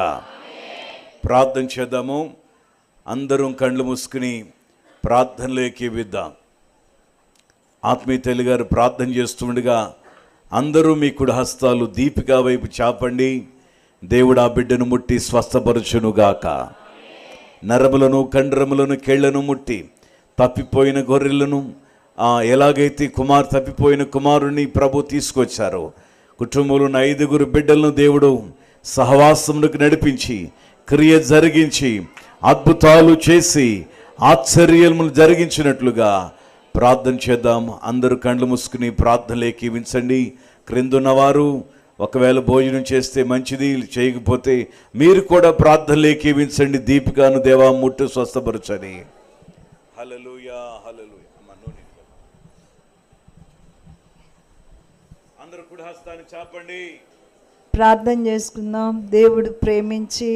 ప్రార్థన చేద్దాము. అందరం కళ్ళు మూసుకుని ప్రార్థనలో ఎక్కివిద్దాం. ఆత్మీయ తల్లి గారు ప్రార్థన చేస్తుండగా అందరూ మీ కుడి హస్తాలు దీపిక వైపు చాపండి. దేవుడు ఆ బిడ్డను ముట్టి స్వస్థపరచునుగాక. నరములను, కండరములను, కేళ్లను ముట్టి తప్పిపోయిన గొర్రెలను, ఎలాగైతే తప్పిపోయిన కుమారుని ప్రభు తీసుకొచ్చారో, కుటుంబంలో 5 బిడ్డలను దేవుడు సహవాసములకు నడిపించి, క్రియ జరిగించి, అద్భుతాలు చేసి, ఆశ్చర్యములు జరిగించినట్లుగా ప్రార్థన చేద్దాం. అందరూ కళ్ళు మూసుకుని ప్రార్థనలు ఏకీవించండి. క్రిందున్నవారు ఒకవేళ భోజనం చేస్తే మంచిది, చేయకపోతే మీరు కూడా ప్రార్థనలు ఏకీవించండి. దీపికాను దేవా ముట్టు స్వస్థపరచని. హల్లెలూయా, హల్లెలూయా. అందరూ కుడి హస్తాన్ని చాపండి. ప్రార్థన చేసుకుందాం. దేవుడు ప్రేమించి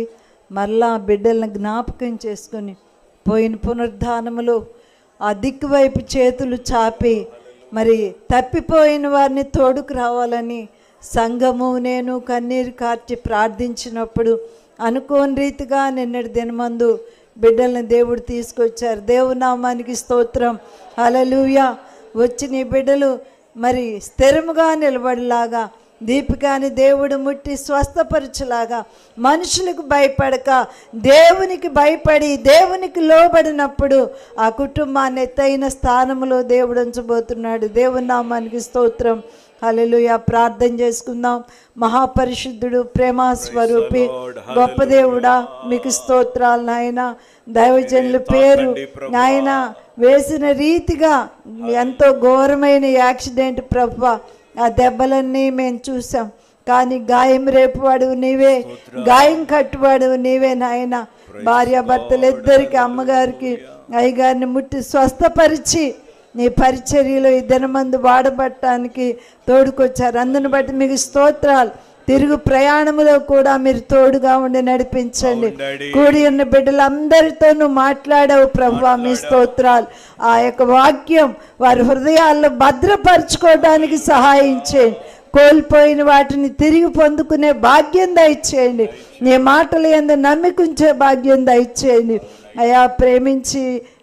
మరలా బిడ్డలను జ్ఞాపకం చేసుకొని పోయిన పునరుద్ధానములో ఆ దిక్కు వైపు చేతులు చాపి మరి తప్పిపోయిన వారిని తోడుకు రావాలని సంఘము నేను కన్నీరు కార్చి ప్రార్థించినప్పుడు అనుకోని రీతిగా నిన్నటి దినమందు బిడ్డలను దేవుడు తీసుకొచ్చారు. దేవుని నామానికి స్తోత్రం. హల్లెలూయా. వచ్చి నీ బిడ్డలు మరి స్థిరముగా నిలబడిలాగా, దీపికాని దేవుడు ముట్టి స్వస్థపరచులాగా, మనుషులకు భయపడక దేవునికి భయపడి దేవునికి లోబడినప్పుడు ఆ కుటుంబాన్ని ఎత్తైన స్థానంలో దేవుడు ఉంచబోతున్నాడు. దేవుని నామానికి స్తోత్రం. హల్లెలూయా. ప్రార్థన చేసుకుందాం. మహాపరిశుద్ధుడు, ప్రేమ స్వరూపి, గొప్ప దేవుడా, మీకు స్తోత్రాలు నాయన. దైవజనుల పేరు నాయన వేసిన రీతిగా ఎంతో ఘోరమైన యాక్సిడెంట్ ప్రభువా, ఆ దెబ్బలన్నీ మేము చూసాం. కానీ గాయం రేపువాడు నీవే, గాయం కట్టువాడు నీవే నాయన. భార్యాభర్తలు ఇద్దరికి, అమ్మగారికి అయ్యగారిని ముట్టి స్వస్థపరిచి నీ పరిచర్యలో ఈ దినమందు వాడబట్టడానికి తోడుకొచ్చారు. అందుని బట్టి మీకు స్తోత్రాలు. తిరుగు ప్రయాణములో కూడా మీరు తోడుగా ఉండి నడిపించండి. కూడి ఉన్న బిడ్డలందరితోనూ మాట్లాడావు ప్రభువా, మీ స్తోత్రాలు. ఆ యొక్క వాక్యం వారి హృదయాల్లో భద్రపరచుకోవడానికి సహాయం చేయండి. కోల్పోయిన వాటిని తిరిగి పొందుకునే భాగ్యం దయచేయండి. నీ మాటలు యందు నమ్మికుంచే భాగ్యం దయచేయండి. అయా ప్రేమించి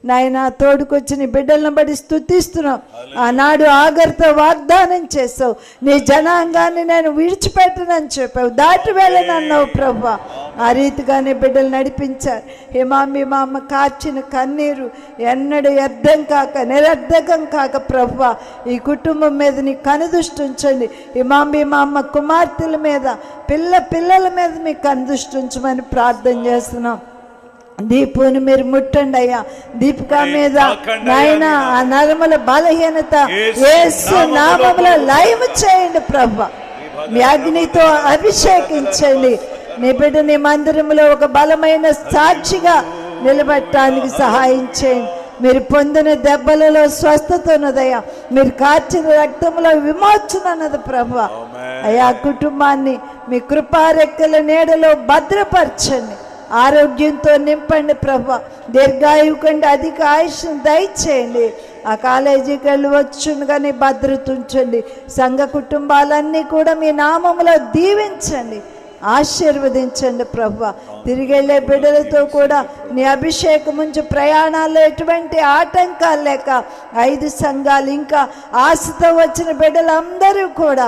నాయన తోడుకొచ్చిన బిడ్డలను బట్టి స్తుతిస్తున్నాం. ఆనాడు ఆగర్తో వాగ్దానం చేసావు, నీ జనాంగాన్ని నేను విడిచిపెట్టనని చెప్పావు, దాటి వెళ్ళనన్నావు ప్రభువా. ఆ రీతిగానే బిడ్డలు నడిపించారు. హిమామి మా అమ్మ కార్చిన కన్నీరు ఎన్నడూ వ్యర్థం కాక, నిరర్ధకం కాక ప్రభువా, ఈ కుటుంబం మీద నీ కనుదృష్టి ఉంచండి. హిమామి మా అమ్మ కుమార్తెల మీద, పిల్లల మీద మీ కనుదృష్టి ఉంచమని ప్రార్థన చేస్తున్నాం. దీపుని మీరు ముట్టండి అయ్యా. దీపిక మీద నాయన ఆ నరముల బలహీనత యేసు నామములో లయము చేయండి ప్రభువా. మీ అగ్నితో అభిషేకించండి. నీ బిడ్డ నీ మందిరంలో ఒక బలమైన సాక్షిగా నిలబెట్టడానికి సహాయం చేయండి. మీరు పొందిన దెబ్బలలో స్వస్థత ఉన్నదయ్యా, మీరు కార్చిన రక్తంలో విమోచన ఉన్నది ప్రభువా. అయ్యా కుటుంబాన్ని మీ కృపారెక్కల నీడలో భద్రపరచండి. ఆరోగ్యంతో నింపండి ప్రభువా. దీర్ఘాయువు కంటే అధిక ఆయుష్ను దయచేయండి. ఆ కాలేజీకి వెళ్ళి వచ్చునుగానే భద్రత ఉంచండి. సంఘ కుటుంబాలన్నీ కూడా మీ నామములో దీవించండి, ఆశీర్వదించండి ప్రభువా. తిరిగి వెళ్ళే బిడ్డలతో కూడా నీ అభిషేకం ఉంచి ప్రయాణాల్లో ఎటువంటి ఆటంకాలు లేక 5 సంఘాలు ఇంకా ఆశతో వచ్చిన బిడ్డలందరూ కూడా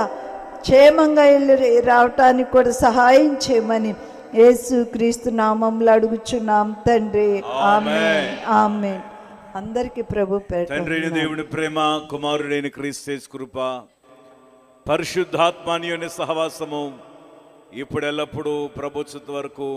క్షేమంగా వెళ్ళి రావటానికి కూడా సహాయం చేయమని యేసు క్రీస్తు నామములో అడుగుచున్నాం తండ్రి. ఆమేన్, ఆమేన్. అందరికీ ప్రభు పేరు. తండ్రి దేవుని ప్రేమ, కుమారుడైన క్రీస్తు కృప, పరిశుద్ధాత్మ అన్యోన్య సహవాసము ఇప్పుడు ఎల్లప్పుడూ ప్రభుత్వ వరకు